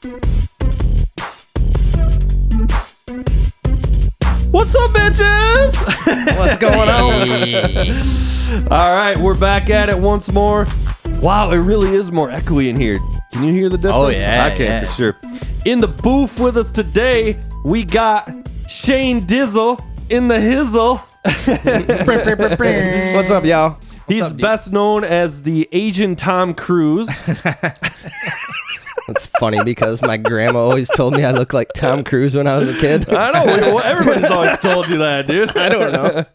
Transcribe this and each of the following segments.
What's up, bitches? What's going on? All right, we're back at it once more. Wow, it really is more echoey in here. Can you hear the difference? Oh, yeah, I can yeah. for sure. In the booth with us today, we got Shane Dizzle in the hizzle. What's up, y'all? He's best known as the Asian Tom Cruise. It's funny because my grandma always told me I looked like Tom Cruise when I was a kid. I know. Well, everybody's always told you that, dude. I don't know.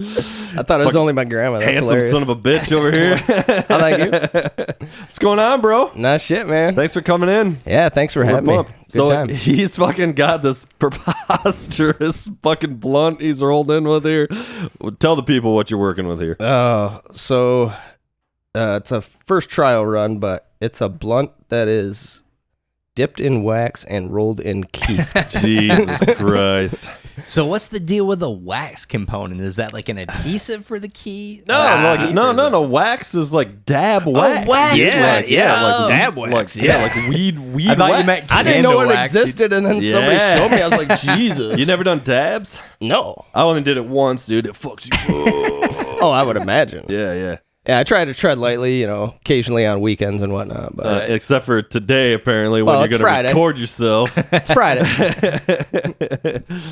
I thought it was only my grandma. That's Handsome hilarious. son of a bitch over here. I like you. What's going on, bro? Nah, shit, man. Thanks for coming in. Yeah, thanks for having me. Good So time. he's fucking got this preposterous fucking blunt he's rolled in with here. Tell the people what you're working with here. So it's a first trial run, but it's a blunt that is dipped in wax and rolled in keef. Jesus Christ. So what's the deal with the wax component? Is that like an adhesive for the key? No. Wax is like dab wax. wax. Yeah, dab wax. Like weed I thought wax. you meant I didn't know it wax. existed, and then somebody Yeah. showed me. I was like, Jesus. You never done dabs? No. I only did it once, dude. It fucks you. Oh, I would imagine. Yeah. Yeah, I try to tread lightly, occasionally on weekends and whatnot. But Except for today, apparently, when Well, you're it's going to Friday. record yourself. it's Friday.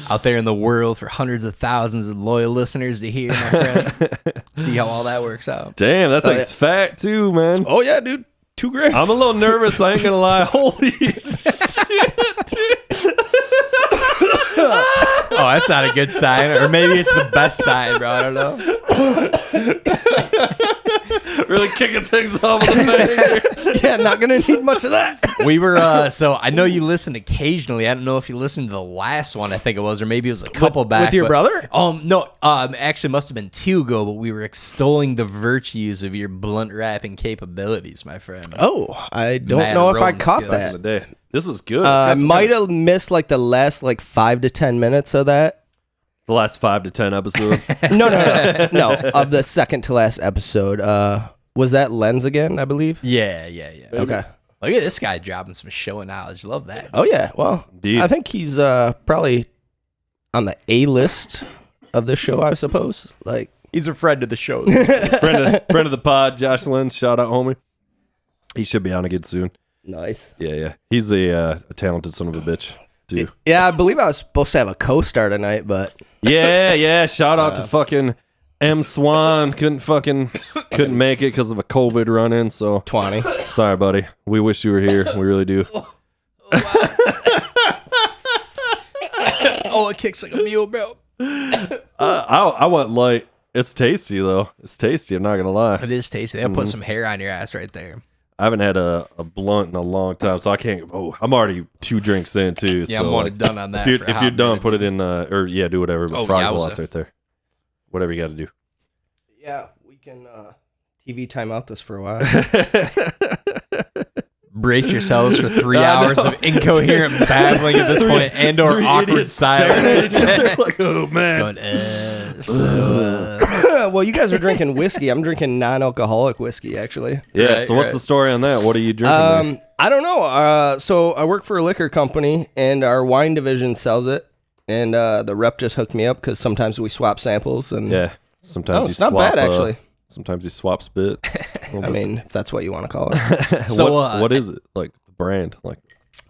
Out there in the world for hundreds of thousands of loyal listeners to hear, my friend. See how all that works out. Damn, that thing's fat too, man. Oh, yeah, dude. 2 grams. I'm a little nervous. I ain't gonna lie. Holy shit, dude. Oh, that's not a good sign. Or maybe it's the best sign, bro. I don't know. Really kicking things off with the thing. Yeah, not going to need much of that. We were, so I know you listen occasionally. I don't know if you listened to the last one, I think it was, or maybe it was a couple back. With your brother? No, actually must have been 2 ago, but we were extolling the virtues of your blunt wrapping capabilities, my friend. Oh, I don't Mad know if I rolling caught skills. Back in that. the day. This is good. I might have missed like the last 5 to 10 minutes of that. The last 5 to 10 episodes. No, of the second to last episode. Was that Lens again, I believe? Yeah. Okay. Look at this guy dropping some show and knowledge. Love that. Oh, yeah. Well, Indeed. I think he's probably on the A list of this show, I suppose. He's a friend of the show. friend of the pod, Josh Lynn. Shout out, homie. He should be on again soon. Nice. Yeah. He's a talented son of a bitch, too. Yeah, I believe I was supposed to have a co-star tonight, but Yeah. Shout out to fucking M. Swan. Couldn't make it because of a COVID run-in, so 20. sorry, buddy. We wish you were here. We really do. Oh, it kicks like a mule, bro. I want light. It's tasty, though. It's tasty, I'm not going to lie. It is tasty. They'll put some hair on your ass right there. I haven't had a blunt in a long time, so I can't. Oh, I'm already 2 drinks in, too. Yeah, so I'm already done on that. If for a you're hot done, minute. put it in, do whatever. But Oh, fries yowza. lots right there. Whatever you got to do. Yeah, we can TV time out this for a while. Brace yourselves for 3 hours of incoherent babbling at this point and/or 3 awkward idiots staring at silence. each other like, oh, It's man. going, Well, you guys are drinking whiskey. I'm drinking non-alcoholic whiskey, actually. Yeah, Right, so what's right. the story on that? What are you drinking there? I don't know. So I work for a liquor company, and our wine division sells it. And the rep just hooked me up because sometimes we swap samples. And Yeah, sometimes you it's not swap. bad, actually. Sometimes you swap spit. I mean, if that's what you want to call it. So, what is it? Like the brand? Like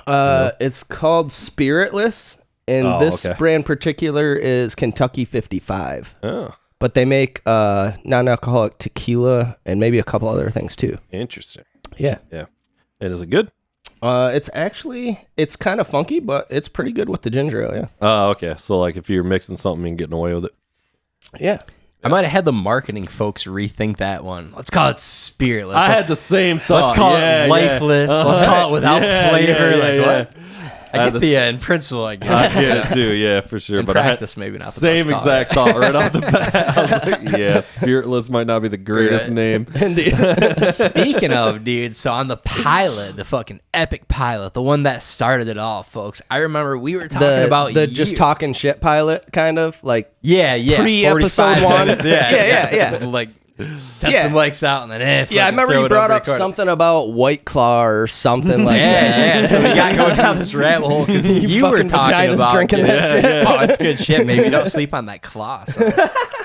It's called Spiritless, and Oh, this okay. brand particular is Kentucky 55. oh, But they make non-alcoholic tequila and maybe a couple other things too. interesting. Yeah. Yeah, and is it good? It's kind of funky, but it's pretty good with the ginger ale. Yeah. Oh, okay. So like if you're mixing something and getting away with it. Yeah. I might have had the marketing folks rethink that one. Let's call it spiritless. I had the same thought. Let's call Yeah, it lifeless. yeah. Let's call it without flavor. What? I had get the in principle. I I get get it too, yeah, for sure. In But practice, maybe not the same best call. exact thought right off the bat. I was like, yeah, Spiritless might not be the greatest Right. name. Indeed. Speaking of, dude, so on the pilot, the fucking epic pilot, the one that started it all, folks. I remember we were talking about the you. just talking shit pilot, kind of like Yeah, pre-episode 45 1. minutes. Yeah. It's like Test the mics out, and then I remember you brought up something about White Claw or something like that. Yeah. So we got going down this rabbit hole because you were talking about drinking that shit. Oh, it's good shit. Maybe don't sleep on that claw. So.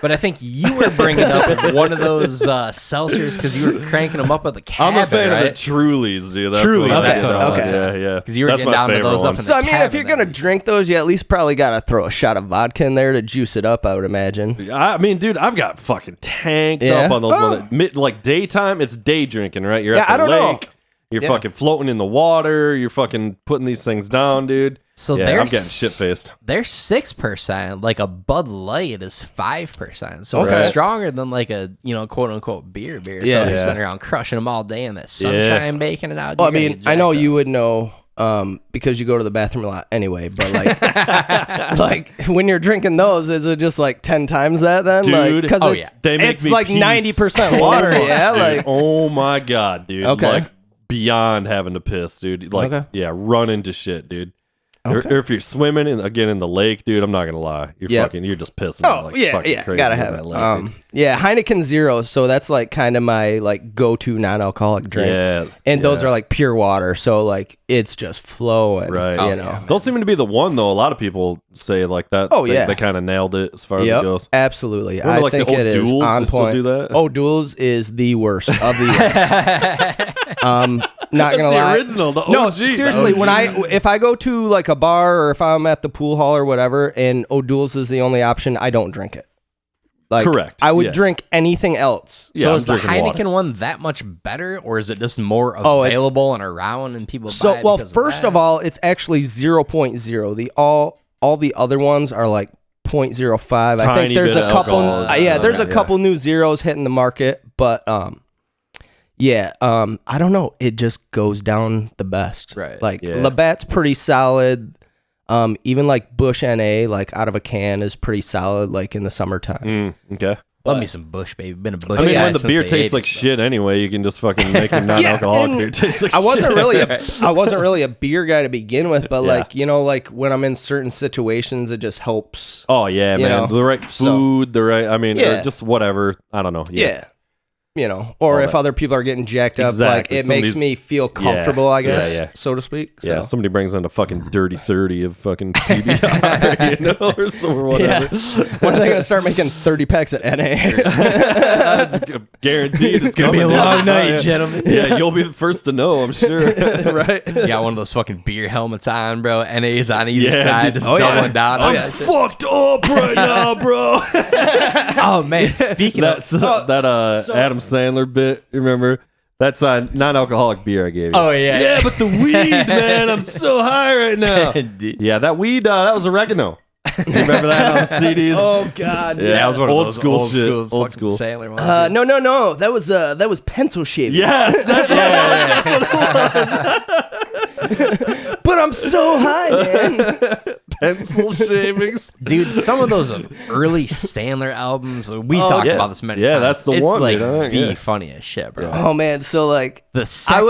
But I think you were bringing up one of those seltzers because you were cranking them up at the cabin. I'm a fan right? of the Trulies, dude. That's Trulies, what that's I what it was. Yeah. Because you were That's getting my down to favorite those one. up in So the I mean, cabin if you're gonna drink those, you at least probably gotta throw a shot of vodka in there to juice it up. I would imagine. I mean, dude, I've got fucking tanked up on those. Like daytime, it's day drinking, right? You're at the I don't lake. know. You're fucking floating in the water. You're fucking putting these things down, dude. So I'm getting shit faced. They're 6%. Like a Bud Light is 5%. So Okay. it's stronger than like a quote unquote beer. So you're sitting around crushing them all day in that sunshine, baking it out. Well, I You're gonna mean, get I know jacked you up. would know because you go to the bathroom a lot anyway. But like, like when you're drinking those, is it just like 10 times that then? Dude, Because they make it's me like pee 90% so water. much, Yeah, dude. like Oh my god, dude. Okay. Like beyond having to piss, dude. Like run into shit, dude. Or if you're swimming in the lake, dude, I'm not gonna lie. You're just pissing. Fucking crazy gotta in have that it. lake, dude. Heineken Zero. So that's like kind of my like go-to non-alcoholic drink. Yeah, and those are like pure water, so like it's just flowing. Right. You know. Those seem to be the one though. A lot of people say like that. Oh, yeah. They kind of nailed it as far as it goes. Absolutely. Remember, I like, think the old it is Duels? on They still point. do that? Oh, Duels is the worst of the worst. Not That's gonna the lie. original, the OG. No, the seriously. OG. If I go to like a bar or if I'm at the pool hall or whatever, and O'Doul's is the only option, I don't drink it. Like, Correct. I would Yeah. drink anything else. So I'm is the drinking water. Heineken one that much better, or is it just more available and around and people buy So, it well, because first that? of all, it's actually 0.0. The all the other ones are like 0.05. I Tiny think there's bit a of couple. alcohol, There's a yeah. couple new zeros hitting the market, but I don't know. It just goes down the best. Right. Like Yeah. Labatt's pretty solid. Even like Bush NA, like out of a can, is pretty solid. Like in the summertime. Okay. Love me some Bush, baby. Been a Bush I mean, guy when the since beer the tastes 80s, like so. shit anyway, you can just fucking make a non-alcoholic and beer taste like I wasn't shit. really I wasn't really a beer guy to begin with, but Yeah. like like when I'm in certain situations, it just helps. Oh yeah, You man. know, The right food, the right. I mean, Yeah. or just whatever. I don't know. Yeah. Or All if that. other people are getting jacked up, like Exactly. it makes Somebody's- me feel comfortable, I guess, yeah. so to speak. Yeah, So. somebody brings in a fucking dirty 30 of fucking PBR, or whatever. When are they going to start making 30 packs at NA? That's guaranteed. It's Gonna be a coming, long yeah. night, gentlemen. Yeah, you'll be the first to know, I'm sure. Right? You got one of those fucking beer helmets on, bro. NA's on either Yeah, side, dude. just Oh, yeah. doubling down. I'm fucked up right now, bro. Oh man, speaking That's of, Adam Sandler bit. You remember? That's non-alcoholic beer I gave you. oh yeah, Yeah, but the weed, man. I'm so high right now. Yeah, that weed, that was oregano. You remember that on CDs? Oh, God. Yeah, that was one of old those school old shit. school, Old fucking school. Sandler ones. No. That was pencil shaving. Yes, that's But I'm so high, man. pencil shavings. Dude, some of those early Sandler albums, we talked yeah. about this many Yeah, times. that's the it's one, like dude. I think, the yeah. funniest shit, bro. Oh, man. So, like, The sex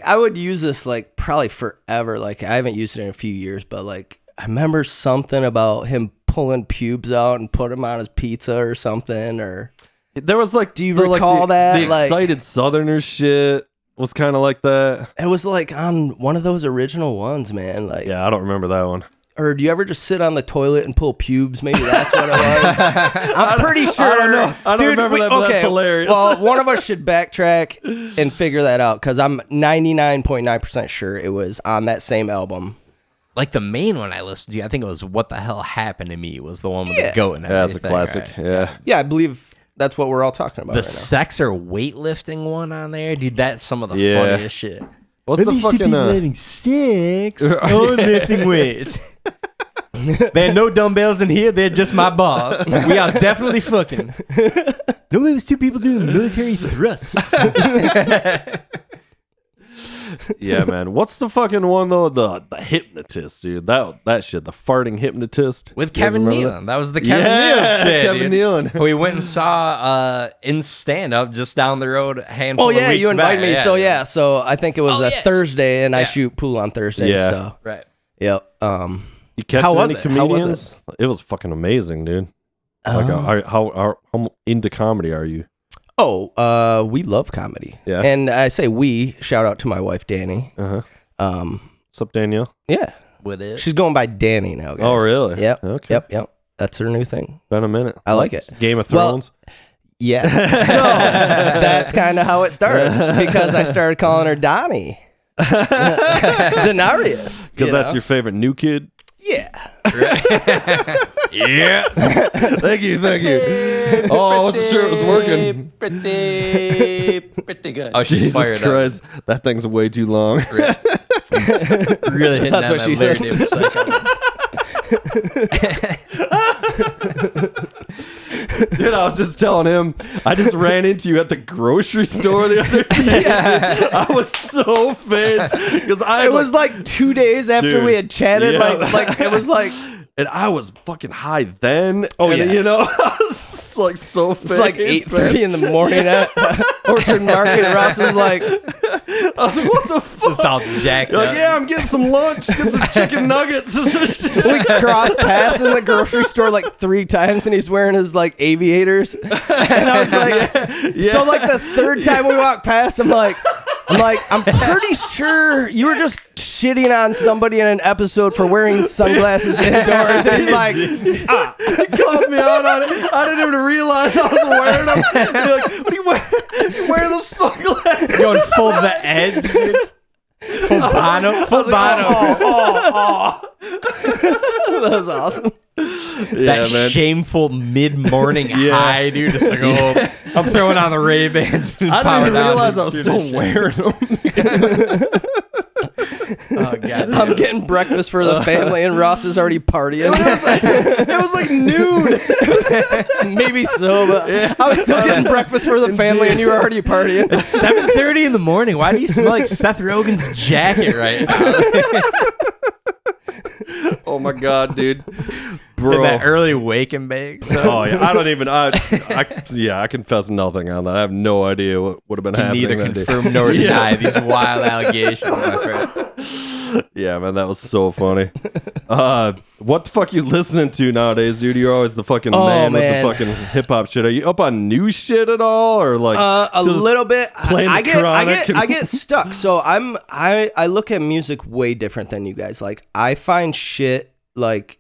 I would use this, like, probably forever. Like, I haven't used it in a few years, but, like, I remember something about him pulling pubes out and put them on his pizza or something, or... There was like, Do you recall that? The Like- excited Southerners shit was kind of like that. It was, like, on one of those original ones, man. Like, Yeah, I don't remember that one. Or do you ever just sit on the toilet and pull pubes? Maybe that's what it was. I'm pretty sure. I don't know. I don't remember that, but that's hilarious. Well, one of us should backtrack and figure that out because I'm 99.9% sure it was on that same album. Like the main one I listened to, I think it was "What the Hell Happened to Me" was the one with Yeah. the goat and Yeah, that's a everything, classic. right? Yeah. Yeah, I believe that's what we're all talking about The right now. sex or weightlifting one on there, dude. That's some of the Yeah. funniest shit. What's the fucking? having sex or lifting weights. There are no dumbbells in here. They're just my balls. We are definitely fucking. Normally, it was two people doing military thrusts. Yeah, man. What's the fucking one though? The hypnotist, dude. That shit. The farting hypnotist With You guys Kevin remember Nealon. That was the Kevin Yeah, Nealon skit, Kevin dude. Nealon. We went and saw in stand-up just down the road a handful Oh of yeah, weeks you invited back. me. So yeah, so I think it was Oh, a yes. Thursday, and I Yeah. shoot pool on Thursdays. Yeah. So Right. yep. You catch How was any it? How was comedians? It was fucking amazing, dude. Like, how into comedy are you? Oh, we love comedy. Yeah. And I say we, shout out to my wife, Danny. What's up, Danielle? Yeah. With it. She's going by Danny now, guys. Oh, really? Yep. Okay. Yep. That's her new thing. Been a minute. I like it. Game of Thrones. Yeah. So that's kind of how it started because I started calling her Donnie. Denarius. Because that's your favorite new kid? Yeah. Yes. Thank you. Oh, I wasn't sure it was working. Pretty good. Oh, she's Jesus fired Christ. That thing's way too long. Really hitting That's on what that she Larry said. David psycho. Dude, I was just telling him, I just ran into you at the grocery store the other day. I was so pissed because It was like 2 days after Dude, we had chatted. yeah. Like it was like and I was fucking high then. Oh, and, yeah. you know, I was like so it's like pissed, 8:30 in the morning at Orchard Market. And Ross was like, I was like, what the fuck? It's all jacked You're like, up. yeah, I'm getting some lunch, get some chicken nuggets. And some shit. we crossed paths in the grocery store like 3 times, and he's wearing his like aviators. And I was like, so like the third time we walked past, I'm pretty sure you were just shitting on somebody in an episode for wearing sunglasses indoors. And he's like, He called me out on it. I didn't even realize I was wearing them. He's like, what are you wearing? You're wearing the sunglasses. Going full to the edge, dude. Full Bono. Full Bono. that was awesome. Yeah, That man. shameful mid-morning high, dude. Just like, oh, I'm throwing on the Ray-Bans. And I power didn't even down realize to I was do still this shit. wearing them. Oh, God. I'm getting breakfast for the family, and Ross is already partying. It was like noon. Maybe so, but I was still getting breakfast for the family, and you were already partying. It's 7:30 in the morning. Why do you smell like Seth Rogen's jacket right now? Oh my god, dude, In bro. that early wake and bake. So Oh yeah, I don't even. I confess nothing on that. I have no idea what would have been can happening. neither that day. confirm nor Yeah. deny these wild allegations, my friends. Yeah, man, that was so funny. What the fuck you listening to nowadays, dude? You're always the fucking man with man. the fucking hip hop shit. Are you up on new shit at all, or like A just little bit. playing I the get Chronic and- I get stuck. So I look at music way different than you guys. Like I find shit like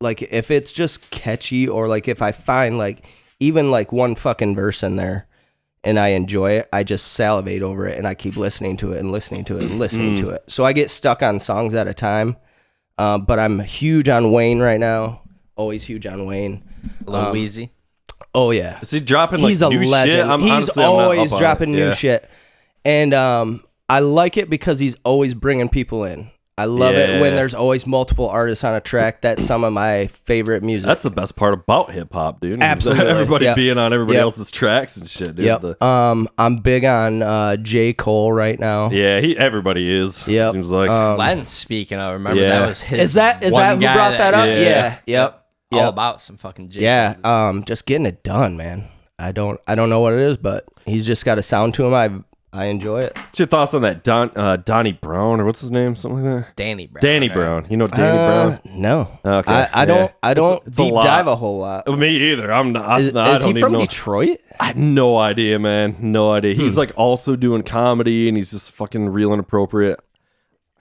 if it's just catchy, or like if I find like even like one fucking verse in there and I enjoy it, I just salivate over it and I keep listening to it and listening to it and listening to it. So I get stuck on songs at a time. But I'm huge on Wayne right now. Always huge on Wayne. Lil Weezy. Oh yeah. is he dropping like He's a new legend. shit? He's honestly, I'm not always up on dropping it. new Yeah. shit. And I like it because he's always bringing people in. I love it when Yeah. there's always multiple artists on a track. That's some of my favorite music. That's the best part about hip hop, dude. Absolutely. Everybody Yep. being on everybody Yep. else's tracks and shit, dude. Yep. I'm big on J. Cole right now. Yeah, everybody is. Yep. Seems like. Len, speaking of, remember Yeah. that was his. Is that who one guy brought that up? Yeah. Yeah. Yep. All Yep. about some fucking J. Yeah. Cole. Just getting it done, man. I don't know what it is, but he's just got a sound to him. I enjoy it. What's your thoughts on that Donnie Brown, or what's his name? Something like that? Danny Brown. Danny right? Brown. You know Danny Brown? No. Okay. I don't It's a deep lot. dive a whole lot. Me either. I'm not. I Is don't he even from know. Detroit? I have no idea, man. No idea. He's like also doing comedy, and he's just fucking real inappropriate.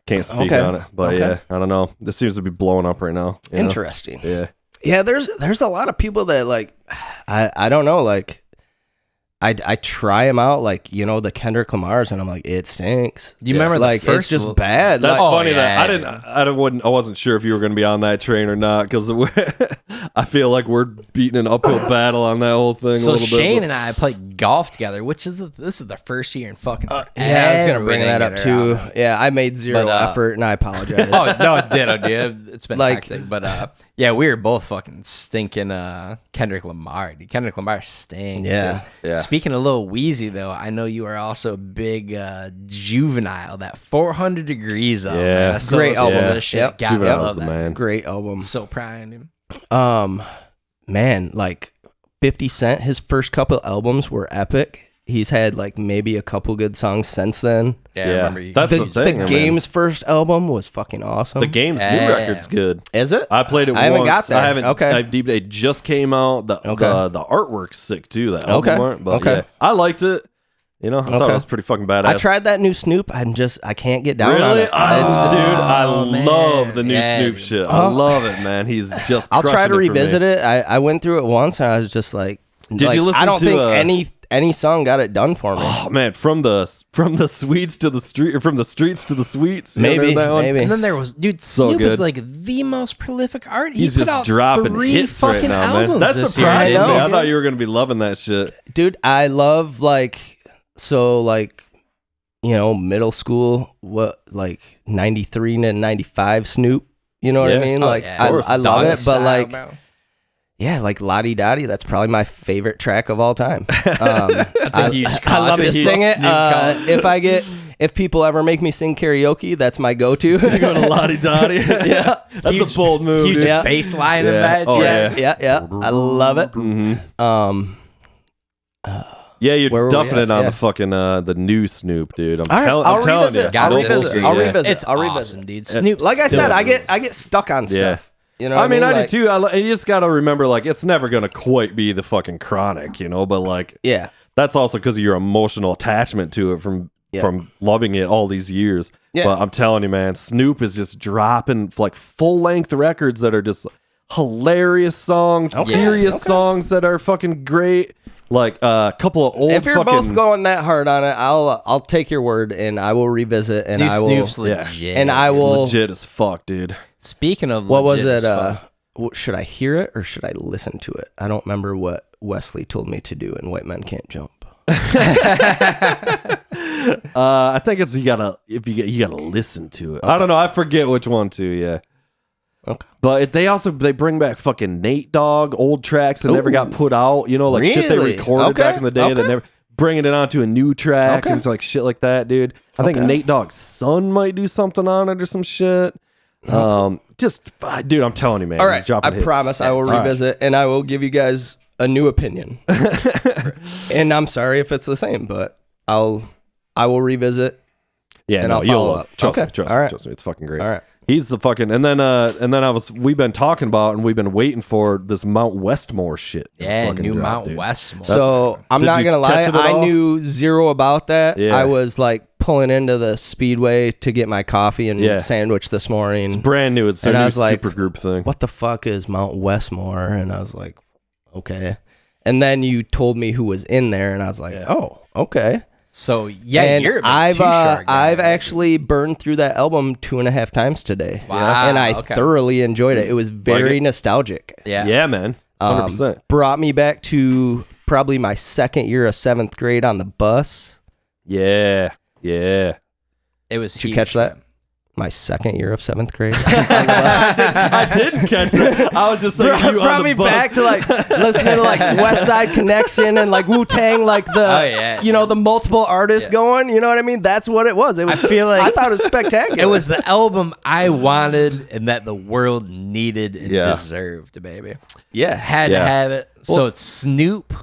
Can't speak Okay. on it, but Okay. yeah, I don't know. This seems to be blowing up right now. you know? Interesting. Yeah. Yeah, there's a lot of people that like I don't know, like I try them out, like, you know, the Kendrick Lamars, and I'm like, it stinks. You remember the like first it's just one? bad. That's like, funny yeah. that I wasn't sure if you were going to be on that train or not, because I feel like we're beating an uphill battle on that whole thing a So little Shane bit. and I played golf together, which is this is the first year in fucking. yeah, I was gonna bring that up Get her too. out. Yeah, I made zero But, effort, and I apologize. Oh no, ditto, dude. It's been Like- hectic, but yeah, we were both fucking stinking Kendrick Lamar. Dude. Kendrick Lamar stinks. Yeah. dude. Yeah. Speaking of Lil Weezy, though, I know you are also a big Juvenile. That 400 Degrees album. Yeah. man. I still Great listen to album. This shit. Yep. God, I Juvenile was love the that. man. Great album. So proud of him. Man, like 50 Cent, his first couple albums were epic. he's had like maybe a couple good songs since then. Yeah, I remember that's the thing. The Game's first album was fucking awesome. The Game's new record's good. Is it? I played it once. I haven't got there. I haven't. Okay. It just came out. The artwork's sick too. That album art. But okay. Yeah, I liked it. You know, I thought it was pretty fucking badass. I tried that new Snoop. I can't get down on it. I love the new Snoop shit. I love it, man. He's just. I'll try to revisit it. I went through it once and I was just like, did you listen? I don't think any song got it done for me. Oh man, from the sweets to the street, or from the streets to the sweets. Maybe. And then there was Snoop is like the most prolific artist. He's just dropping hits right now, man. That's surprising me. I thought you were gonna be loving that shit, dude. I love middle school, what, like 93 to 95 Snoop, you know what I mean? I love it, but like, yeah, like Lottie Dottie, that's probably my favorite track of all time. That's a huge call. I love to sing it. If people ever make me sing karaoke, that's my go-to. Go to Lottie Dottie. Yeah, that's a bold move. Huge bass line in that. Oh, yeah. I love it. Mm-hmm. Yeah, you're duffing it on the fucking the new Snoop, dude. I'm telling you. I'll revisit. It's awesome, dude. Snoop. Like I said, I get stuck on stuff. You know what I mean? I do too. You just got to remember, like, it's never going to quite be the fucking Chronic, you know? But, like, that's also because of your emotional attachment to it from loving it all these years. Yeah. But I'm telling you, man, Snoop is just dropping, like, full-length records that are just hilarious songs, serious songs that are fucking great. Like a couple of old. If you're both going that hard on it, I'll take your word and I will revisit and I will. Snoop's legit. And I will. It's legit as fuck, dude. Speaking of, what was it? Should I hear it or should I listen to it? I don't remember what Wesley told me to do in White Men Can't Jump. I think it's you gotta listen to it. Okay. I don't know. I forget which one too. Yeah. Okay. But they bring back fucking Nate Dogg, old tracks that never got put out, you know, like shit they recorded back in the day that never bringing it onto a new track and like shit like that, dude. I think Nate Dogg's son might do something on it or some shit. Dude, I'm telling you, man. All right, I promise I will revisit and I will give you guys a new opinion. And I'm sorry if it's the same, but I will revisit. Yeah, and I'll follow up. Trust me, it's fucking great. All right. He's the fucking and then we've been talking about and we've been waiting for this Mount Westmore shit. Yeah, new Mount Westmore. So I'm not gonna lie, I knew zero about that. Yeah. I was like pulling into the Speedway to get my coffee and sandwich this morning. It's brand new. It's a new supergroup thing. What the fuck is Mount Westmore? And I was like, okay. And then you told me who was in there, and I was like, oh, okay. So and you're I've actually burned through that album 2.5 times today. Wow, and I thoroughly enjoyed it. It was very nostalgic. Yeah, man, 100%. Brought me back to probably my second year of 7th grade on the bus. Yeah. It was. Did you catch that? My second year of 7th grade. I didn't catch that. I was just like, brought me back to like listening to like West Side Connection and like Wu-Tang, like the the multiple artists going. You know what I mean? That's what it was. It was. I thought it was spectacular. It was the album I wanted and that the world needed and deserved, baby. Yeah, had to have it. So it's Snoop,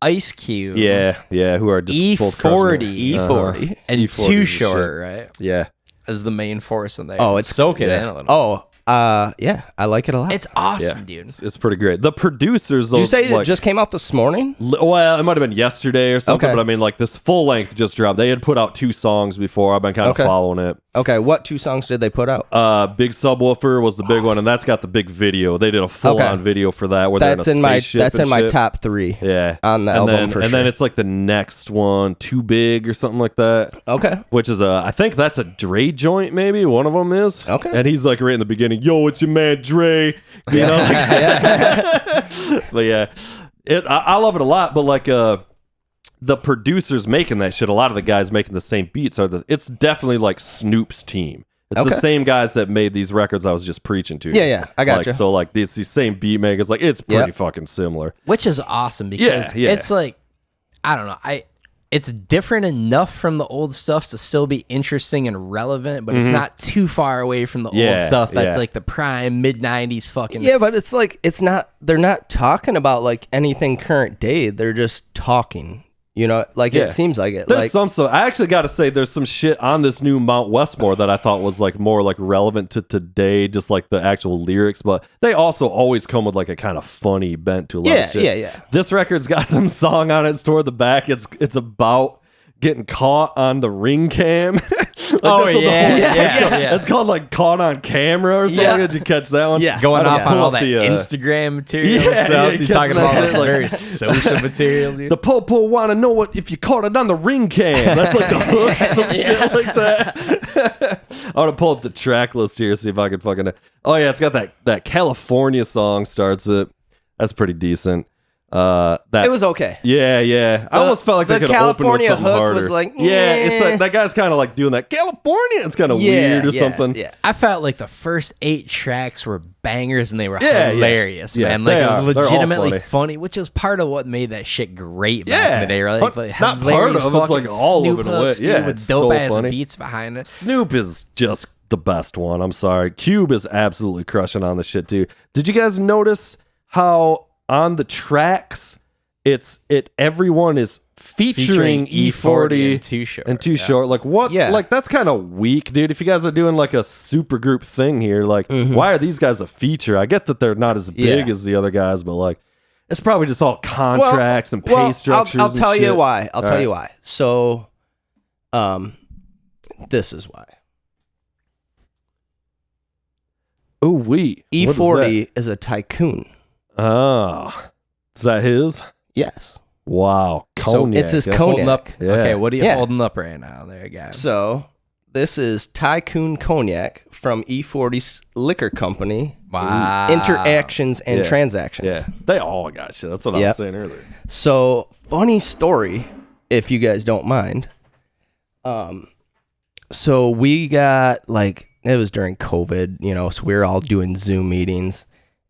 Ice Cube. Yeah, who are just E40, and E40 Too Short, right? Yeah. As the main force in there. Oh, it's soak it in a little. Oh, yeah, I like it a lot. It's awesome, dude. It's pretty great. The producers, did you say it just came out this morning? Well, it might have been yesterday or something, but I mean, like this full length just dropped. They had put out 2 songs before. I've been kind of following it. Okay, what 2 songs did they put out? Big Subwoofer was the big one, and that's got the big video. They did a full-on video for that. Where that's in my top 3. Yeah, on the album for sure. And then it's like the next one, Too Big or something like that. Okay, which is I think that's a Dre joint. Maybe one of them is. Okay, and he's like right in the beginning, "Yo, it's your man Dre." You know, but yeah, I love it a lot. But like the producers making that shit, a lot of the guys making the same beats it's definitely like Snoop's team. It's the same guys that made these records I was just preaching to. Yeah, I got you. So like these same beat makers, like it's pretty fucking similar. Which is awesome because it's like, I don't know, it's different enough from the old stuff to still be interesting and relevant, but it's not too far away from the old stuff that's like the prime mid-90s fucking. Yeah, but it's like they're not talking about like anything current day. They're just talking. You know, like it seems like it. There's like some stuff. I actually got to say, there's some shit on this new Mount Westmore that I thought was like more like relevant to today, just like the actual lyrics. But they also always come with like a kind of funny bent to a lot of shit. Yeah. This record's got some song on it. It's toward the back. It's about getting caught on the ring cam. It's called like Caught on Camera or something. Did you catch that one? Yeah, going off on all that Instagram material stuff. He's talking about like very social material, dude. The po-po want to know what if you caught it on the ring cam. That's like the hook, some shit like that. I want to pull up the track list here, see if I can fucking. Oh yeah, it's got that California song starts it. That's pretty decent. It was okay. Yeah. I almost felt like they could have opened with something harder. Was like, it's like that guy's kind of like doing that California. It's kind of weird or something. Yeah. I felt like the first 8 tracks were bangers and they were hilarious, man. Like it was legitimately funny, which is part of what made that shit great back in the day. Right? Like, not part of it's like all over the way. Yeah, with dope ass beats behind it. Snoop is just the best one. I'm sorry. Cube is absolutely crushing on the shit too. Did you guys notice how on the tracks everyone is featuring E40 and Too Short? Like what? Yeah. Like that's kind of weak, dude. If you guys are doing like a super group thing here, like why are these guys a feature? I get that they're not as big as the other guys, but like it's probably just all contracts and pay structures. I'll tell you why. I'll tell you why. So, this is why. E40 is a tycoon. Oh, is that his? Yes. Wow. Cognac. So it's his cognac. Okay, what are you holding up right now there, guys? So this is Tycoon Cognac from E40's liquor company. Wow. Interactions and Transactions. Yeah, they all got shit. That's what I was saying earlier. So funny story, if you guys don't mind. So we got like, it was during COVID, you know, so we were all doing Zoom meetings.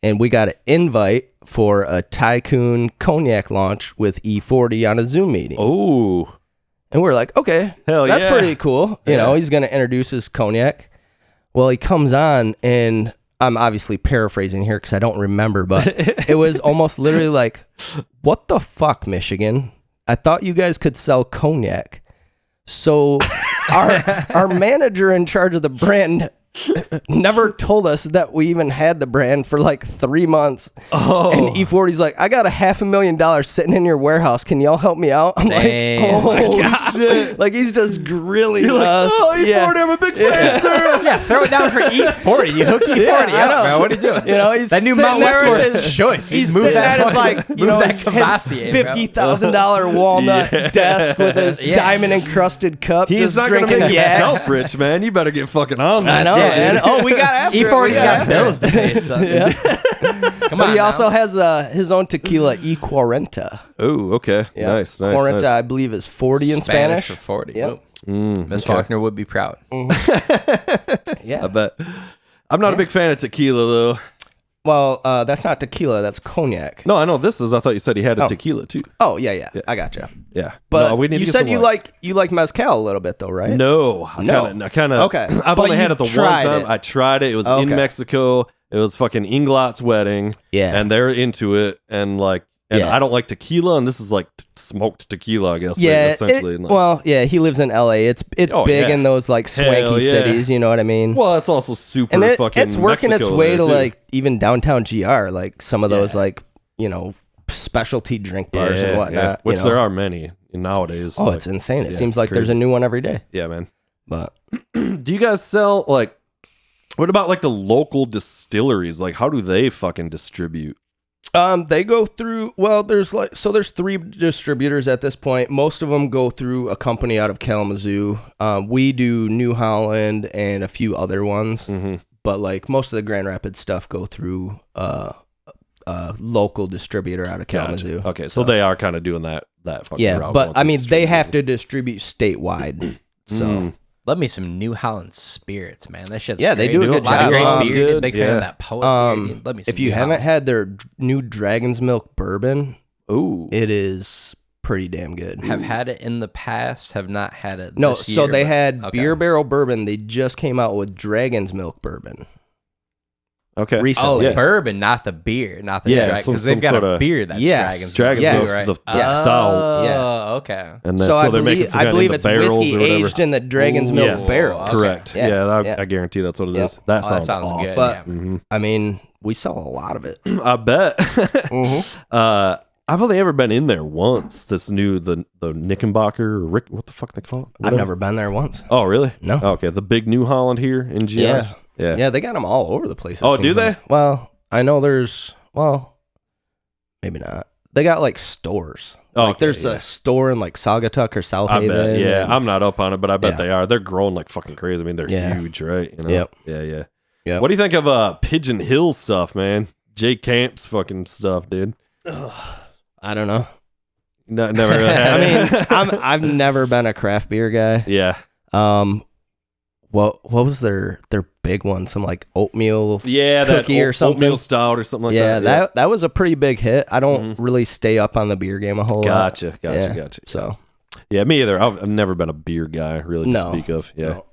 And we got an invite for a Tycoon Cognac launch with E40 on a Zoom meeting. Oh. And we're like, okay, that's pretty cool. You know, he's going to introduce his cognac. Well, he comes on, and I'm obviously paraphrasing here because I don't remember, but it was almost literally like, what the fuck, Michigan? I thought you guys could sell cognac. So our manager in charge of the brand never told us that we even had the brand for like 3 months. And E40's like, I got $500,000 sitting in your warehouse. Can y'all help me out? I'm like, oh shit. Like he's just grilling us. Like, E40, I'm a big fan, sir. Yeah, throw it down for E40. You hook E40 up, bro. What are you doing? You know, he's that new Mount Westmore's choice. He's moved that at his like, you know, his $50,000 walnut desk with his diamond encrusted cup. He's not going to make himself rich, man. You better get fucking on this. I know. And we got after E40's got bills to pay, son. Come on. But he also has his own tequila, E40. Oh, okay. Yeah. Nice. 40, I believe, is 40 in Spanish. For 40. Yep. Miss Faulkner would be proud. Yeah. I bet. I'm not a big fan of tequila, though. Well, that's not tequila. That's cognac. No, I know this is. I thought you said he had a tequila, too. Oh, yeah. I gotcha. Yeah. But no, we need you to said you like mezcal a little bit, though, right? No. I kind of. Okay. I've only had it the one time. I tried it. It was in Mexico. It was fucking Inglot's wedding. Yeah. And they're into it. And like, I don't like tequila. And this is like smoked tequila, I guess. Yeah. Essentially. He lives in LA. It's big in those like swanky cities. You know what I mean? Well, it's also super fucking it's working Mexico its way to too. Like even downtown GR, like some of those like, you know, specialty drink bars and whatnot. Yeah. Which there are many nowadays. Oh, like, it's insane. It seems like there's a new one every day. Yeah, man. But do you guys sell like, what about like the local distilleries? Like how do they fucking distribute? They go through, there's 3 distributors at this point. Most of them go through a company out of Kalamazoo. We do New Holland and a few other ones, but like most of the Grand Rapids stuff go through local distributor out of Kalamazoo. Gotcha. Okay, so they are kind of doing that fucking route. But I mean, they have to distribute statewide. So love me some New Holland spirits, man. That shit's they do a good job. Great beer. Big fan of that poet beer. Love me some if you haven't had their new Dragon's Milk bourbon, it is pretty damn good. Have had it in the past. Have not had it. No, this so year, they had Beer Barrel bourbon. They just came out with Dragon's Milk bourbon. Recently. Bourbon, not the beer, not the dragon, because they've got a beer that's Dragon's right? the stout. Yeah. Okay. And then, so I believe it's whiskey aged in the Dragon's Milk barrel. Correct. Yeah, I guarantee that's what it is. That sounds awesome. good. But I mean, we sell a lot of it. I bet. I've only ever been in there once. This new the Knickerbocker, what the fuck they call it? I've never been there once. Oh, really? No. Okay, the big New Holland here in GI. Yeah, they got them all over the place. Oh, do they? Well, I know maybe not. They got like stores. Like there's a store in like Saugatuck or South Haven. Bet, yeah, I'm not up on it, but I bet they are. They're growing like fucking crazy. I mean, they're huge, right? You know? Yep. Yeah. What do you think of Pigeon Hill stuff, man? Jay Camp's fucking stuff, dude. I don't know. No, never really had I mean, I've never been a craft beer guy. Yeah. What was their big one? Some like oatmeal cookie or something. Oatmeal stout or something like that. Yeah, that was a pretty big hit. I don't really stay up on the beer game a whole lot. Gotcha. So yeah, me either. I've never been a beer guy really to speak of. Yeah. No.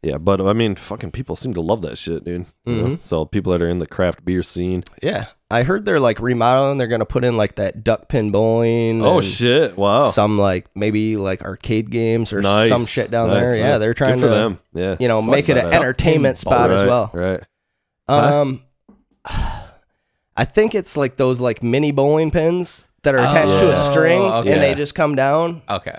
Yeah, but I mean, fucking people seem to love that shit, dude. You know? So people that are in the craft beer scene. Yeah. I heard they're like remodeling. They're going to put in like that duck pin bowling. Oh, shit. Wow. Some like maybe like arcade games or some shit down there. Yeah, they're trying to them. Yeah. You know, make it an entertainment spot as well. Right. I think it's like those like mini bowling pins that are attached to a string and they just come down. Okay.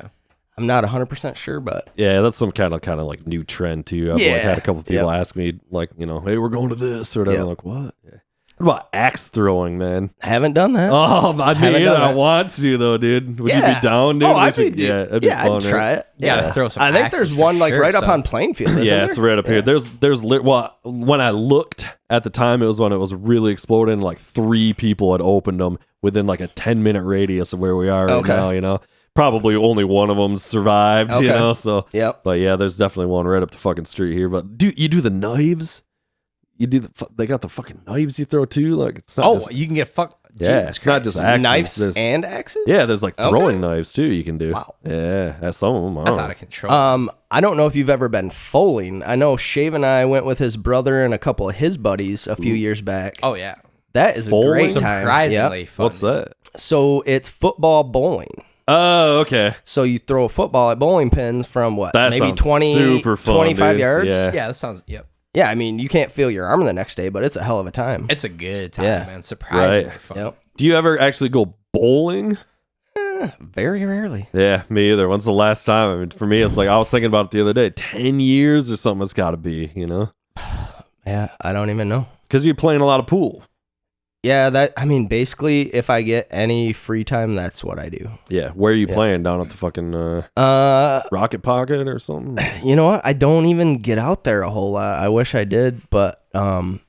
I'm not 100% sure, but yeah, that's some kind of like new trend too. I've like had a couple of people ask me like, you know, hey, we're going to this or whatever. I'm like, what? Yeah. What about axe throwing, man? Haven't done that. Oh, I mean, I want to though, dude. Would you be down, dude? Oh, I'd be fun, I'd try it. Yeah, throw some. I think there's one like right up on Plainfield. Isn't there? It's right up here. There's when I looked at the time, it was when it was really exploding. Like 3 people had opened them within like a 10-minute radius of where we are right now. You know. Probably only one of them survived, you know. So, but yeah, there's definitely one right up the fucking street here. But you do the knives? You do they got the fucking knives you throw too? Like it's not. Just, you can get fucked. Yeah, it's not just axes. Knives and axes. Yeah, there's like throwing knives too. You can do. Wow. Yeah, that's some of them. That's out of control. I don't know if you've ever been foaling. I know Shave and I went with his brother and a couple of his buddies a few years back. Oh yeah, that is a great time. Surprisingly fun. What's that? So it's football bowling. Oh, okay. So you throw a football at bowling pins from what? That maybe 20, super fun, 25 dude. yards? Yeah, that sounds, Yeah, I mean, you can't feel your arm the next day, but it's a hell of a time. It's a good time, man. Surprisingly fun. Yep. Do you ever actually go bowling? Very rarely. Yeah, me either. When's the last time? I mean, for me, it's like I was thinking about it the other day. 10 years or something it's got to be, you know? Yeah, I don't even know. Because you're playing a lot of pool. Yeah, basically, if I get any free time, that's what I do. Yeah, where are you playing? Down at the fucking Rocket Pocket or something? You know what? I don't even get out there a whole lot. I wish I did, but I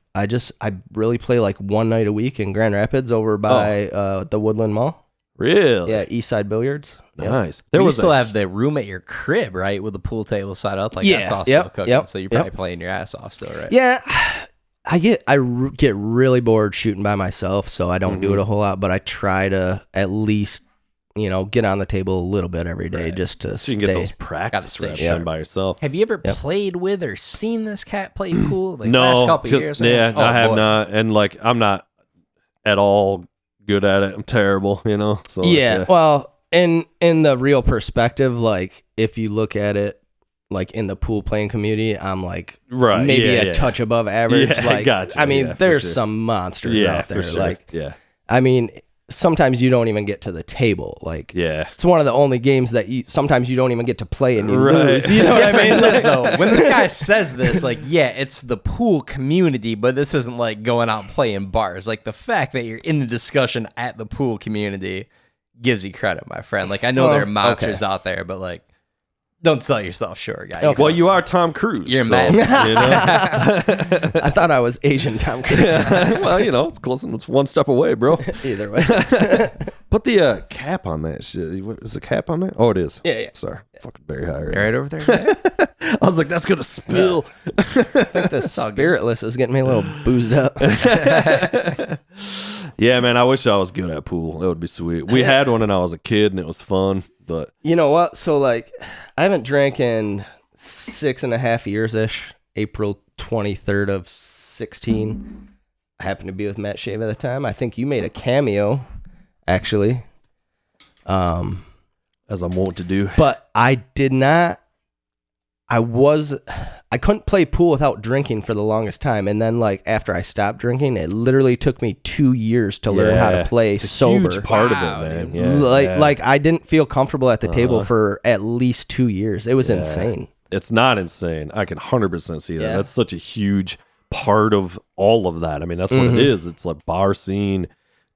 really play like one night a week in Grand Rapids over by the Woodland Mall. Really? Yeah, Eastside Billiards. Nice. You still have the room at your crib, right, with the pool table set up. Like that's also cooking. So you're probably playing your ass off still, right? Yeah. I get really bored shooting by myself, so I don't do it a whole lot. But I try to at least, get on the table a little bit every day just to so you can get those practice reps in by yourself. Have you ever played with or seen this cat play pool? Like no, last couple of years. Yeah, I have not, and like I'm not at all good at it. I'm terrible, So well, in the real perspective, like if you look at it. Like in the pool playing community, I'm like maybe a touch above average. Yeah, like, gotcha. I mean, there's some monsters out there. For sure. Like, I mean, sometimes you don't even get to the table. Like, it's one of the only games that sometimes you don't even get to play and you lose. You know what I mean? Though, when this guy says this, like, it's the pool community, but this isn't like going out and playing bars. Like the fact that you're in the discussion at the pool community gives you credit, my friend. Like I know there are monsters out there, but like. Don't sell yourself short, guy. Well, you are Tom Cruise. You're mad. I thought I was Asian Tom Cruise. Well, it's close. It's one step away, bro. Either way. Put the cap on that shit. Is the cap on that? Oh, it is. Yeah. Sorry. Fucking very high. Right over there. I was like, that's going to spill. I think the spiritless is getting me a little boozed up. Yeah, man. I wish I was good at pool. That would be sweet. We had one when I was a kid, and it was fun. But you know what? So like, I haven't drank in 6.5 years ish. April 23rd of 16. I happened to be with Matt Shave at the time. I think you made a cameo, actually. As I'm wont to do. But I did not. I couldn't play pool without drinking for the longest time. And then, like, after I stopped drinking, it literally took me 2 years to learn how to play sober. Huge part of it, man. Yeah, like I didn't feel comfortable at the table for at least 2 years. It was insane. It's not insane. I can 100% see that. Yeah. That's such a huge part of all of that. I mean, that's what it is. It's like bar scene,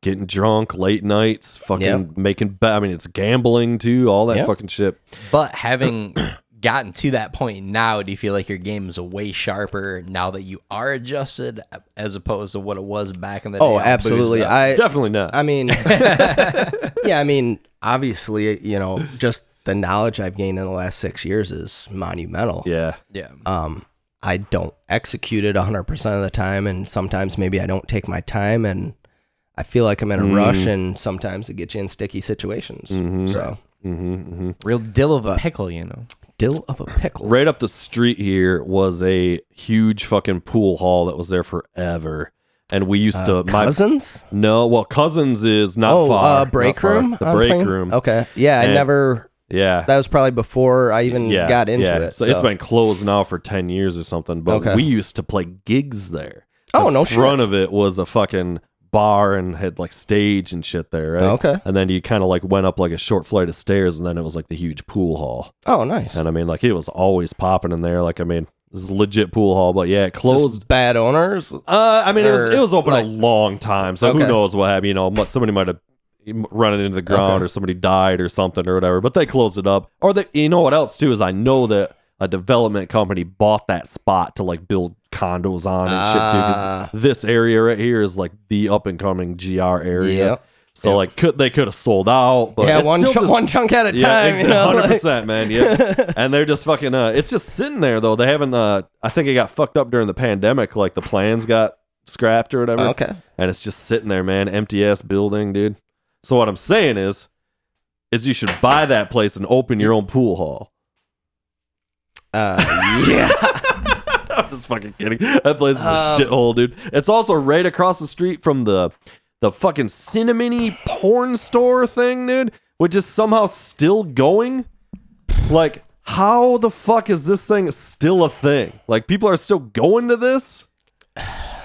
getting drunk, late nights, fucking making I mean, it's gambling too, all that fucking shit. But having gotten to that point now, do you feel like your game is way sharper now that you are adjusted as opposed to what it was back in the day? Oh, absolutely. Definitely not. I mean, I mean, obviously, you know, just the knowledge I've gained in the last 6 years is monumental. Yeah. I don't execute it 100% of the time, and sometimes maybe I don't take my time, and I feel like I'm in a rush, and sometimes it gets you in sticky situations. So, real dill of a pickle, you know. Dill of a pickle. Right up the street here was a huge fucking pool hall that was there forever. And we used to... Cousins? No, well, Cousins is not far. Break room? The break room. Okay. Yeah, I never... Yeah. That was probably before I even got into it. So it's been closed now for 10 years or something. But we used to play gigs there. No shit. The front of it was a fucking bar and had like stage and shit there, right? Okay. And then you kind of like went up like a short flight of stairs, and then it was like the huge pool hall. Oh, nice. And I mean, like, it was always popping in there. Like, I mean, this is a legit pool hall, but yeah, it closed. Just bad owners? I mean, it was open a long time, so who knows what happened. You know, somebody might have run it into the ground or somebody died or something or whatever, but they closed it up. Or you know what else too is I know that a development company bought that spot to like build condos on and shit too, because this area right here is like the up and coming GR area. So like they could have sold out, but one chunk at a time. Yeah, 100%, man. Yeah, and they're just fucking. It's just sitting there though. They haven't. I think it got fucked up during the pandemic. Like the plans got scrapped or whatever. Okay, and it's just sitting there, man. Empty ass building, dude. So what I'm saying is you should buy that place and open your own pool hall. Yeah. I'm just fucking kidding. That place is a shithole, dude. It's also right across the street from the fucking Cinnamony porn store thing, dude, which is somehow still going. Like, how the fuck is this thing still a thing? Like, people are still going to this?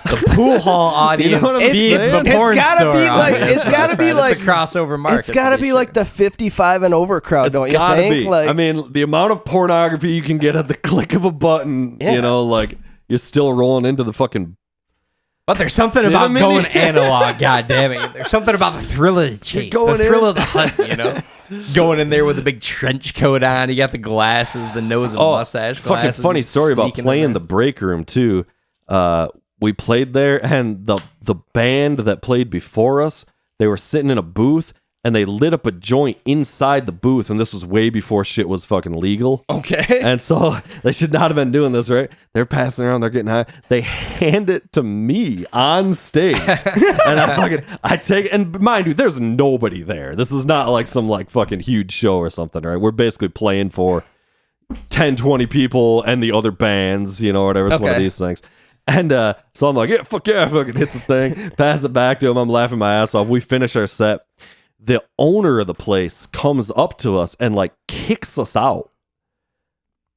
The pool hall audience feeds the porn store. It's gotta be like it's a crossover market. It's gotta be like the 55 and over crowd, don't you think? Be. Like, I mean, the amount of pornography you can get at the click of a button, you know, like you're still rolling into the fucking. But there's something about going analog, goddammit. There's something about the thrill of the chase, the thrill of the hunt, you know? Going in there with a big trench coat on, you got the glasses, the nose and mustache glasses. Fucking funny story about playing the break room, too. We played there, and the band that played before us, they were sitting in a booth, and they lit up a joint inside the booth, and this was way before shit was fucking legal. Okay. And so they should not have been doing this, right? They're passing around, they're getting high. They hand it to me on stage. And I take it, and mind you, there's nobody there. This is not like some like fucking huge show or something, right? We're basically playing for 10, 20 people and the other bands, you know, or whatever. It's one of these things. And so I'm like, yeah, fuck yeah, I fucking hit the thing, pass it back to him. I'm laughing my ass off. We finish our set. The owner of the place comes up to us and like kicks us out.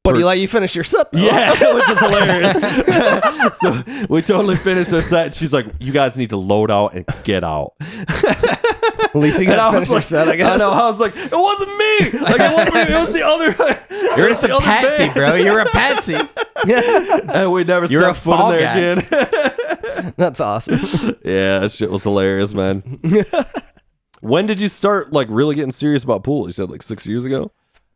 But he let you finish your set, though. Yeah, which is hilarious. So we totally finished our set. And she's like, you guys need to load out and get out. At least you got to finish your set, I guess. I know. I was like, it wasn't me. Like, it was the other. You're just a patsy, band. Bro. You're a patsy. And we never set foot in there again. That's awesome. Yeah, that shit was hilarious, man. When did you start like really getting serious about pool? You said like 6 years ago?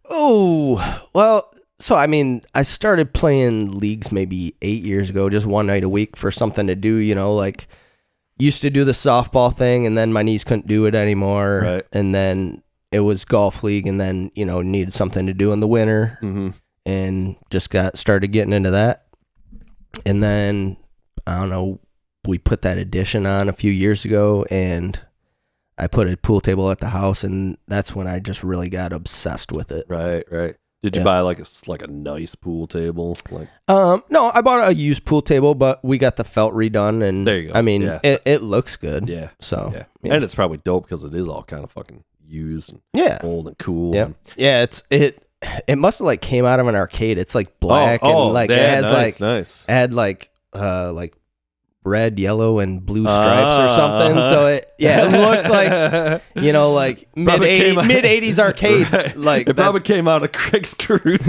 Oh, well, so I mean, I started playing leagues maybe 8 years ago, just one night a week for something to do, you know, like used to do the softball thing, and then my knees couldn't do it anymore. Right. And then it was golf league, and then, you know, needed something to do in the winter, and just started getting into that. And then, I don't know, we put that addition on a few years ago, and I put a pool table at the house, and that's when I just really got obsessed with it. Right. Did you buy like a nice pool table? Like, no, I bought a used pool table, but we got the felt redone, and there you go. I mean, it looks good. Yeah. So, and it's probably dope because it is all kind of fucking used and old and cool. Yeah. Yeah. It must have like came out of an arcade. It's like black and like it has nice. It had like red, yellow, and blue stripes or something. So it looks like, you know, like mid 80s arcade. Right. Like it probably came out of Craig's Cruise.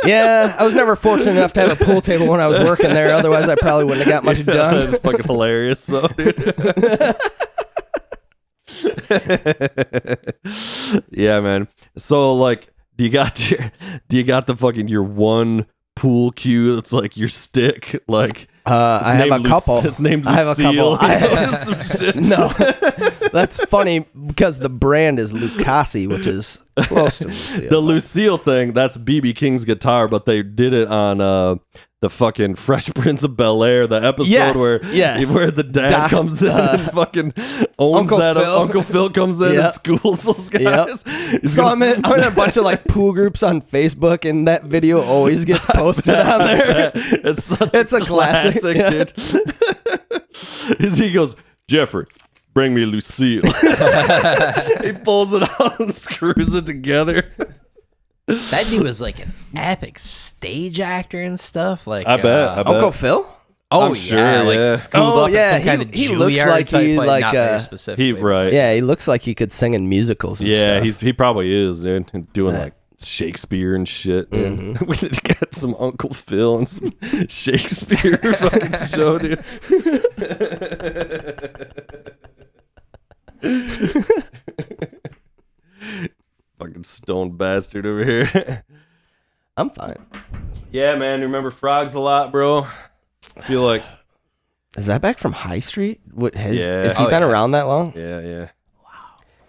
Yeah, I was never fortunate enough to have a pool table when I was working there. Otherwise, I probably wouldn't have got much done. That's fucking hilarious. So, dude. Yeah, man. So like, do you got the fucking your one pool cue that's like your stick? Like, I have a couple. It's named Lucille. I have a couple. No, that's funny because the brand is Lucasi, which is close to Lucille. The Lucille thing, that's BB King's guitar, but they did it on the fucking Fresh Prince of Bel-Air, the episode where the dad comes in and fucking owns Uncle that. Phil. Uncle Phil comes in and schools those guys. Yep. So I'm in a bunch of like pool groups on Facebook, and that video always gets posted on there. It's a classic, dude. He goes, Jeffrey, bring me Lucille. He pulls it out and screws it together. That dude was like an epic stage actor and stuff. Like I bet. Uncle Phil. Oh, I'm sure, like schooled up in some kind of he looks like he play, like not very specifically. Right. Yeah, he looks like he could sing in musicals. And stuff. He probably is, dude, doing like Shakespeare and shit. Mm-hmm. We need to get some Uncle Phil and some Shakespeare fucking show, dude. Fucking stone bastard over here. I'm fine. Yeah, man. You remember Frogs a lot, bro? I feel like. Is that back from High Street? Has he been around that long? Yeah.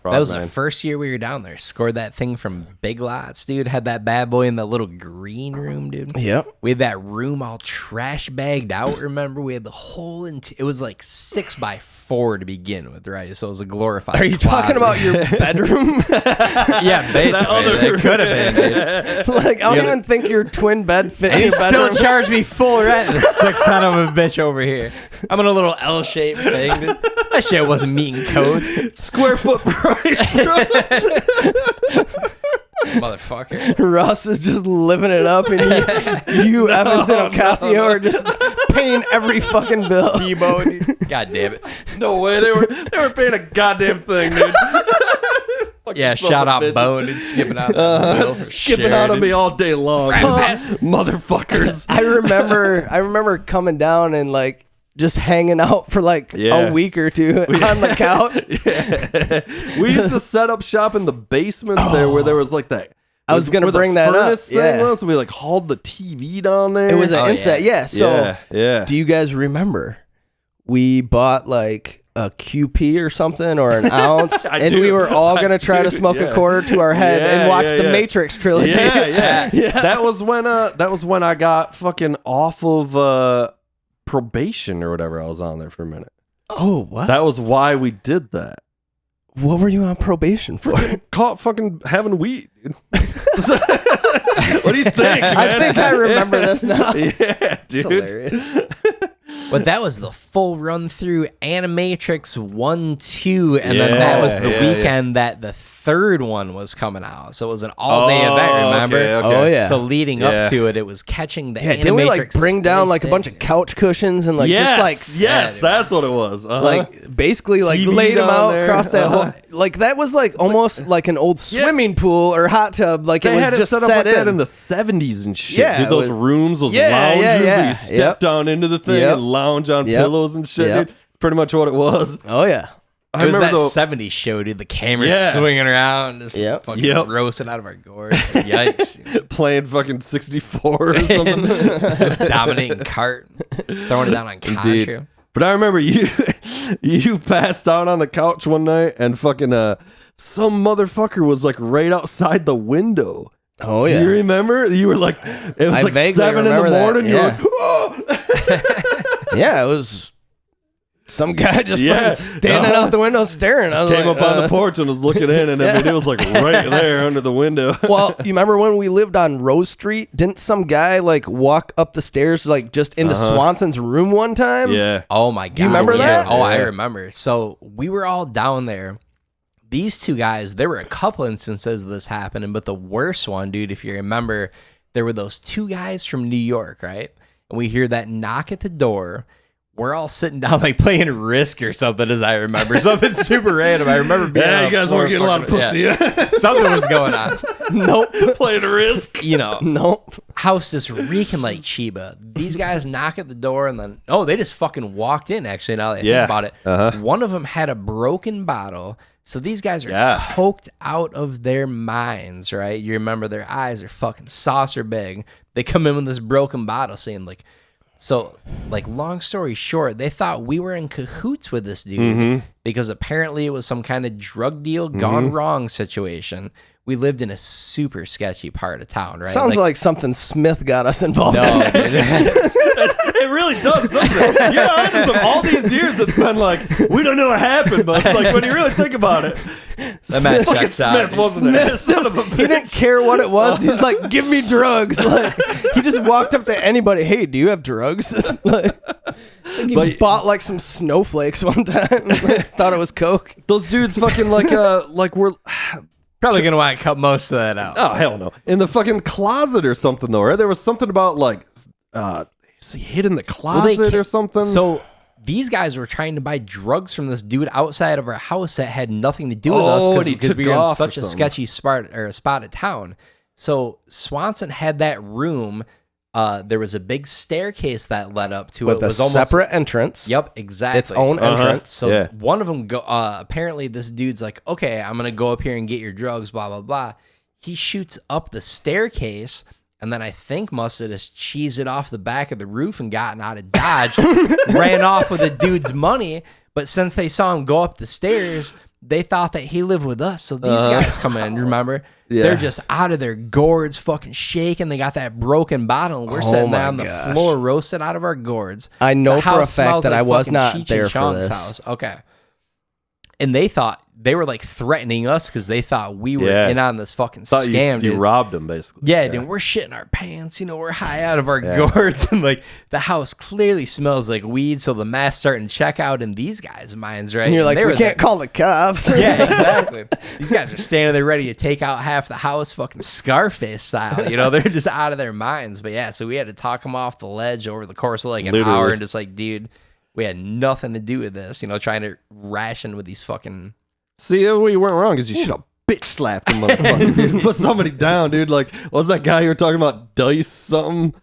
That was the first year we were down there. Scored that thing from Big Lots, dude. Had that bad boy in the little green room, dude. Yep. We had that room all trash bagged out, remember? We had the whole... it was like 6x4 to begin with, right? So it was a glorified Are you closet. talking about your bedroom? Yeah, basically. It could have been, dude. Like, I don't even think your twin bed fit in He your bedroom. still charged me full rent, the sick son of a bitch over here. I'm in a little L-shaped thing, dude. That shit wasn't meeting code. Square foot price, bro. Motherfucker. Russ is just living it up, and you Evans and Ocasio are just paying every fucking bill. T-Bone, dude. God damn it. No way. They were paying a goddamn thing, dude. Yeah, shout out Bo, dude, skipping out the bill for skipping out on me all day long. Motherfuckers. I remember coming down and like just hanging out for like a week or two on the couch. Yeah. We used to set up shop in the basement there where there was like that. I was going to bring that up. Thing was. We like hauled the TV down there. It was an inset. Yeah. So yeah. Do you guys remember? We bought like a QP or something or an ounce, and we were all going to try to smoke a quarter to our head and watch the Matrix trilogy. Yeah. That was when I got fucking off of probation or whatever. I was on there for a minute. Oh, what? That was why we did that. What were you on probation for? Caught fucking having weed. What do you think, man? I think I remember this now. Yeah, dude. Hilarious. But that was the full run through Animatrix 1, 2, and then that was the weekend that the third one was coming out. So it was an all-day event, remember? Okay. Oh, yeah. So leading up to it was catching the Animatrix. Didn't we like bring down like a bunch of couch cushions and like just like... Yes, that's what it was. Like basically like TV laid them out there. across that whole... Like that was like almost like an old swimming pool or hot tub. Like they it was had just set up set like in. that in the 70s and shit. Yeah, dude, those rooms, those lounges where you step down into the thing and lounge on pillows and shit, dude. Pretty much what it was. Oh, yeah. I remember that 70s show, dude. The camera's swinging around, just fucking roasting out of our gourds. Yikes. Playing fucking 64 or something. Just dominating cart, throwing it down on couch. Indeed. But I remember you passed out on the couch one night and fucking some motherfucker was like right outside the window. Oh, yeah. Do you remember? You were like, it was like 7 in the morning. You're like, oh! Yeah, it was Some guy just standing out the window staring. I came up on the porch and was looking in, and it was like right there under the window. Well, you remember when we lived on Rose Street? Didn't some guy like walk up the stairs like just into Swanson's room one time? Yeah. Oh my god. Do you remember that? Oh, I remember. So we were all down there. These two guys, there were a couple instances of this happening, but the worst one, dude, if you remember, there were those two guys from New York, right? And we hear that knock at the door. We're all sitting down like playing Risk or something, as I remember. Something super random. I remember being you guys weren't getting a lot of pussy. Yeah. Something was going on. Nope. Playing Risk. You know. Nope. House just reeking like Chiba. These guys knock at the door and then, they just fucking walked in, actually, now that I think about it. One of them had a broken bottle. So these guys are coked out of their minds, right? You remember their eyes are fucking saucer big. They come in with this broken bottle saying like, long story short, they thought we were in cahoots with this dude because apparently it was some kind of drug deal gone wrong situation. We lived in a super sketchy part of town, right? Sounds like something Smith got us involved in. It really does, doesn't it? Yeah, honest, all these years it's been like, we don't know what happened, but it's like when you really think about it, that man checks out. Smith, wasn't it? He didn't care what it was. He's like, give me drugs. Like, he just walked up to anybody, hey, do you have drugs? He bought like some snowflakes one time. Thought it was Coke. Those dudes fucking we're... Probably gonna want to cut most of that out. Oh, hell no. In the fucking closet or something, though, right? There was something about, is he hid in the closet or something? So these guys were trying to buy drugs from this dude outside of our house that had nothing to do with us because we were in such a sketchy spot of town. So Swanson had that room. There was a big staircase that led up to with it. Was a almost separate entrance. Yep, exactly. Its own entrance. So one of them apparently this dude's like, okay, I'm gonna go up here and get your drugs, blah blah blah. He shoots up the staircase, and then I think must have just cheesed it off the back of the roof and gotten out of Dodge, ran off with the dude's money. But since they saw him go up the stairs, they thought that he lived with us. So these guys come in, remember? Yeah. They're just out of their gourds, fucking shaking. They got that broken bottle, and we're sitting there on the floor, roasted out of our gourds. I know for a fact that I was not there for this. House. Okay. And they thought, they were like threatening us because they thought we were in on this fucking scam. You robbed them, basically. Yeah, dude, we're shitting our pants. We're high out of our gourds. And like the house clearly smells like weed. So the math's starting to check out in these guys' minds, right? And you're like, we can't call the cops. Yeah, exactly. These guys are standing there ready to take out half the house, fucking Scarface style. They're just out of their minds. But yeah, so we had to talk them off the ledge over the course of like an hour and just like, dude, we had nothing to do with this, trying to ration with these fucking... See, we weren't wrong because you should have bitch slapped him, motherfucker. Put somebody down, dude. Like, what was that guy you were talking about? Dice something?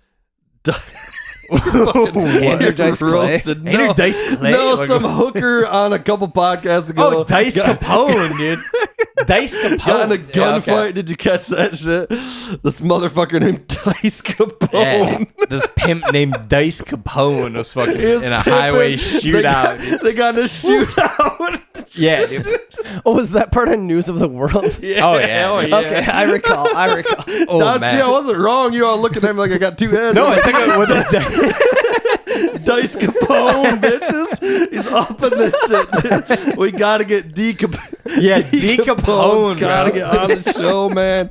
Andrew Dice Clay? Andrew Dice Clay? No, some hooker on a couple podcasts ago. Oh, Dice Capone, dude. Dice Capone. Got in a gunfight. Yeah, okay. Did you catch that shit? This motherfucker named Dice Capone. Yeah, this pimp named Dice Capone was fucking in a highway shootout. They got in a shootout. Yeah, dude. Oh, was that part of News of the World? Yeah. Oh, yeah. Okay, I recall. Oh, man. See, I wasn't wrong. You all looking at me like I got two heads. No, I think it was Dice Capone, bitches. He's up in this shit, dude. We gotta get D Capone. Yeah, D Capone. Gotta get on the show, man.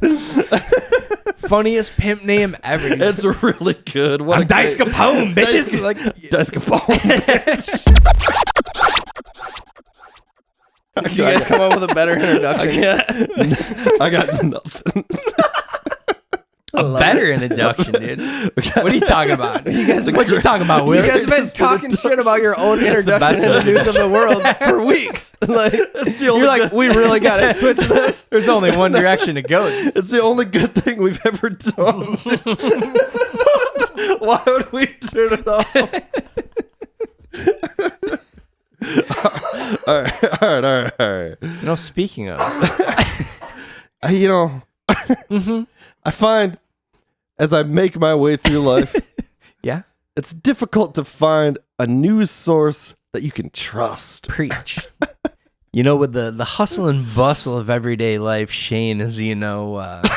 Funniest pimp name ever. It's really good. I'm Dice Capone, bitches. Dice Capone, bitch. Do you guys come up with a better introduction? I got nothing. A better introduction, dude. What are you talking about? What you talking about, Will? You guys have been talking shit about your own introduction in the News of the World for weeks. Like, you're like, we really got to switch this. There's only one direction to go. It's the only good thing we've ever done. Why would we turn it off? All right. Speaking of, I find as I make my way through life, it's difficult to find a news source that you can trust. Preach. With the hustle and bustle of everyday life, Shane, as it's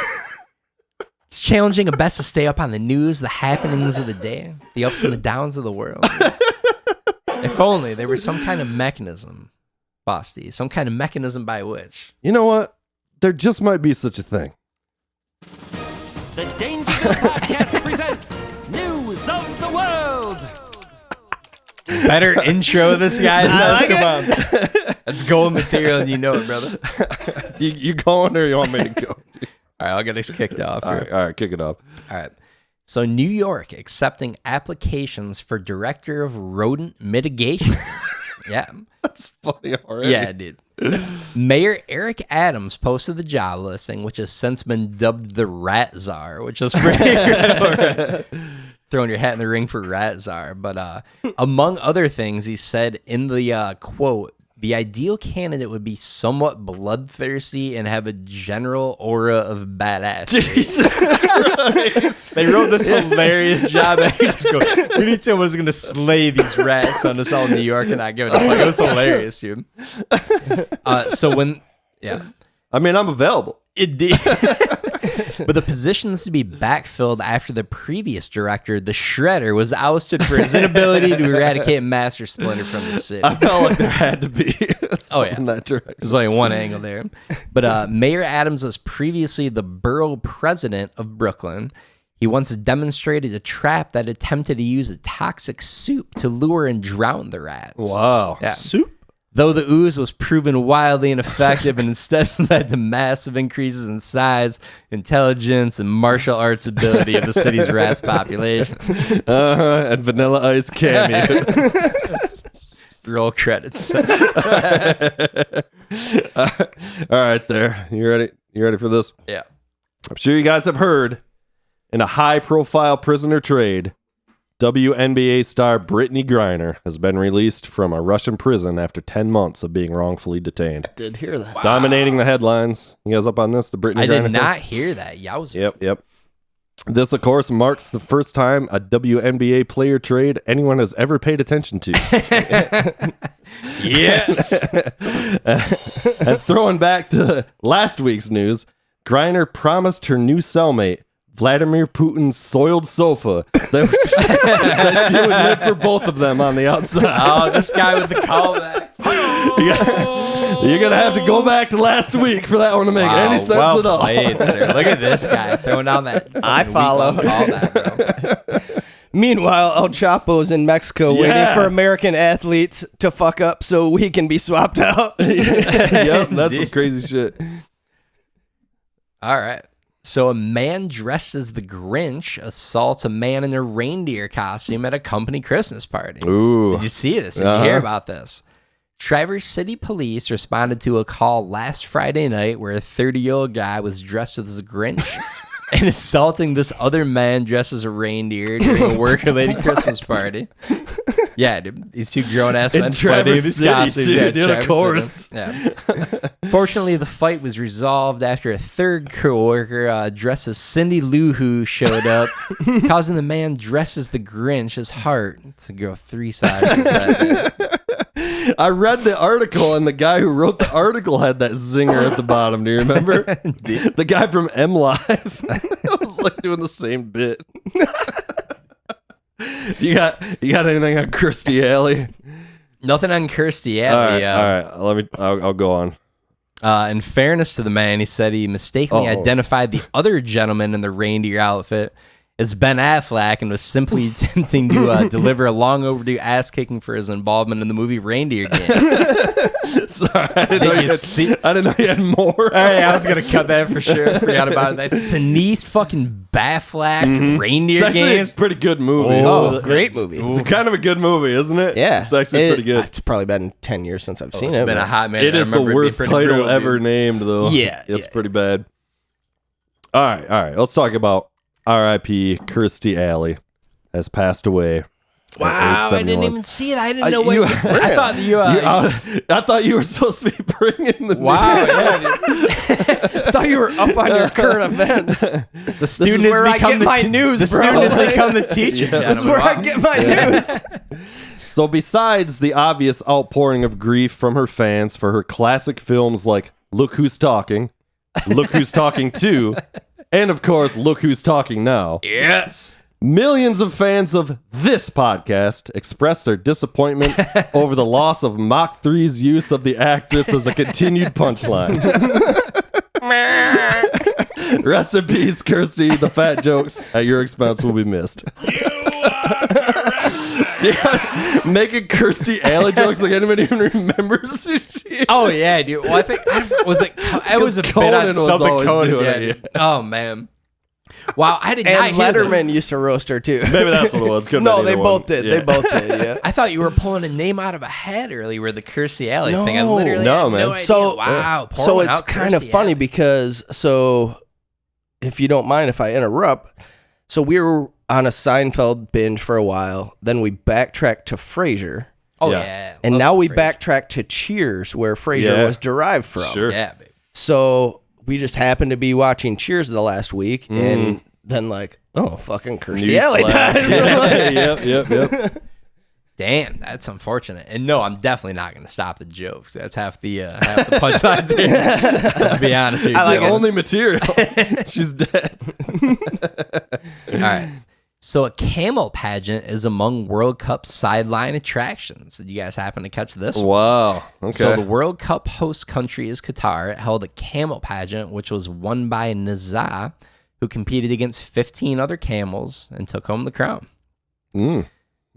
challenging at best to stay up on the news, the happenings of the day, the ups and the downs of the world. If only there was some kind of mechanism, Bosty, some kind of mechanism by which. You know what? There just might be such a thing. The Dangerville Podcast presents News of the World. Better intro this guy. Come on. That's gold material and you know it, brother. You going or you want me to go? All right, I'll get us kicked off. All right, kick it off. All right. So New York accepting applications for director of rodent mitigation. Yeah. That's funny already. Yeah, dude. Mayor Eric Adams posted the job listing, which has since been dubbed the Rat Czar, which is pretty good. Throwing your hat in the ring for Rat Czar. But among other things, he said in the quote, the ideal candidate would be somewhat bloodthirsty and have a general aura of badass. Jesus Christ. They wrote this hilarious job. We need someone who's going to slay these rats on us all in New York and not give it a fuck. It was hilarious, dude. I mean, I'm available. It did. But the positions to be backfilled after the previous director, the Shredder, was ousted for his inability to eradicate Master Splinter from the city. I felt like there had to be in that direction. There's only one angle there. But Mayor Adams was previously the borough president of Brooklyn. He once demonstrated a trap that attempted to use a toxic soup to lure and drown the rats. Wow. Yeah. Soup? Though the ooze was proven wildly ineffective and instead led to massive increases in size, intelligence, and martial arts ability of the city's rats population. And Vanilla Ice cameo. Roll credits. All right, there. You ready? You ready for this? Yeah. I'm sure you guys have heard, in a high-profile prisoner trade, WNBA star Brittany Griner has been released from a Russian prison after 10 months of being wrongfully detained. I did hear that. Wow. Dominating the headlines. You guys up on this? The Brittany Griner I did not thing? hear that. Yowza. Yep. This, of course, marks the first time a WNBA player trade anyone has ever paid attention to. Yes. And throwing back to last week's news, Griner promised her new cellmate, Vladimir Putin's soiled sofa, that she would live for both of them on the outside. Oh, this guy with the callback. You're going to have to go back to last week for that one to make any sense at all. Played, sir. Look at this guy throwing down that. I follow. Callback, bro. Meanwhile, El Chapo's in Mexico waiting for American athletes to fuck up so we can be swapped out. Yep, that's some crazy shit. All right. So a man dressed as the Grinch assaults a man in a reindeer costume at a company Christmas party. Ooh. Did you see this? Did you hear about this? Traverse City Police responded to a call last Friday night where a 30-year-old guy was dressed as the Grinch and assaulting this other man dressed as a reindeer during a work-related Christmas party. Yeah, dude. These two grown-ass men fighting these costumes. Dude, of course. Yeah. Fortunately, the fight was resolved after a third co-worker dressed as Cindy Lou Who showed up, causing the man dressed as the Grinch, his heart, to go 3 sizes that day. I read the article, and the guy who wrote the article had that zinger at the bottom. Do you remember? The guy from M Live. I was like doing the same bit. You got anything on Kirstie Alley? Nothing on Kirstie Alley. All right. I'll go on. In fairness to the man, he said he mistakenly identified the other gentleman in the reindeer outfit as Ben Affleck and was simply attempting to deliver a long overdue ass kicking for his involvement in the movie Reindeer Game. Sorry, I didn't know you had more. Hey, I was gonna cut that for sure. I forgot about it. That's Sinise fucking Bafflack Reindeer Games. A pretty good movie. Oh, great movie. It's kind of a good movie, isn't it? Yeah, it's actually pretty good. It's probably been 10 years since I've seen it. It's been a hot minute. It is the worst title ever named, though. Yeah, it's pretty bad. All right. Let's talk about R.I.P. Kirstie Alley has passed away. Wow, I didn't even see that. I didn't know what. I thought you. I thought you were supposed to be bringing the. Wow, news. I thought you were up on your current events. The student is where I get my news, the bro. student has become the teacher. This is where I get my news. So besides the obvious outpouring of grief from her fans for her classic films like Look Who's Talking, Look Who's Talking 2, and of course Look Who's Talking Now. Yes. Millions of fans of this podcast expressed their disappointment over the loss of Mach 3's use of the actress as a continued punchline. Rest in peace, Kirsty. The fat jokes at your expense will be missed. You are correct. Yes, making Kirsty alley jokes like anybody even remembers who she is. Oh yeah, dude. Well, I think was it was a bit on something Conan. Yeah. Oh man. Wow, I did not And hear Letterman used to roast her too. Maybe that's what it was. No, they both did. They both did. Yeah. I thought you were pulling a name out of a hat earlier, the Kirstie Alley thing. I No. literally No, had man. no idea. So, wow. pour so one it's out, kind of Kirstie funny Alley. because if you don't mind if I interrupt, so we were on a Seinfeld binge for a while, then we backtracked to Frasier, Oh Yeah. yeah. and Love now some we Frasier. backtrack to Cheers, where Frasier Yeah. was derived from. Sure. Yeah, baby. So we just happened to be watching Cheers the last week, and then fucking Kirstie Alley dies. Yep. Damn, that's unfortunate. And no, I'm definitely not going to stop the jokes. That's half the punchlines here. Let's be honest here. It's like the it. only material. She's dead. All right. So a camel pageant is among World Cup sideline attractions. Did you guys happen to catch this? Wow. Okay. So the World Cup host country is Qatar. It held a camel pageant, which was won by Nizza, who competed against 15 other camels and took home the crown.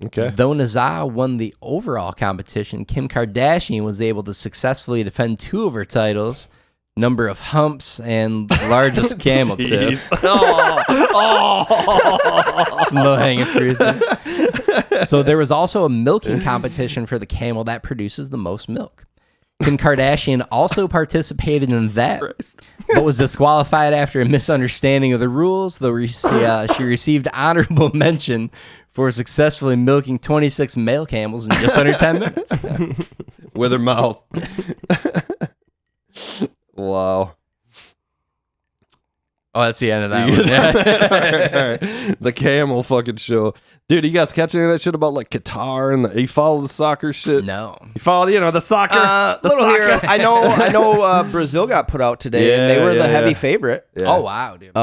Okay. Though Nizza won the overall competition, Kim Kardashian was able to successfully defend 2 of her titles, number of humps and largest camel tip. It's low-hanging fruit there. So there was also a milking competition for the camel that produces the most milk. Kim Kardashian also participated in that, but was disqualified after a misunderstanding of the rules, though she received honorable mention for successfully milking 26 male camels in just under 10 minutes. With her mouth. Wow. Oh, that's the end of that one. Yeah. All right. The camel fucking show. Dude, you guys catch any of that shit about like Qatar and you follow the soccer shit? No. You follow, the soccer? The Little soccer. here. I know. Brazil got put out today, and they were the heavy favorite. Yeah. Oh, wow, dude.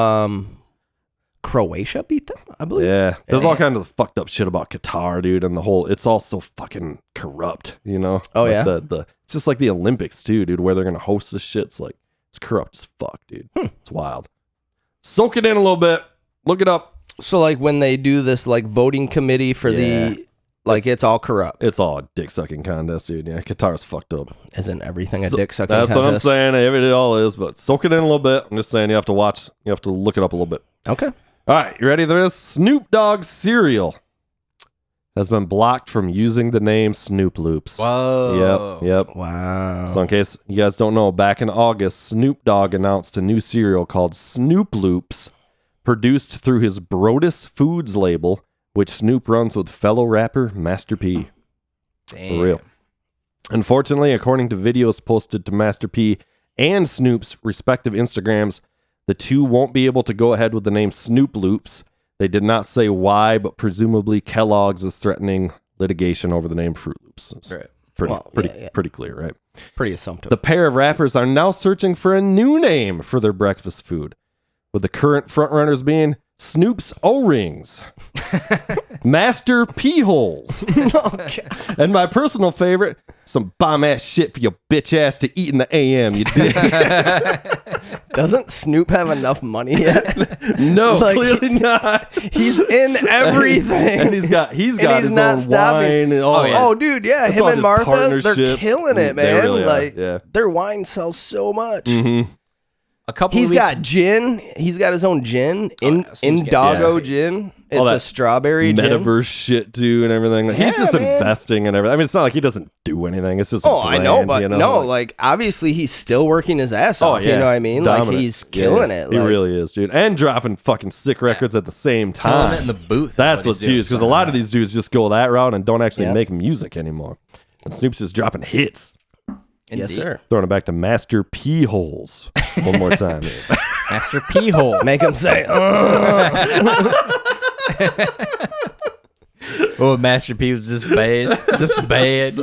Croatia beat them, I believe. Yeah. There's all kind of fucked up shit about Qatar, dude, and it's all so fucking corrupt, Oh, like yeah? it's just like the Olympics too, dude, where they're gonna host this shit. It's like it's corrupt as fuck, dude. It's wild. Soak it in a little bit. Look it up. So like when they do this like voting committee for it's all corrupt. It's all a dick sucking contest, dude. Yeah, Qatar's fucked up. Isn't everything a dick sucking That's contest? what I'm saying. It all is, but soak it in a little bit. I'm just saying you have to watch. You have to look it up a little bit. Okay. All right, you ready for this? Snoop Dogg cereal has been blocked from using the name Snoop Loops. Whoa. Yep. Wow. So in case you guys don't know, back in August, Snoop Dogg announced a new cereal called Snoop Loops, produced through his Brodus Foods label, which Snoop runs with fellow rapper Master P. Damn. For real. Unfortunately, according to videos posted to Master P and Snoop's respective Instagrams, the two won't be able to go ahead with the name Snoop Loops. They did not say why, but presumably Kellogg's is threatening litigation over the name Fruit Loops. It's Right. pretty clear, right? Pretty assumptive. The pair of rappers are now searching for a new name for their breakfast food, with the current frontrunners being Snoop's O-Rings, Master P-Holes, and my personal favorite, some bomb-ass shit for your bitch ass to eat in the AM, you dig? Doesn't Snoop have enough money yet? No, Like, clearly not. He's in everything. And he's got his not own stopping. wine and all. Oh, dude, yeah. That's Him all and just Martha, they're partnerships. killing it, They man. really are, Like, yeah. their wine sells so much. Mm-hmm. A couple He's of weeks, got gin. He's got his own gin. yeah, Snoop's got- Indago yeah. gin. All It's that a strawberry gin. Metaverse shit too and everything. Like, he's Yeah, just man. investing and everything. I mean, it's not like he doesn't do anything. It's just a Oh, I brand, know, but you know? no, like obviously he's still working his ass off. You know what I mean? Like dominant. he's killing Yeah, it. He Like, really is, dude. And dropping fucking sick records at the same killing it in time. the booth. That's what what's he's doing. huge because a lot of these dudes just go that route and don't actually Yep. make music anymore. And Snoop's just dropping hits. yes, sir. Throwing it back to Master P Holes one more time. Here. Master P-hole. Make him say, Oh, Master P was just bad. Just bad.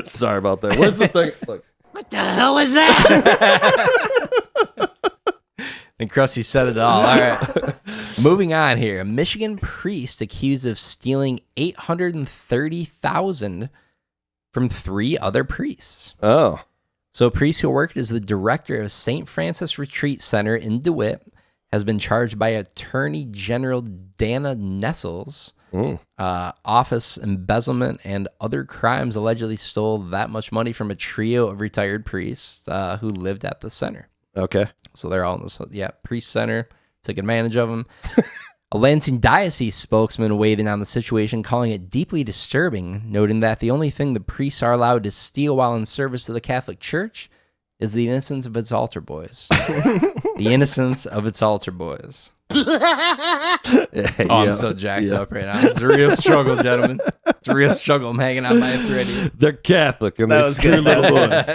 Sorry about that. Where's the thing? Look. What the hell was that? And Krusty said it all. All right. Moving on here. A Michigan priest accused of stealing $830,000 from 3 other priests. Oh. So a priest who worked as the director of St. Francis Retreat Center in DeWitt has been charged by Attorney General Dana Nessels. Office embezzlement and other crimes, allegedly stole that much money from a trio of retired priests who lived at the center. Okay. So they're all in this, priest center, took advantage of them. A Lansing diocese spokesman weighed in on the situation, calling it deeply disturbing, noting that the only thing the priests are allowed to steal while in service to the Catholic Church is the innocence of its altar boys. The innocence of its altar boys. I'm so jacked up right now. It's a real struggle, gentlemen. It's a real struggle. I'm hanging out by a thread here. They're Catholic and they screw little boys.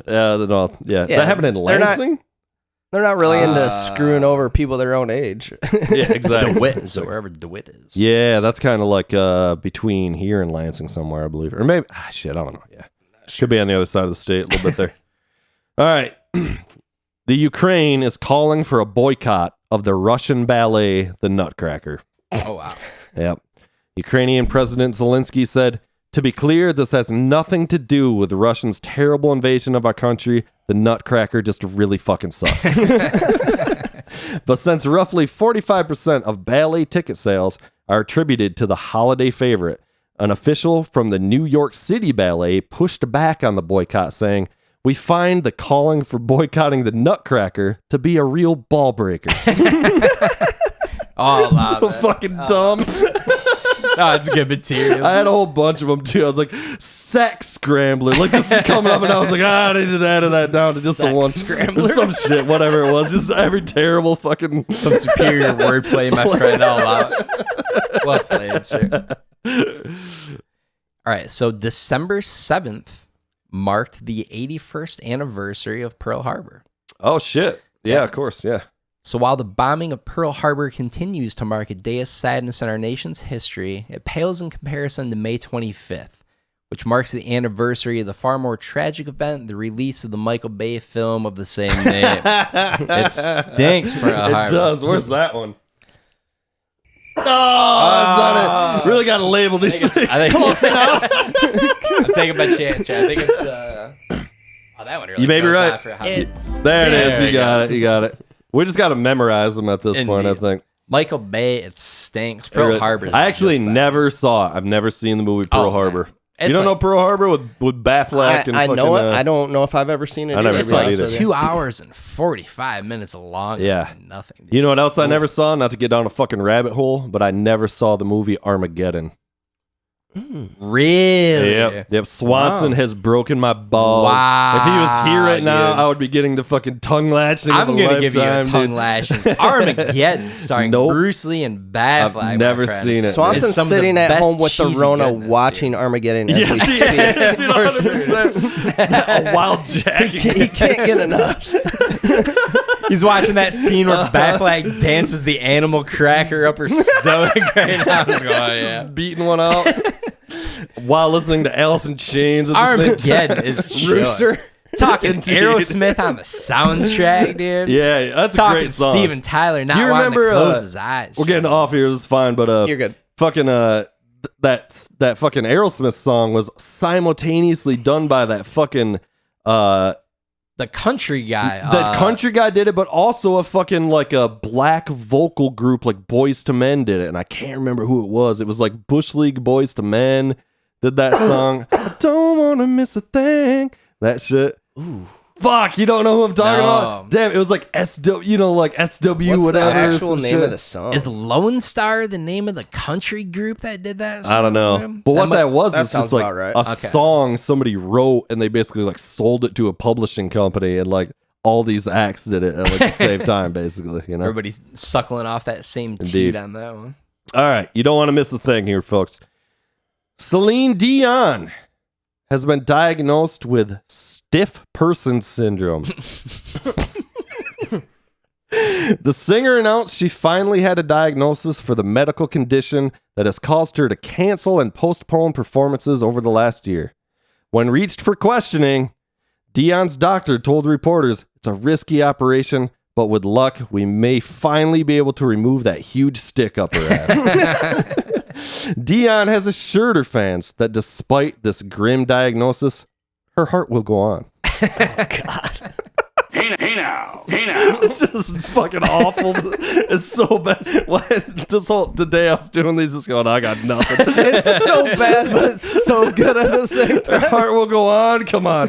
That happened in Lansing? They're not really into screwing over people their own age. Yeah, exactly. DeWitt, so wherever DeWitt is. Yeah, that's kind of like between here and Lansing somewhere, I believe. Or maybe, I don't know. Yeah. Should be on the other side of the state a little bit there. All right. The Ukraine is calling for a boycott of the Russian ballet, The Nutcracker. Oh, wow. Yep. Ukrainian President Zelensky said, "To be clear, this has nothing to do with Russia's terrible invasion of our country. The Nutcracker just really fucking sucks." But since roughly 45% of ballet ticket sales are attributed to the holiday favorite, an official from the New York City Ballet pushed back on the boycott, saying, "We find the calling for boycotting the Nutcracker to be a real ball breaker." So fucking dumb. It's good material. I had a whole bunch of them too. I was like, sex scrambler. Like this is coming up, and I was like, I need to add that down to just the one scrambler. Some shit, whatever it was. Just every terrible fucking some superior wordplay, my friend. All out. Well played, sir. All right, so December 7th marked the 81st anniversary of Pearl Harbor. Oh shit! Yeah, of course, yeah. So while the bombing of Pearl Harbor continues to mark a day of sadness in our nation's history, it pales in comparison to May 25th, which marks the anniversary of the far more tragic event, the release of the Michael Bay film of the same name. It stinks, Pearl Harbor. It does. Where's that one? Oh, that's not it. Really got to label these things. I think close enough. I'm taking my chance here. I think it's... Oh, that one really you may be goes right. off for how- There it is. You got it. You got it. We just got to memorize them at this point, I think. Michael Bay, it stinks. Pearl Harbor. I actually never saw it. I've never seen the movie Pearl Harbor. You don't know Pearl Harbor with Batfleck and I fucking... know it. I don't know if I've ever seen it. I never It's saw like it either. 2 hours and 45 minutes long. Yeah. Nothing. You know what else I never saw? Not to get down a fucking rabbit hole, but I never saw the movie Armageddon. Really? Yep. Swanson has broken my balls. Wow. If he was here right now, dude. I would be getting the fucking tongue lashing. I'm going to give you a tongue lashing. Armageddon, starring Bruce Lee and Batfleck. I've never seen it. Swanson's sitting at home with the Rona watching Armageddon as we speak. Yes, 100%. A wild jack. He can't get enough. He's watching that scene where Batfleck dances the animal cracker up her stomach right now. He's going, oh, yeah. Beating one out. While listening to Alice in Chains at the Armageddon same is Rooster. Talking Aerosmith on the soundtrack, dude. Yeah, that's a great song. Steven Tyler not Do you remember, wanting to close his eyes. We're getting off here. This is fine, but you're good. Fucking that fucking Aerosmith song was simultaneously done by that fucking the country guy. The country guy did it, but also a fucking like a black vocal group like Boys to Men did it, and I can't remember who it was. It was like Bush League Boys to Men did that song. I don't want to miss a thing. That shit. Ooh. Fuck, you don't know who I'm talking about? Damn, it was like SW, like SW, what's whatever. The actual name of the song? Is Lone Star the name of the country group that did that song? I don't know. But what that was is just like right. a song somebody wrote and they basically like sold it to a publishing company and like all these acts did it at like the same time, basically, Everybody's suckling off that same teat on that one. All right, you don't want to miss a thing here, folks. Celine Dion has been diagnosed with stiff person syndrome. The singer announced she finally had a diagnosis for the medical condition that has caused her to cancel and postpone performances over the last year. When reached for questioning, Dion's doctor told reporters it's a risky operation, but with luck, we may finally be able to remove that huge stick up her ass. Dion has assured her fans that despite this grim diagnosis, her heart will go on. Oh, God. Hey now. It's just fucking awful. It's so bad. Today I was doing these, just going, I got nothing. It's so bad, but it's so good at the same time. Her heart will go on. Come on.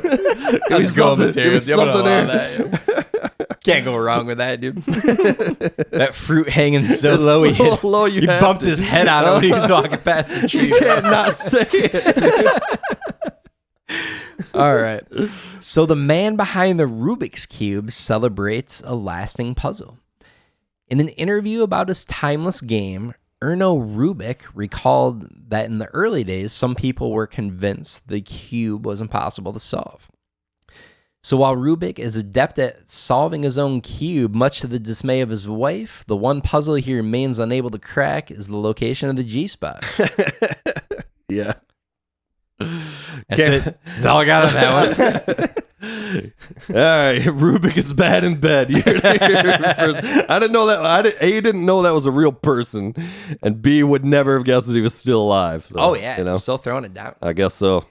Let's go, Materials. Can't go wrong with that, dude. That fruit hanging so low. He bumped his head out when he was walking past the tree. You can't not say it. All right. So the man behind the Rubik's Cube celebrates a lasting puzzle. In an interview about his timeless game, Erno Rubik recalled that in the early days, some people were convinced the cube was impossible to solve. So while Rubik is adept at solving his own cube, much to the dismay of his wife, the one puzzle he remains unable to crack is the location of the G-spot. Yeah. That's it. That's all I got on that one. All right, Rubik is bad in bed. You heard it here first. I didn't know that. A, didn't know that was a real person, and B, would never have guessed that he was still alive. So, oh yeah, still throwing it down. I guess so.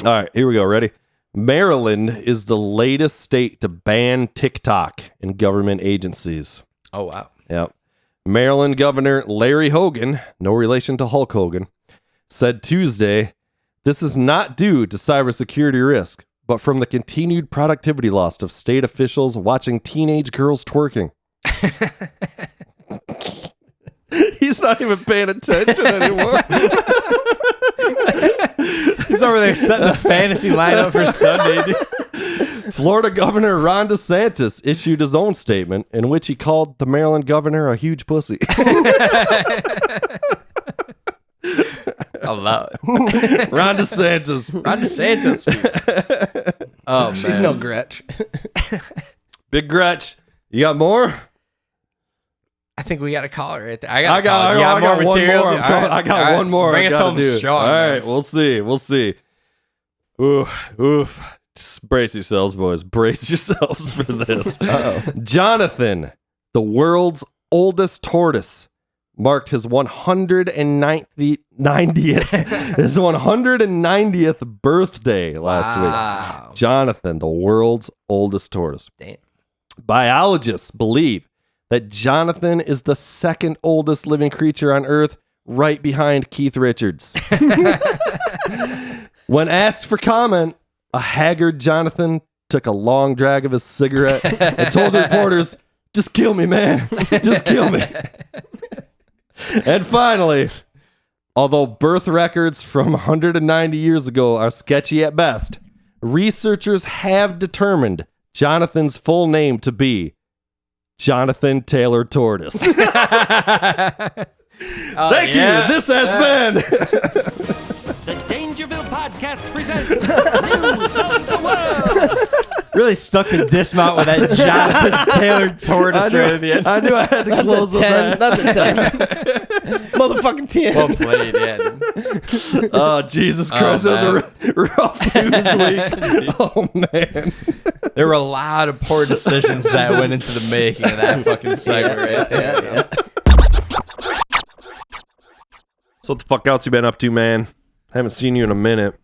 All right, here we go. Ready? Maryland is the latest state to ban TikTok in government agencies. Oh wow. Yep. Maryland Governor Larry Hogan, no relation to Hulk Hogan, said Tuesday, this is not due to cybersecurity risk, but from the continued productivity loss of state officials watching teenage girls twerking. He's not even paying attention anymore. He's over there setting the fantasy lineup for Sunday, dude. Florida Governor Ron DeSantis issued his own statement in which he called the Maryland governor a huge pussy. I love it. Ron DeSantis. Ron DeSantis. Oh, she's no Gretch. Big Gretch. You got more? I think we got a caller right there. I got more material. I got one more. Bring us home strong. All right, we'll see. Oof. Just brace yourselves, boys. Brace yourselves for this. Jonathan, the world's oldest tortoise, marked his 190th birthday last week. Jonathan, the world's oldest tortoise. Damn. Biologists believe that Jonathan is the second oldest living creature on Earth, right behind Keith Richards. When asked for comment, a haggard Jonathan took a long drag of his cigarette and told the reporters, just kill me, man. Just kill me. And finally, although birth records from 190 years ago are sketchy at best, researchers have determined Jonathan's full name to be Jonathan Taylor Tortoise. Thank you. This has been the Dangerville Podcast presents News of the World. Really stuck to dismount with that Jonathan Taylor Tortoise right at the end. I knew I had to close with that. That's a 10. Motherfucking 10. Well played, yeah. Oh, Jesus Christ. That was a rough news week. Oh, man. There were a lot of poor decisions that went into the making of that fucking segment right there. Yeah. So what the fuck else you been up to, man? Haven't seen you in a minute.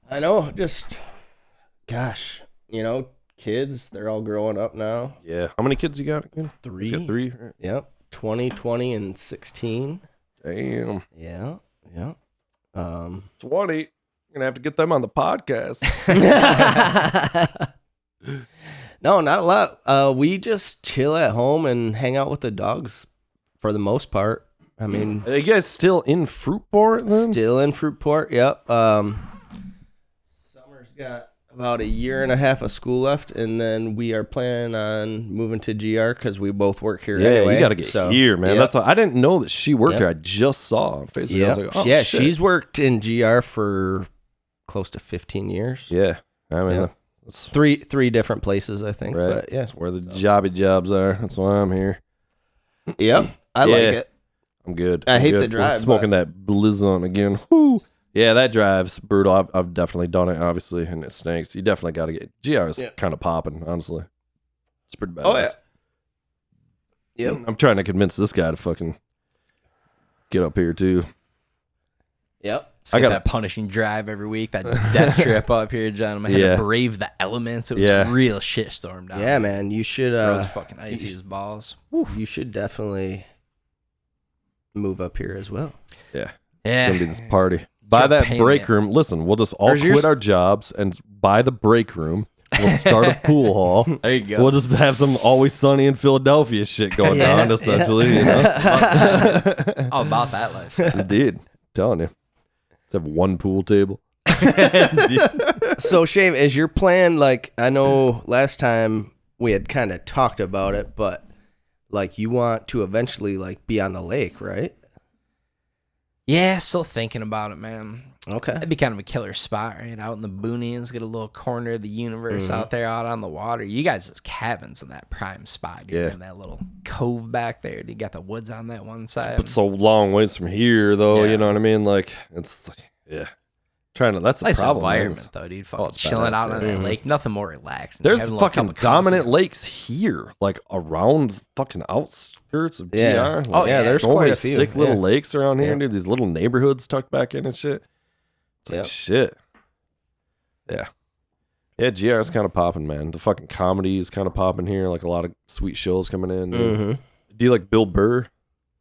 I know, just, gosh, kids, they're all growing up now. Yeah. How many kids you got again? 3. You got 3? Yep. 20, 20, and 16. Damn. Yeah. 20. You're going to have to get them on the podcast. No, not a lot. We just chill at home and hang out with the dogs for the most part. I mean, are you guys still in Fruitport then? Still in Fruitport, yep. Summer's got about a year and a half of school left, and then we are planning on moving to GR because we both work here anyway. Yeah, you got to get here, man. Yep. That's what, I didn't know that she worked here. I just saw on Facebook. Yep. I was like, oh, yeah, shit. she's worked in GR for close to 15 years. Yeah. I mean, it's three different places, I think. Right. But, yeah. That's where the jobby jobs are. That's why I'm here. Yep. I like it. I'm good. I hate the drive. We're smoking that Blizzon again. Woo. Yeah, that drive's brutal. I've definitely done it, obviously, and it stinks. You definitely got to get GR's kind of popping, honestly. It's pretty bad. Oh, yeah. Yep. I'm trying to convince this guy to fucking get up here too. Yep. I got that punishing drive every week, that death trip up here, gentlemen. I had to brave the elements. It was a real shitstorm down there. Yeah, man. You should. Road's fucking icy as balls. You should definitely move up here as well. Yeah. It's going to be this party. Buy that break room. Listen, we'll just all quit our jobs and buy the break room. We'll start a pool hall. There you go. We'll just have some Always Sunny in Philadelphia shit going on, essentially. You know? All about that lifestyle. Indeed. Telling you. Have one pool table. So, Shave, is your plan, like, I know last time we had kind of talked about it, but like you want to eventually like be on the lake, right? Yeah, still thinking about it, man. Okay. That'd be kind of a killer spot, right? Out in the boonies, get a little corner of the universe out there, out on the water. You guys' cabins in that prime spot. You're in that little cove back there. You got the woods on that one side. It's so long ways from here, though. You know what I mean? Like, it's trying to. That's the nice problem. Environment, though, dude. Fucking chilling out on that lake. Nothing more relaxing. There's fucking dominant lakes here, like around fucking outskirts of GR. Like, there's so quite many a few. sick little lakes around here, dude. These little neighborhoods tucked back in and shit. It's like shit. Yeah. Yeah, GR is kind of popping, man. The fucking comedy is kind of popping here. Like a lot of sweet shows coming in. Do you like Bill Burr?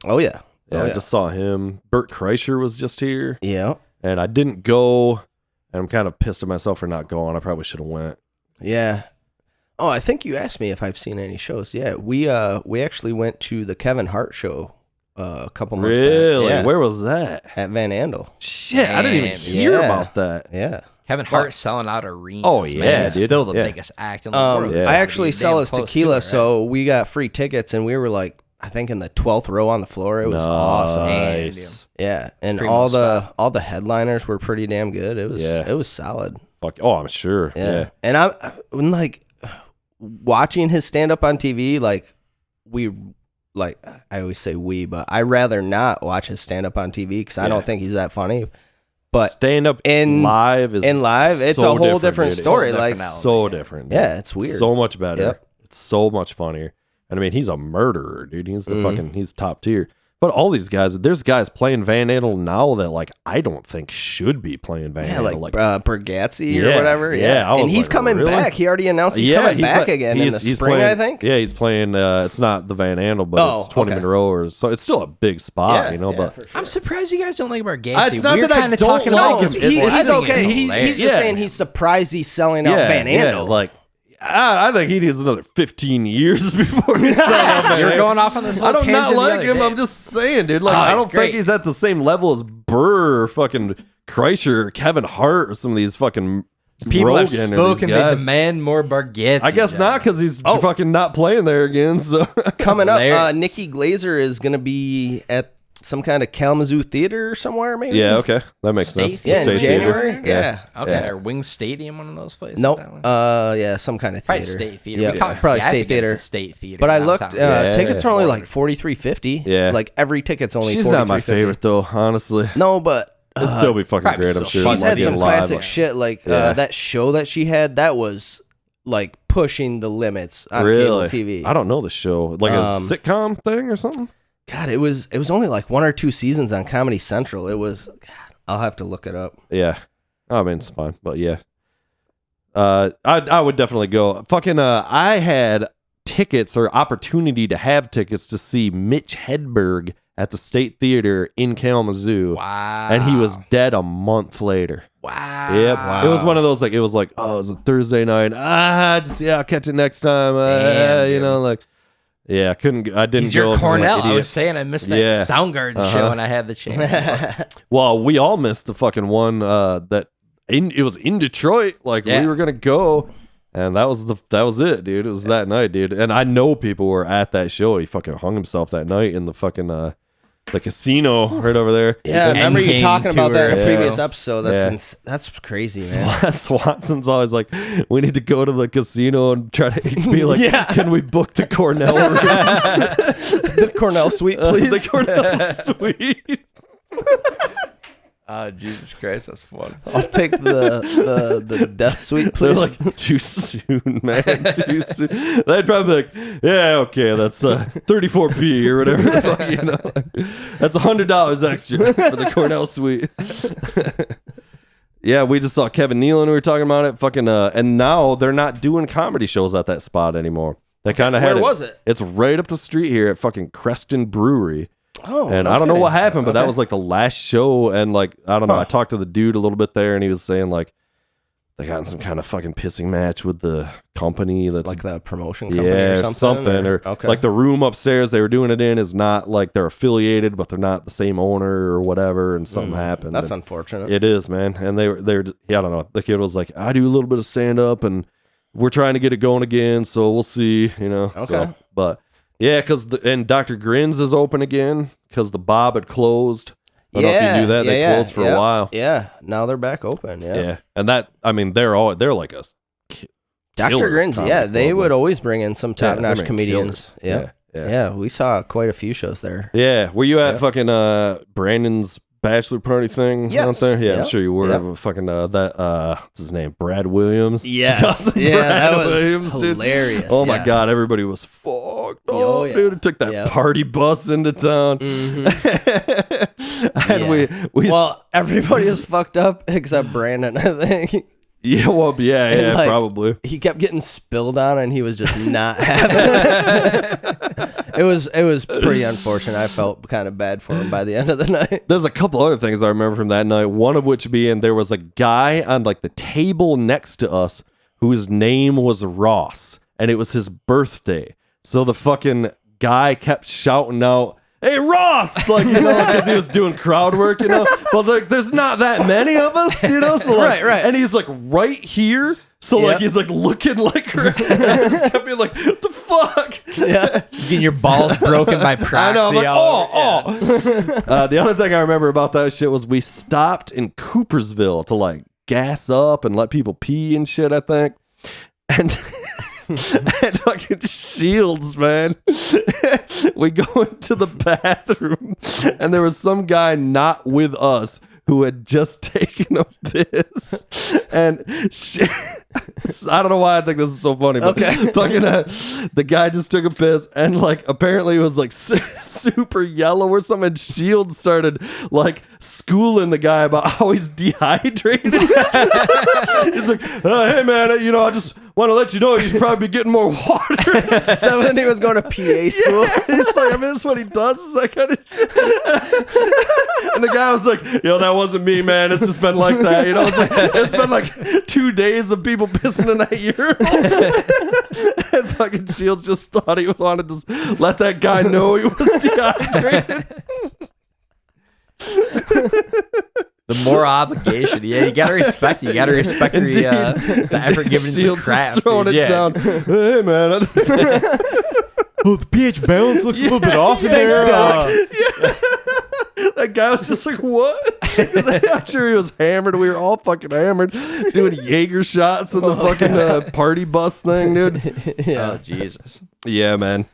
Oh, yeah. Yeah, I just saw him. Bert Kreischer was just here. Yeah. And I didn't go, and I'm kind of pissed at myself for not going. I probably should have went. Yeah. Oh, I think you asked me if I've seen any shows. Yeah, we actually went to the Kevin Hart show a couple months back. Really? Yeah. Where was that? At Van Andel. Shit, I didn't even hear about that. Yeah. Kevin Hart selling out arenas. Oh, yeah, man. dude. Still the biggest act in the world. I actually sell his tequila, so we got free tickets, and we were like, I think in the 12th row on the floor. It was awesome. Nice. Yeah, and all the headliners were pretty damn good. It was solid. Fuck. Oh, I'm sure. Yeah. And when like watching his stand up on TV, like I always say but I rather not watch his stand up on TV because I don't think he's that funny. But stand up live is it's a whole different story. Like so different. Yeah, it's weird. So much better. Yep. It's so much funnier. And I mean, he's a murderer, dude. He's the he's top tier. But all these guys, there's guys playing Van Andel now that like I don't think should be playing Van Andel. Like Bergazzi or whatever. Yeah. And he's coming back. He already announced he's coming back again in the spring, playing, I think. Yeah, he's playing. It's not the Van Andel, but it's 20-minute rowers. So it's still a big spot, you know. But sure. I'm surprised you guys don't like Bergazzi. It's not that I don't like him. He's okay. He's just saying he's surprised he's selling out Van Andel. Like. I think he needs another 15 years before he's You're going off on this whole I don't not like him. Day. I'm just saying, dude. Like, I don't think he's at the same level as Burr or fucking Kreischer or Kevin Hart or some of these fucking people Rogan have spoken. They demand more Bergazzi. I guess not because he's fucking not playing there again. So coming up, Nikki Glazer is going to be at some kind of Kalamazoo theater somewhere, maybe. Yeah, okay, that makes sense. Yeah, in January. Yeah. Okay, or Wings Stadium, one of those places. Nope. Yeah, some kind of theater. Probably State Theater. Yeah, probably State Theater. State Theater. But I looked. Tickets are only like $43.50. Yeah, like every ticket's only. She's not my favorite though, honestly. No, but it'll still be fucking great. I'm sure. She's had some classic shit. Like that show that she had. That was like pushing the limits on cable TV. I don't know the show. Like a sitcom thing or something. God, it was only like 1 or 2 seasons on Comedy Central. It was. God, I'll have to look it up. Yeah, I mean it's fine, but yeah, I would definitely go. Fucking, I had tickets or opportunity to have tickets to see Mitch Hedberg at the State Theater in Kalamazoo. Wow, and he was dead a month later. Wow. Yep. Wow. It was one of those like it was a Thursday night. I'll catch it next time. You know, like. Yeah, I didn't He's your go. Cornell. Like I was saying I missed that Soundgarden show and I had the chance. Well, we all missed the fucking one it was in Detroit. Like we were gonna go, and that was it, dude. It was that night, dude. And I know people were at that show. He fucking hung himself that night in the fucking the casino right over there. Yeah, I remember you talking about that in a previous episode. That's crazy, man. Swanson's always like, we need to go to the casino and try to be like, can we book the Cornell room? The Cornell suite, please. The Cornell suite. Oh, Jesus Christ, that's fun. I'll take the death suite, please. They're like, too soon, man. Too soon. They'd probably be like, yeah, okay, that's 34p or whatever the fuck, you know. That's $100 extra for the Cornell suite. Yeah, we just saw Kevin Nealon. We were talking about it. Fucking, and now they're not doing comedy shows at that spot anymore. They kind of had Where was it? It's right up the street here at fucking Creston Brewery. Oh, and I don't know what happened, but that was like the last show. And like, I don't know. I talked to the dude a little bit there, and he was saying like they got in some kind of fucking pissing match with the company. That's like the promotion company or something. Or like the room upstairs they were doing it in is not like they're affiliated, but they're not the same owner or whatever. And something happened. That's unfortunate. It is, man. And they're yeah, I don't know. The kid was like, I do a little bit of stand up, and we're trying to get it going again, so we'll see. You know. Okay. So, but. Yeah, and Dr. Grins is open again because the Bob had closed. I don't know if you knew that. They closed for a while. Yeah, now they're back open. Yeah. And that, I mean, they're like a Dr. Grins. Yeah, they would always bring in some top-notch comedians. Yeah, we saw quite a few shows there. Yeah, were you at fucking Brandon's bachelor party thing out there? Yeah, I'm sure you were. Fucking what's his name? Brad Williams. Yes. That was Williams, hilarious. Oh my God, everybody was fucked up, dude. It took that party bus into town. And we everybody was fucked up except Brandon, I think. Yeah, well, yeah, like, probably. He kept getting spilled on, and he was just not having it. It was pretty unfortunate. I felt kind of bad for him by the end of the night. There's a couple other things I remember from that night. One of which being there was a guy on like the table next to us whose name was Ross, and it was his birthday. So the fucking guy kept shouting out, "Hey, Ross!" Like, you know, because he was doing crowd work, you know. But like, there's not that many of us, you know. So like, right. And he's like right here. So like, he's like looking like her. And I just kept being like, "What the fuck?" Yeah, getting your balls broken by proxy. I know. I'm like, the other thing I remember about that shit was we stopped in Coopersville to like gas up and let people pee and shit, I think. And and fucking Shields, man. We go into the bathroom, and there was some guy not with us who had just taken a piss. And shit, I don't know why I think this is so funny, but fucking the guy just took a piss, and like apparently it was like super yellow or something. And Shields started like schooling the guy about how he's dehydrated. He's like, "Hey man, you know, I just want to let you know you should probably be getting more water." So then he was going to PA school. Yeah, he's like, I mean, that's what he does, is that kind of shit. And the guy was like, "Yo, that wasn't me, man. It's just been like that." You know, it's been like 2 days of people pissing in that urinal. And fucking Shields just thought he wanted to let that guy know he was dehydrated. The more obligation, you gotta respect. You gotta respect the effort given to the craft. Throwing it down. Hey man, oh, the pH balance looks a little bit off Thanks, there. Doc. That guy was just like, "What?" I'm sure he was hammered. We were all fucking hammered, doing Jaeger shots in the fucking party bus thing, dude. Oh Jesus. Yeah, man.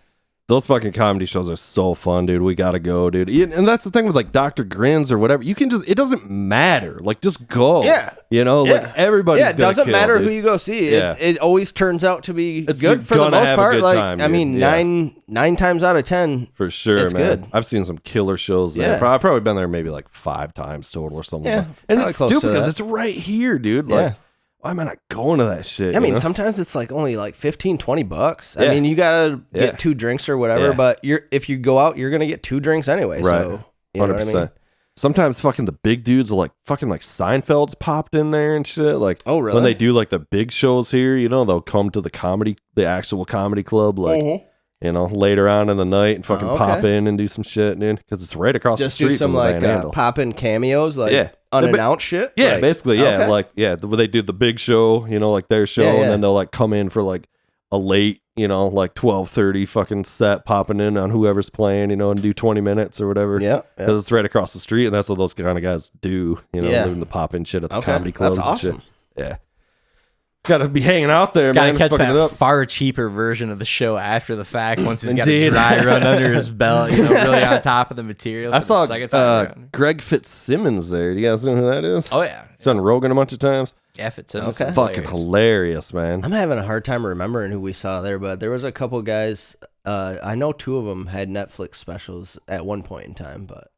Those fucking comedy shows are so fun, dude. We gotta go, dude. And that's the thing with like Dr. Grins or whatever. You can just, it doesn't matter. Like, just go. Yeah. You know, like everybody's it doesn't kill, matter dude. who you go see. Yeah. It always turns out to be It's good for the gonna most have a part. good Like, time, I dude. mean, Yeah. nine times out of 10. For sure, it's man. good. I've seen some killer shows there. Yeah. I've probably been there maybe like 5 times total or something. Yeah, And probably it's close stupid to because that. it's right here, dude. Like, why am I not going to that shit? I mean, you know? sometimes it's like only like $15-20. Yeah. I mean, you gotta get 2 drinks or whatever, Yeah. but if you go out, you're gonna get 2 drinks anyway. Right. So you know what I mean? Sometimes fucking the big dudes are like fucking like Seinfeld's popped in there and shit. Like, oh really? when they do like the big shows here, you know, they'll come to the actual comedy club, like you know, later on in the night and fucking pop in and do some shit, dude, because it's right across the street. Just do some from like Van Andel. pop-in cameos, like unannounced shit. Yeah, like, basically, yeah, like they do the big show, you know, like their show, and then they'll like come in for like a late, you know, like 12:30 fucking set, popping in on whoever's playing, you know, and do 20 minutes or whatever. Yeah, because it's right across the street, and that's what those kind of guys do, you know, doing the pop in shit at the comedy clubs. That's awesome. And shit. Yeah. Got to be hanging out there, Gotta man. catch fucking that it up. far cheaper version of the show after the fact once he's got a dry run under his belt, really on top of the material. I saw Greg Fitzsimmons there. Do you guys know who that is? Oh, yeah. He's on Rogan a bunch of times. Yeah, Fitzsimmons. Okay. Fucking hilarious, man. I'm having a hard time remembering who we saw there, but there was a couple guys. I know two of them had Netflix specials at one point in time, but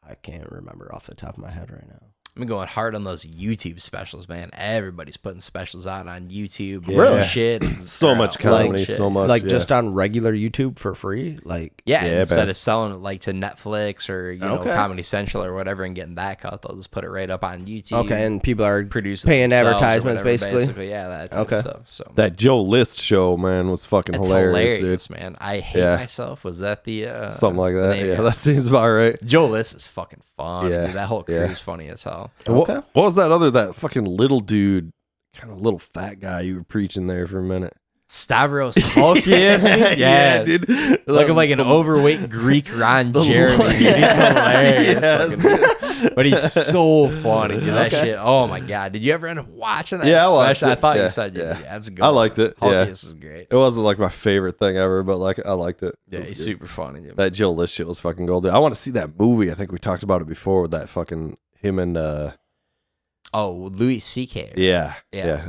I can't remember off the top of my head right now. I'm going hard on those YouTube specials, man. Everybody's putting specials out on YouTube. Really? Shit. So much comedy, so much. Like just on regular YouTube for free? Like instead of selling it like to Netflix or Comedy Central or whatever and getting that cut, they'll just put it right up on YouTube. Okay, and people are producing paying advertisements basically. Yeah, that type of stuff. So that Joe List show, man, was fucking hilarious, dude. Man. I hate myself. Was that the something like that? Yeah, that seems about right. Joe List is fucking fun. Yeah. Dude. That whole crew is funny as hell. Okay. What was that fucking little dude, kind of little fat guy you were preaching there for a minute? Stavros Halkias? Yeah, dude. Looking like an overweight Greek Ron Jeremy. He's hilarious. But he's so funny, dude. That shit. Oh my God. Did you ever end up watching that special? I watched it. I thought you said yeah. That's good. I liked it. Halkias is great. It wasn't like my favorite thing ever, but like I liked it. Yeah, he's super funny. Dude. That Joe List shit was fucking gold. I want to see that movie. I think we talked about it before with that fucking him and Louis C.K. Yeah.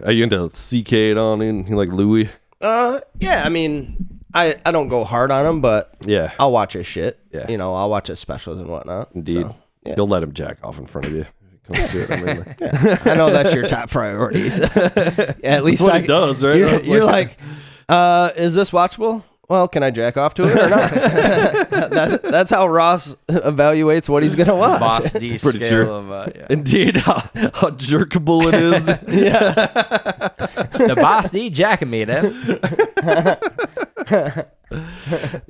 Are you into C.K. at all? You like Louis? Yeah. I mean, I don't go hard on him, but yeah, I'll watch his shit. Yeah, I'll watch his specials and whatnot. Indeed, so, yeah. You'll let him jack off in front of you. Comes to it, I mean, I know that's your top priorities. At least that's what he does, right? You're like, is this watchable? Well, can I jack off to it or not? That's how Ross evaluates what he's gonna watch. Boss D pretty scale true. of Indeed, how jerkable it is. The Boss D jacking me, then.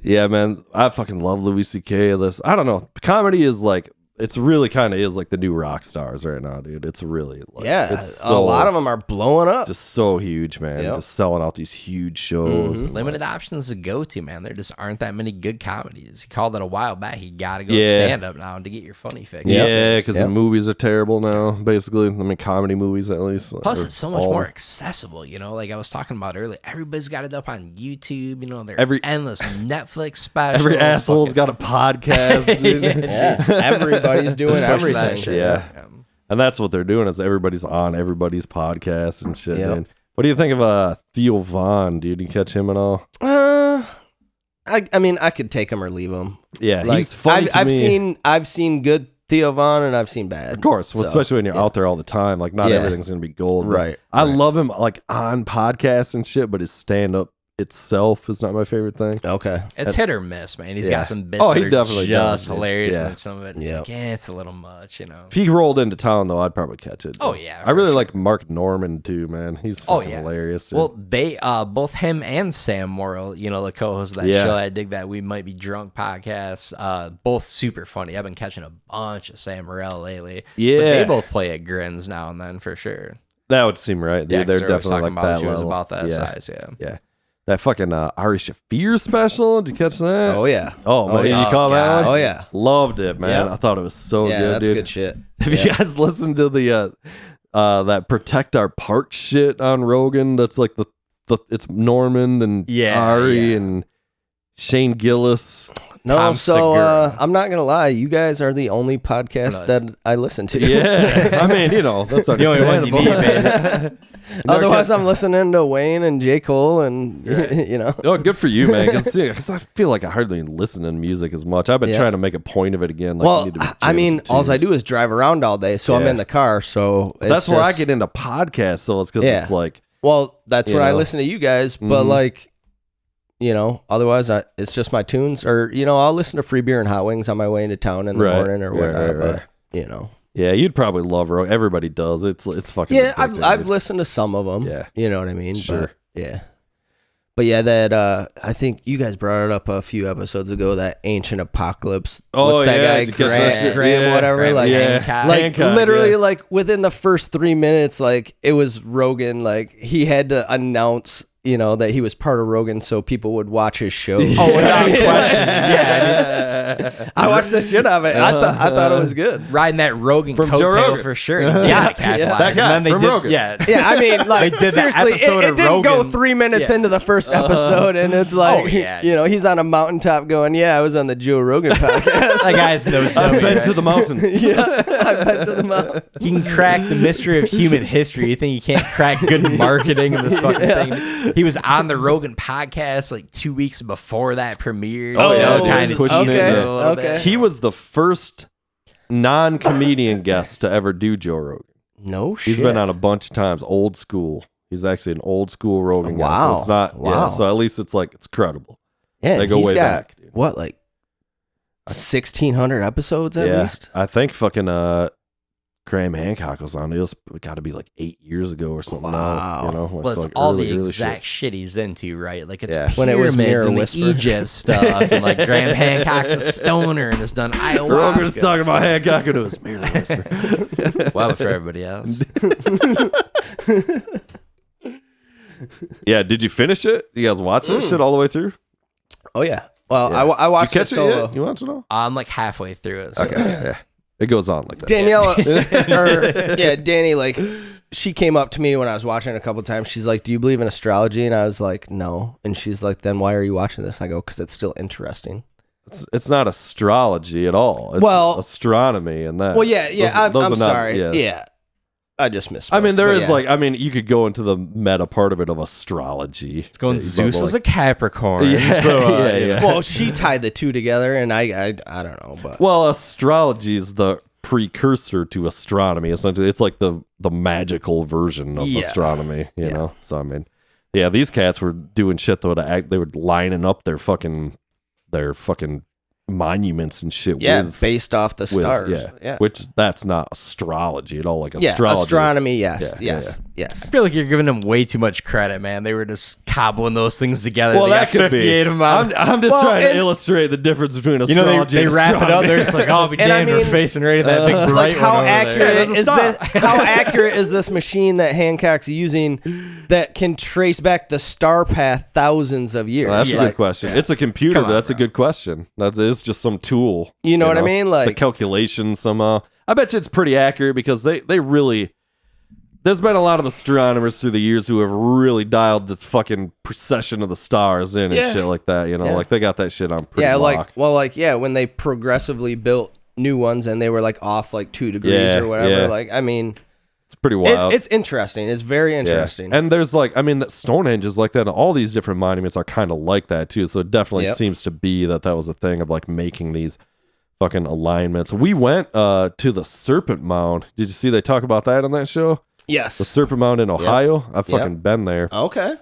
Yeah, man, I fucking love Louis C.K. I don't know. Comedy is like, it's really kind of is like the new rock stars right now, dude. It's really like, it's so, a lot of them are blowing up. Just so huge, man. Yep. Just selling out these huge shows. Mm-hmm. Limited options to go to, man. There just aren't that many good comedies. He called it a while back. You got to go stand up now to get your funny fix. Yeah, because the movies are terrible now, basically. I mean, comedy movies at least. Plus, it's so much more accessible, like I was talking about earlier. Everybody's got it up on YouTube. There endless Netflix specials. Every asshole's got a podcast, dude. Everybody's doing everything. Yeah. And that's what they're doing is everybody's on everybody's podcast and shit, man. What do you think of Theo Von, dude? Did you catch him at all? I mean, I could take him or leave him. Yeah, he's funny to me. I've seen good Theo Von and I've seen bad. Of course, especially when you're out there all the time. Like, not everything's going to be gold. Right. I love him, like, on podcasts and shit, but his stand-up itself is not my favorite thing. Okay. It's hit or miss, man. He's got some bits that are definitely just hilarious, and then some of it, it's a little much, If he rolled into town, though, I'd probably catch it. Oh, yeah. I really like Mark Norman, too, man. He's fucking hilarious, dude. Well, they, both him and Sam Morrill, the co-host of that show, I dig that We Might Be Drunk podcast, both super funny. I've been catching a bunch of Sam Morrill lately. Yeah. But they both play at Grins now and then, for sure. That would seem right. Yeah, they're definitely like that shows level. about that size, Yeah. That fucking Ari Shaffir special, did you catch that? Oh, yeah. Oh, man, you call that one? Oh, yeah. Loved it, man. Yep. I thought it was so good, that's dude. good shit. Have you guys listened to the that Protect Our Park shit on Rogan? That's like the it's Norman and Ari and Shane Gillis. No, Tom so Segura. I'm not gonna lie. You guys are the only podcast that I listen to. Yeah, I mean, that's the only one you need, man. Otherwise, I'm listening to Wayne and J. Cole, and Oh, good for you, man. Because I feel like I hardly listen to music as much. I've been trying to make a point of it again. Like, well, I mean, all I do is drive around all day, so I'm in the car. So that's where I get into podcasts. So it's because it's like, well, that's where I listen to you guys. But like, otherwise it's just my tunes, or I'll listen to Free Beer and Hot Wings on my way into town in the morning or whatnot. But yeah, you'd probably love Rogan. Everybody does. It's fucking I've listened to some of them. Yeah, you know what I mean. Sure. But yeah, that I think you guys brought it up a few episodes ago. That Ancient Apocalypse. Oh, what's that guy? Graham, whatever. Like Hancock, literally, like within the first 3 minutes, like it was Rogan. Like he had to announce you know, that he was part of Rogan so people would watch his show. Oh, without question. Yeah. I watched the shit out of it. I thought it was good. Riding that Rogan From Joe coattail Rogan. for sure. Yeah, That guy And then from they did, Rogan. yeah. Yeah, I mean, like, They did that seriously, episode it of didn't go Rogan. 3 minutes into the first episode, and it's like, yeah. you know, he's on a mountaintop going, yeah, I was on the Joe Rogan podcast. That guy's no dummy. I've been right? to the mountain. Yeah, I've been to the mountain. He can crack the mystery of human history. You think you can't crack good marketing in this fucking thing? He was on the Rogan podcast like 2 weeks before that premiered. Oh, yeah, kind of pushing teasing it. it a little Okay. bit. He was the first non-comedian guest to ever do Joe Rogan. No shit. He's been on a bunch of times. Old school. He's actually an old school Rogan guy. Wow. So it's not. Wow. Yeah. So at least it's like it's credible. Yeah, They go he's way got, back, dude. what, like 1,600 episodes at least? I think fucking Graham Hancock was on. It was got to be like 8 years ago or something. Wow. Now, you know, Well, it's like all early, the early exact shit he's into, right? Like it's Yeah. When it was pyramids Mirror and the Whisper. Egypt stuff, and like Graham Hancock's a stoner and has done ayahuasca. Rogan's talking about Hancock and it was Mirror Whisper. Well, for everybody else. Yeah, did you finish it? You guys watch that shit all the way through? Oh, yeah. Well, Yeah. I watched Did you it catch it solo. yet? You watch it all? I'm like halfway through it. So. Okay, yeah. It goes on like that. Danielle, Danny, like, she came up to me when I was watching it a couple times. She's like, do you believe in astrology? And I was like, no. And she's like, then why are you watching this? I go, because it's still interesting. It's not astrology at all. It's Well- astronomy and that. Well, yeah, Those I'm are not- sorry. yeah. Yeah. I just missed. I mean, there but is yeah. like, I mean, you could go into the meta part of it of astrology. It's going Zeus is a Capricorn. Yeah, So, yeah. Well, she tied the two together, and I don't know, but Well, astrology is the precursor to astronomy. Essentially, it's like the magical version of Yeah. astronomy. You know. So I mean, yeah, these cats were doing shit though. They were lining up their fucking monuments and shit. yeah, with, based off the stars. yeah. Which that's not astrology at all. Like Yeah, astrology. astronomy. Yes, Yeah, yes, yes. I feel like you're giving them way too much credit, man. They were just cobbling those things together. Well, They that got could 58 be. of them out. I'm just Well, trying to and- illustrate the difference between You know, astrology they and wrap it up. astronomy. They're just like, oh, I'll be And I damned, we're mean, facing right at that big bright Like how one over accurate there. is this? How accurate is this machine that Hancock's using that can trace back the star path thousands of years? Well, that's a Like, good question. It's a computer, Come but on, that's a bro. good question. That is just some tool. You know what I mean? Like- the calculation somehow. I bet you it's pretty accurate because they really. There's been a lot of astronomers through the years who have really dialed the fucking precession of the stars in and Yeah. shit like that. You know, Yeah. like they got that shit on pretty yeah, lock. when they progressively built new ones and they were like off like 2 degrees Yeah, or whatever. yeah. Like, I mean, It's pretty wild. it's interesting. It's very Yeah. interesting. And there's like, I mean, Stonehenge is like that. And all these different monuments are kind of like that too. So it definitely Yep. seems to be that was a thing of like making these fucking alignments. We went to the Serpent Mound. Did you see they talk about that on that show? Yes. The Serpent Mound in Ohio. I've fucking been there. Okay.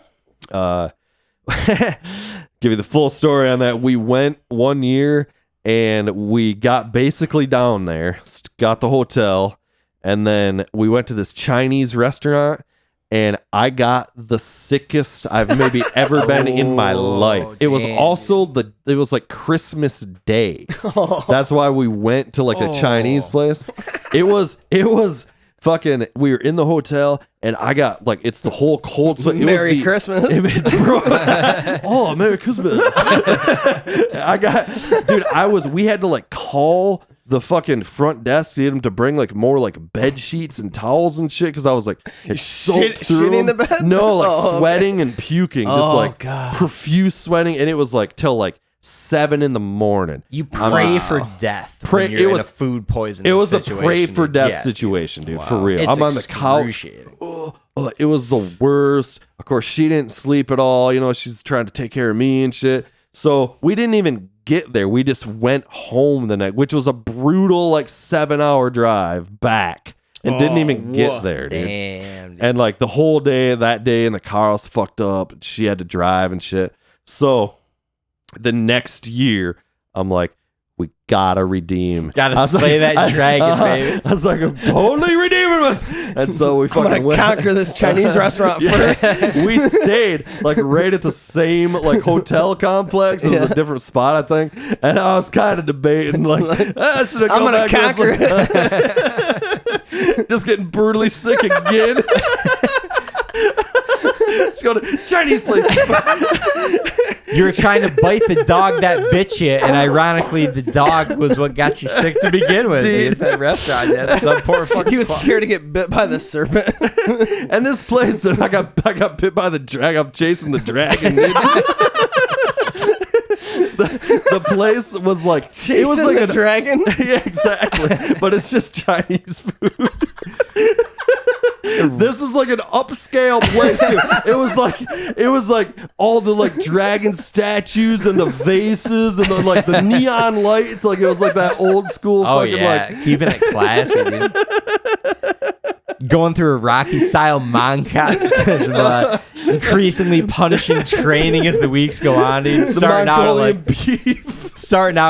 Give you the full story on that. We went one year and we got basically down there, got the hotel, and then we went to this Chinese restaurant, and I got the sickest I've maybe ever been in my life. It was damn, also it was like Christmas Day. That's why we went to like a Chinese place. It was fucking, we were in the hotel and I got like, it's the whole cold sweat. Merry Christmas. Oh, Merry Christmas. We had to like call the fucking front desk to get him to bring like more like bed sheets and towels and shit because I was like soaked through shitting them. the bed? No, like Oh, okay. sweating and puking, just Oh, like God. profuse sweating, and it was like till like 7 a.m. You pray for death. Pray- When you're it in was- a food poisoning It was situation, a pray for dude. death Yeah. situation, dude. For real. It's I'm on the couch. excruciating. It was the worst. Of course, she didn't sleep at all. You know, she's trying to take care of me and shit. So we didn't even get there. We just went home the night, which was a brutal like 7-hour drive back, and didn't even get there, dude. Damn. Dude. And like the whole day, that day in the car was fucked up. And she had to drive and shit. So the next year, I'm like, we gotta redeem. Gotta I was slay that dragon, baby. I was like, I'm totally redeeming us. And so we I'm fucking gonna went. conquer this Chinese restaurant first. We stayed like right at the same like hotel complex. It was a different spot, I think. And I was kind of debating like, I should have I'm gone gonna back conquer it. Just getting brutally sick again. Let's go to Chinese place. You were trying to bite the dog that bit you, and ironically, the dog was what got you sick to begin with. Dude, that restaurant, that some poor fucking. He was scared to get bit by the serpent. And this place that I got bit by the dragon. I'm chasing the dragon. The place was like it was like a dragon. Yeah, exactly. But it's just Chinese food. This is like an upscale place too. It was like all the like dragon statues and the vases and the neon lights. Like it was like that old school fucking keeping it classy, dude. Going through a Rocky style montage of increasingly punishing training as the weeks go on, dude. Starting out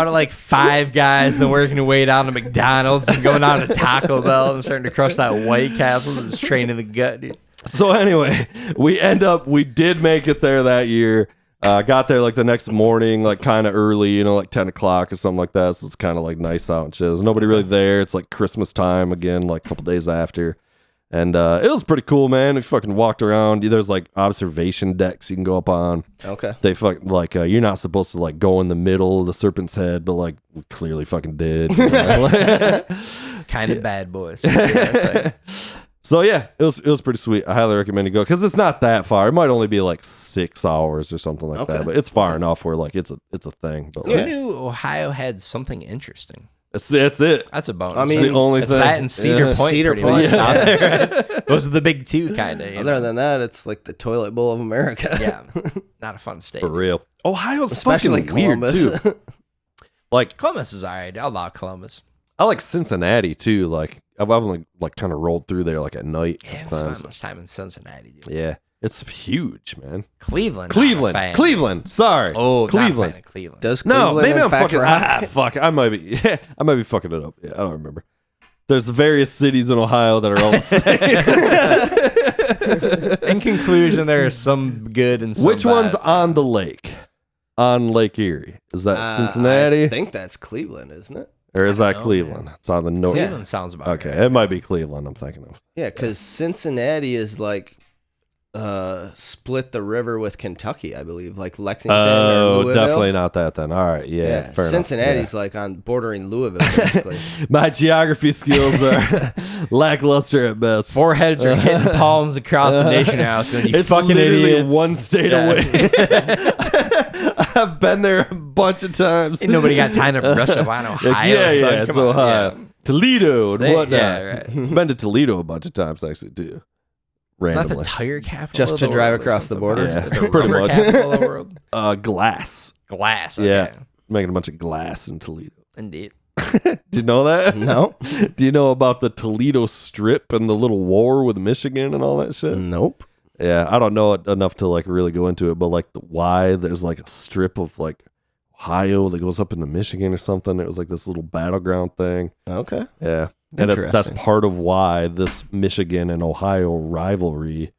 at like Five Guys, then working your way down to McDonald's and going down to Taco Bell and starting to crush that White Castle and just training the gut, dude. So anyway, we did make it there that year. Got there like the next morning, like kind of early, like 10 o'clock or something like that. So it's kind of like nice out and shit. There's nobody really there. It's like Christmas time again, like a couple days after. And it was pretty cool, man. We fucking walked around. There's like observation decks you can go up on. Okay. They fucking like you're not supposed to like go in the middle of the serpent's head, but like we clearly fucking did. Kind of bad boys. So yeah, it was pretty sweet. I highly recommend you go because it's not that far. It might only be like 6 hours or something like that, but it's far enough where like it's a thing. But I knew Ohio had something interesting. That's it. That's a bonus. I mean, it's the only it's thing. that and Cedar Point. Cedar pretty Point. much out there, right? Those are the big two, kind of. Other than that, it's like the toilet bowl of America. Yeah, not a fun state. For real. Ohio's Especially fucking weird Columbus. too. Like Columbus is alright. I love Columbus. I like Cincinnati too. Like I've only like kind of rolled through there like at night. Yeah, I haven't spent much time in Cincinnati, dude. Yeah, it's huge, man. Cleveland. Sorry. Oh, Cleveland. Not a fan of Cleveland. Does Cleveland maybe I'm fact fucking. rock? Fuck. I might be fucking it up. Yeah, I don't remember. There's various cities in Ohio that are all the same. In conclusion, there are some good and some Which one's bad. on the lake? On Lake Erie? Is that Cincinnati? I think that's Cleveland, isn't it? Or is that know, Cleveland? It's on the north. Cleveland sounds about Okay, right. it might be Cleveland. I'm thinking of. Yeah, because Cincinnati is like split the river with Kentucky, I believe, like Lexington or Louisville. Definitely not that then. All right, yeah, fair Cincinnati's enough. like on bordering Louisville, basically. Yeah. My geography skills are lackluster at best. Foreheads are hitting palms across the nation house. Going, you It's fucking literally idiots. one state away. I've been there a bunch of times. Ain't nobody got time to brush up on Ohio. Yeah, son. it's Come on. Ohio. Yeah. Toledo and State, whatnot. yeah, right. Been to Toledo a bunch of times actually too. It's not Randomly. the tire capital. Just of to the drive world or across the something. border? Yeah, The pretty rubber much. capital of the world. Glass. Glass. Okay. Yeah. Making a bunch of glass in Toledo. Indeed. Did you know that? No. Do you know about the Toledo Strip and the little war with Michigan and all that shit? Nope. Yeah, I don't know it enough to like really go into it, but like why there's like a strip of like Ohio that goes up into Michigan or something. It was like this little battleground thing. Okay. Yeah. And that's Interesting. part of why this Michigan and Ohio rivalry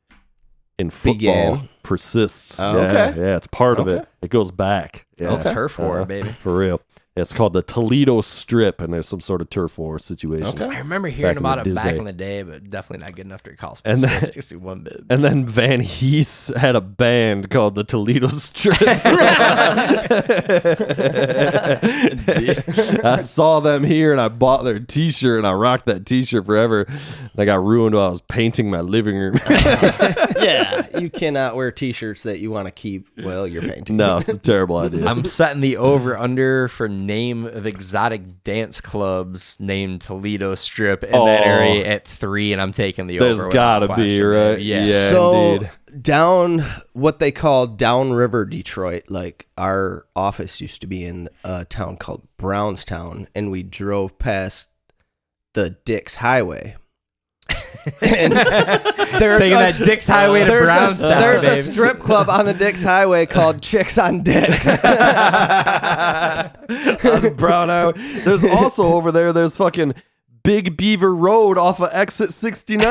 in football persists. Oh, yeah, okay. yeah, it's part of Okay. it. It goes back. Yeah. Turf war, baby. For real. It's called the Toledo Strip, and there's some sort of turf war situation. Okay. I remember hearing Back in about the it back day. in the day, but definitely not good enough to recall And then- specifics to one bit. And then Van Hees had a band called the Toledo Strip. I saw them here and I bought their t-shirt and I rocked that t-shirt forever. And I got ruined while I was painting my living room. Yeah, you cannot wear T-shirts that you want to keep while you're painting. No, it's a terrible idea. I'm setting the over-under for name of exotic dance clubs named Toledo Strip in that area at 3, and I'm taking the There's over. gotta without be, question, right? baby. Yeah. Yeah. So indeed. down what they call downriver Detroit, like our office used to be in a town called Brownstown, and we drove past the Dix Highway. And there's Taking that Dix Highway to there's Brownstown, There's baby. a strip club on the Dix Highway called Chicks on Dicks. On the Brown Highway. There's also over there, there's fucking Big Beaver Road off of exit 69.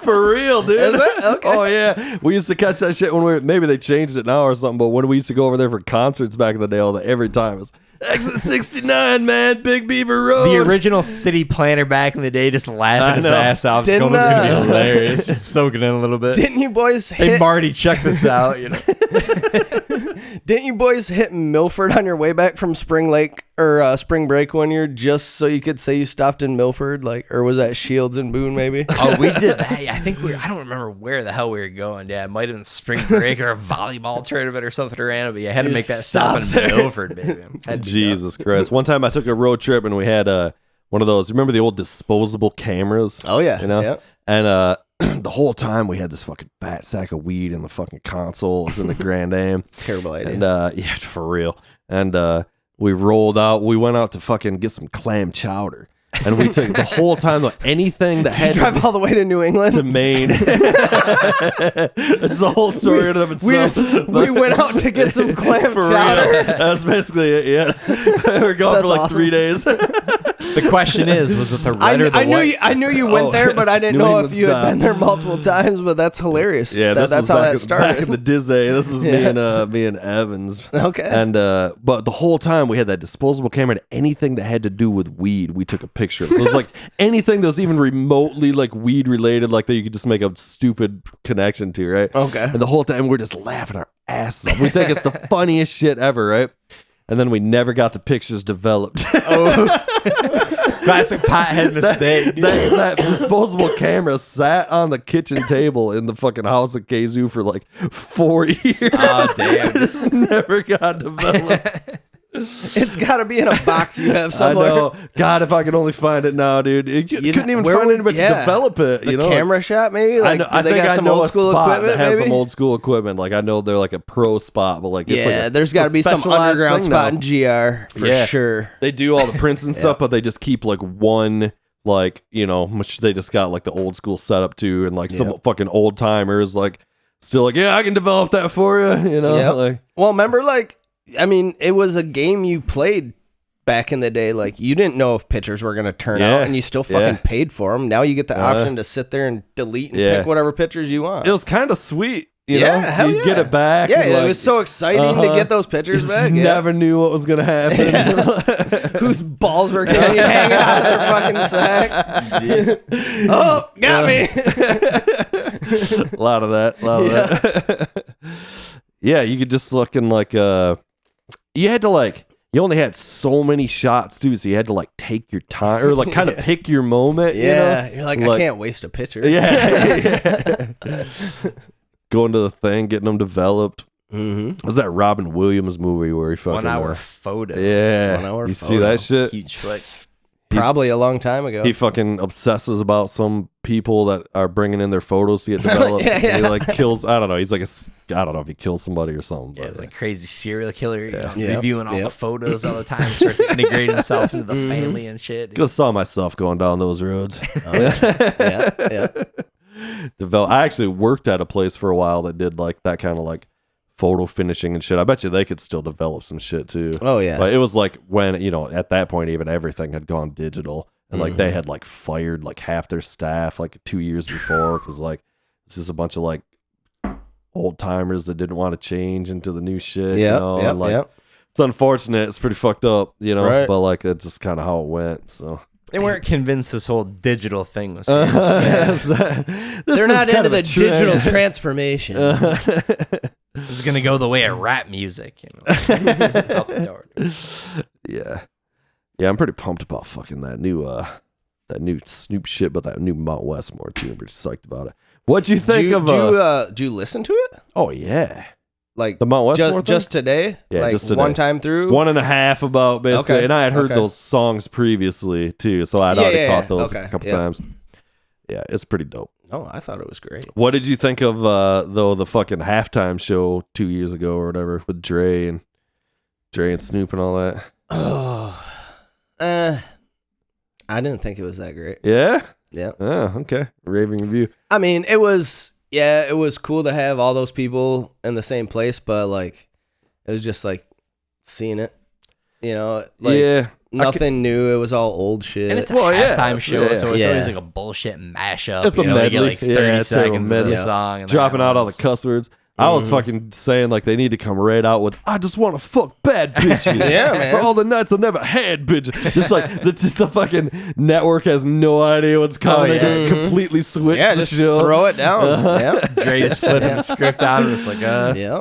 For real, dude. Is it? Okay. Oh yeah, we used to catch that shit when maybe they changed it now or something, but when we used to go over there for concerts back in the day, every time it was exit 69, man, Big Beaver Road. The original city planner back in the day just laughing his ass off. It's going to be hilarious. It's soaking in a little bit. Didn't you boys Hey, Marty, check this out. You know. Didn't you boys hit Milford on your way back from Spring Lake or Spring Break one year just so you could say you stopped in Milford? Or was that Shields and Boone maybe? Oh, we did that. I think I don't remember where the hell we were going. Yeah, it might have been Spring Break or a volleyball tournament or something random, but you had to make that stop in Milford, baby. Jesus Christ. One time I took a road trip and we had one of those, remember the old disposable cameras? Oh, yeah. You know? Yep. And the whole time we had this fucking fat sack of weed in the fucking consoles in the Grand Am. Terrible idea. And yeah, for real. And we rolled out. We went out to fucking get some clam chowder. And we took the whole time, anything that had to drive all the way to New England? To Maine. It's the whole story in and of itself. We went out to get some clam chowder. Real. That's basically it, yes. We were gone for like awesome. 3 days. The question is, was it the red or the white? I knew you went there, but I didn't know if you had been there multiple times, but that's hilarious. Yeah, that's how that started. Back in the Dizzy. This is me and Evans. Okay. And but the whole time we had that disposable camera, and anything that had to do with weed, we took a picture of. So it was like anything that was even remotely like weed related, like that you could just make a stupid connection to, right? Okay. And the whole time we're just laughing our asses off. We think it's the funniest shit ever, right? And then we never got the pictures developed. Oh. Classic pothead mistake. That disposable camera sat on the kitchen table in the fucking house at Kazoo for like 4 years. Oh, damn. It just never got developed. It's got to be in a box you have somewhere. I know. God, if I could only find it now, dude. You couldn't even find anybody to develop it. The camera shop, maybe? Like, I think I know a spot that has some old school equipment. Like, I know they're like a pro spot, but like, it's like there's got to be some underground spot in GR for sure. They do all the prints and stuff, but they just keep like one, like, you know, which they just got like the old school setup to, and like some fucking old timers, like, still like, yeah, I can develop that for you, you know? Yep. Like, well, remember, like, I mean, it was a game you played back in the day. Like, you didn't know if pictures were going to turn out, and you still fucking paid for them. Now you get the option to sit there and delete and pick whatever pictures you want. It was kind of sweet. You know? Hell you get it back. Yeah, it was so exciting to get those pictures back. Never knew what was going to happen. Whose balls were going to be hanging out of their fucking sack. Oh, got me. A lot of that. Yeah, you could just look in like you had to like, you only had so many shots too, so you had to like take your time or like kind of pick your moment. Yeah, you know? You're like, I can't waste a picture. Yeah. Going to the thing, getting them developed. Mm-hmm. Was that Robin Williams movie where he fucking 1 hour photo? Yeah, 1 hour you photo. see that shit? Huge flick. Probably a long time ago. He fucking obsesses about some people that are bringing in their photos to get developed. He like kills, I don't know. He's like I don't know if he kills somebody or something. Yeah, it's like crazy serial killer, you know, Yep. reviewing all the photos all the time, starts to integrate himself into the family and shit. Just saw myself going down those roads. Yeah. I actually worked at a place for a while that did like that kind of like photo finishing and shit. I bet you they could still develop some shit too. Oh yeah. But it was like when, you know, at that point even everything had gone digital, and like they had like fired like half their staff like 2 years before because like it's just a bunch of like old timers that didn't want to change into the new shit. Yeah. You know? And like it's unfortunate. It's pretty fucked up, you know. Right. But like it's just kind of how it went. So They weren't convinced this whole digital thing was They're not into the digital transformation. It's gonna go the way of rap music, you know. Out the door. Yeah, I'm pretty pumped about fucking that new Snoop shit, but that new Mount Westmore too. I'm pretty psyched about it. What'd you think of? Did you listen to it? Oh yeah, like the Mount Westmore just today? Yeah, like just today. One time through, 1.5 about basically. Okay. And I had heard those songs previously too, so I'd already caught those a couple times. Yeah, it's pretty dope. Oh, I thought it was great. What did you think of though the fucking halftime show 2 years ago or whatever with Dre and Snoop and all that? Oh, I didn't think it was that great. Yeah. Yeah. Oh, okay. Raving review. I mean, it was cool to have all those people in the same place, but like, it was just like seeing it, you know. Like, yeah. Nothing new. It was all old shit. And it's a halftime show, so it's always like a bullshit mashup. It's a medley. You get like 30 seconds of the song. And dropping out all the cuss words. I was fucking saying like they need to come right out with I just want to fuck bad bitches. Yeah, man. For all the nuts I never had bitches. Just like the fucking network has no idea what's coming. They just completely switch the just show. throw it down. Dre just flipping the script out and just like,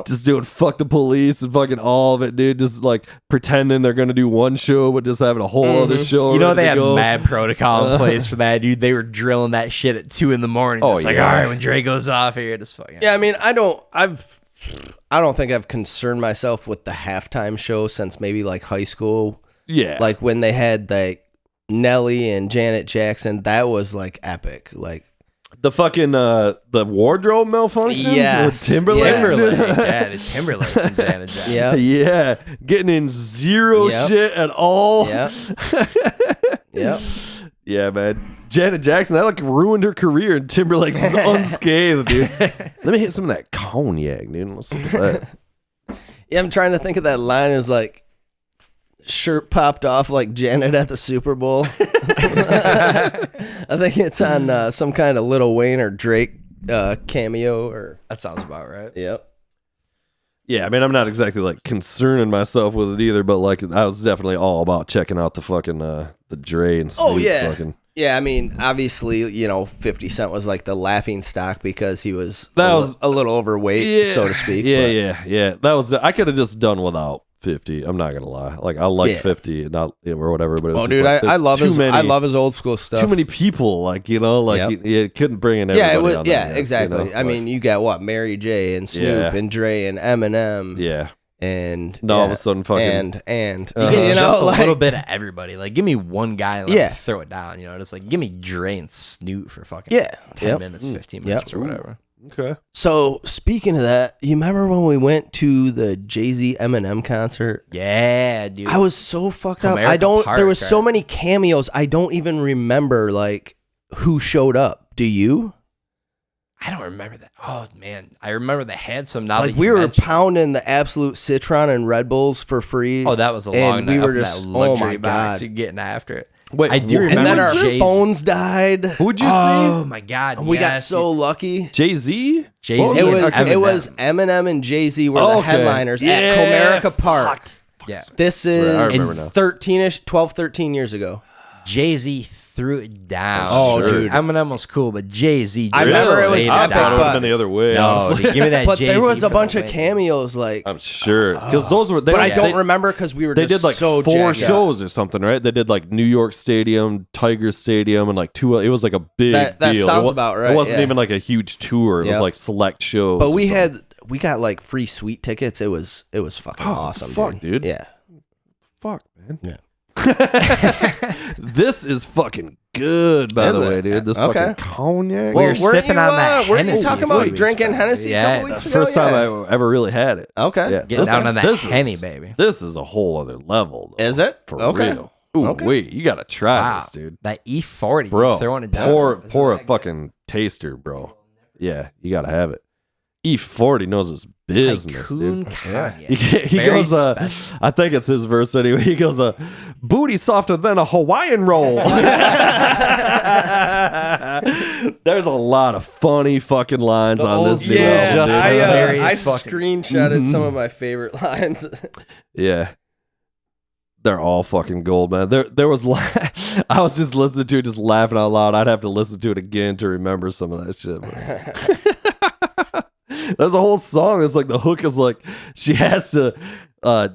just doing fuck the police and fucking all of it, dude. Just like pretending they're gonna do one show but just having a whole other show. You know they had mad protocol in place for that, dude. They were drilling that shit at 2 a.m. Just like, all right, when Dre goes off here, just fucking. Yeah, I mean, I don't think I've concerned myself with the halftime show since maybe like high school. Yeah. Like when they had like Nelly and Janet Jackson, that was like epic. Like the fucking the wardrobe malfunction. Yes. Timberlake. The Timberlake and Janet Jackson. Yeah. Getting in zero shit at all. Yep. Yeah, man. Janet Jackson, that like ruined her career, and Timberlake's unscathed, dude. Let me hit some of that cognac, dude. Let's look at that. Yeah, I'm trying to think of that line as like shirt popped off like Janet at the Super Bowl. I think it's on some kind of Lil Wayne or Drake cameo or That sounds about right. Yep. Yeah, I mean, I'm not exactly like concerning myself with it either, but like I was definitely all about checking out the fucking the Dre and Snoop fucking. Yeah, I mean, obviously, 50 Cent was like the laughing stock because he was a little overweight, so to speak. Yeah. That was I could have just done without 50. I'm not gonna lie. Like I like 50 and not or whatever, but it was dude, like, I love his old school stuff. Too many people, like he couldn't bring in everybody. On that exactly. I mean, you got what Mary J and Snoop and Dre and Eminem. Yeah. And all of a sudden fucking and just a little bit of everybody. Like give me one guy and throw it down, just like give me Dre and Snoop for fucking 10 minutes, 15 minutes or whatever. Okay. So speaking of that, you remember when we went to the Jay-Z Eminem concert? Yeah, dude. I was so fucked up. Park, there was so many cameos. I don't even remember like who showed up. Do you? I don't remember that. Oh man, I remember they had some. Now like we were pounding the Absolute Citron and Red Bulls for free. Oh, that was a long night. We were just oh my god, getting after it. Wait, I do remember. And then our phones died. Who'd you see? Oh my god, we got so lucky. Jay-Z. It was Eminem and Jay-Z were the headliners at Comerica Park. Yeah, this is 12, 13 years ago. Jay-Z threw it down. Oh, dude. Eminem was cool, but Jay-Z. I remember it was I epic, thought it would have been the other way. No, dude, give me that. But Jay-Z there was a for bunch the of win. cameos, like I'm sure because those were. But I don't remember because we were. They just did like so 4 jacked shows or something, right? They did like New York Stadium, Tiger Stadium, and like 2. It was like a big That deal. sounds about right. It wasn't even like a huge tour. It was like select shows. But we got like free suite tickets. It was fucking awesome. Fuck, dude. Yeah. Fuck, man. Yeah. This is fucking good, by the way, dude. This fucking cognac. We were sipping on that Weren't you Hennessy talking a few about weeks drinking back. Hennessy a couple weeks the ago? first time I ever really had it. Okay. Yeah. Getting down on that Henny, baby. This is a whole other level. Though, Is it? for Okay. real? Ooh, Okay. wait, you gotta try Wow, this, dude. that E40, Bro, throwing it down. pour a fucking taster, bro. Yeah, you gotta have it. E40 knows his business, Tycoon dude. cognac. He Very goes, special. I think it's his verse anyway. He goes, booty softer than a Hawaiian roll. There's a lot of funny fucking lines on this. Yeah, dude. I screenshotted some of my favorite lines. Yeah. They're all fucking gold, man. There was I was just listening to it, just laughing out loud. I'd have to listen to it again to remember some of that shit. There's a whole song. It's like the hook is like she has to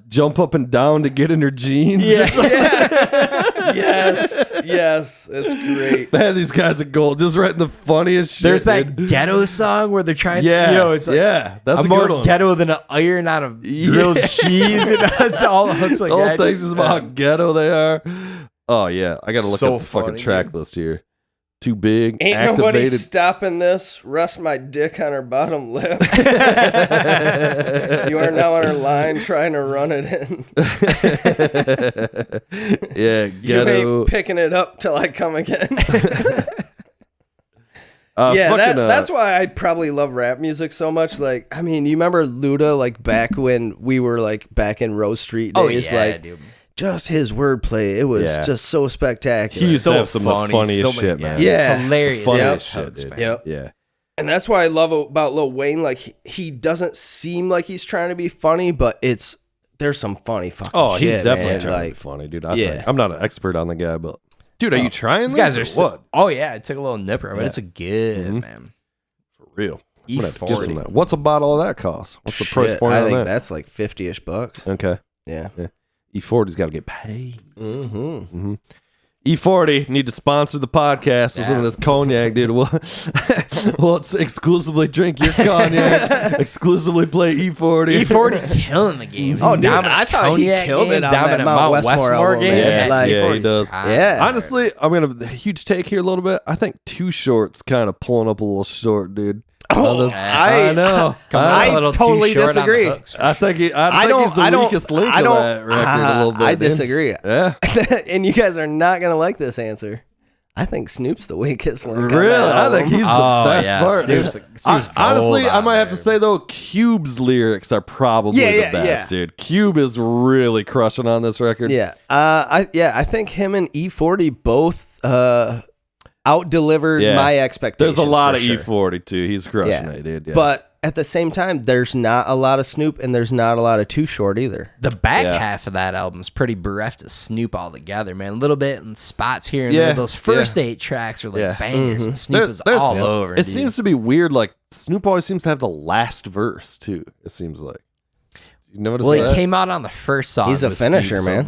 jump up and down to get in her jeans. Yeah. yes, it's great. Man, these guys are gold. Just writing the funniest shit. There's that dude. ghetto song where they're trying Yeah, to, it's like, that's I'm a good more one. ghetto than an iron on a grilled cheese. And it's all hooks like The whole that. thing is about how ghetto they are. Oh yeah, I gotta look So up the fucking funny, track dude. list here. Too big, Ain't nobody activated. stopping this. Rest my dick on her bottom lip. You are now on her line trying to run it in. Yeah, You ghetto. ain't picking it up till I come again. Fucking, that's why I probably love rap music so much. Like, I mean, you remember Luda, like back when we were like back in Rose Street days, Oh, yeah, like dude. just his wordplay. It was just so spectacular. He used to have some of the funniest shit, man. Yeah. Hilarious. Funniest shit, dude. Yep. Yeah. And that's what I love about Lil Wayne. Like, he doesn't seem like he's trying to be funny, but there's some funny fucking shit. He's definitely man. trying to be funny, dude. I think. I'm not an expert on the guy, but dude, are you trying These this? guys are what? Oh yeah, I took a little nipper, but it's a good man. For real. I'm gonna have to get some of E40. that. What's a bottle of that cost? What's the price point I on think that? that's like 50-ish bucks. Okay. Yeah. E40's got to get paid. Mm-hmm. E40 need to sponsor the podcast with some of this cognac, dude. We'll exclusively drink your cognac, exclusively play E40. E40 killing the game. Oh, dude, I thought he killed it on that Mount Westmore album, game. man. Like, yeah, he does. Yeah. Honestly, I'm going to huge take here a little bit. I think Too Short's kind of pulling up a little short, dude. Oh, I know. I totally disagree. I think he's the weakest link of that record a little bit. I dude. disagree. Yeah. And you guys are not going to like this answer. I think Snoop's the weakest link. Really? I think he's the best part. Snoop's Honestly, I might have to there. say, though, Cube's lyrics are probably the best, dude. Cube is really crushing on this record. Yeah. I think him and E40 both out-delivered my expectations. There's a lot of sure. E40, too. He's crushing it, dude. Yeah. But at the same time, there's not a lot of Snoop and there's not a lot of Too Short either. The back half of that album's pretty bereft of Snoop altogether, man. A little bit in spots here and there. Those first 8 tracks are like bangers, and Snoop is all over. It seems to be weird. Like, Snoop always seems to have the last verse, too, it seems like. You notice well, that? He came out on the first song. He's a finisher, man.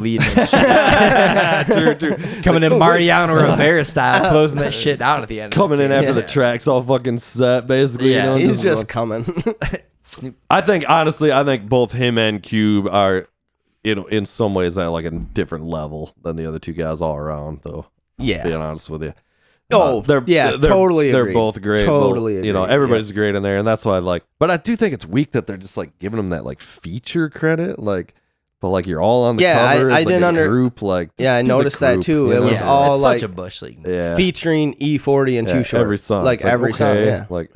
True. Coming in Mariano Rivera style, closing that shit out at the end. Coming in after the track's all fucking set, basically. Yeah, you know, he's just coming. Snoop. I think both him and Cube are, in some ways at like a different level than the other two guys all around, though. Yeah. Being honest with you. Totally They're agree. both great. Totally agree. Everybody's great in there, and that's why I like. But I do think it's weak that they're just like giving them that like feature credit, like. But like you're all on the cover. I it's didn't like a group. Like I noticed that too. It was all it's like such a bush league. featuring E40 and Too Short every song, like every song. Yeah, like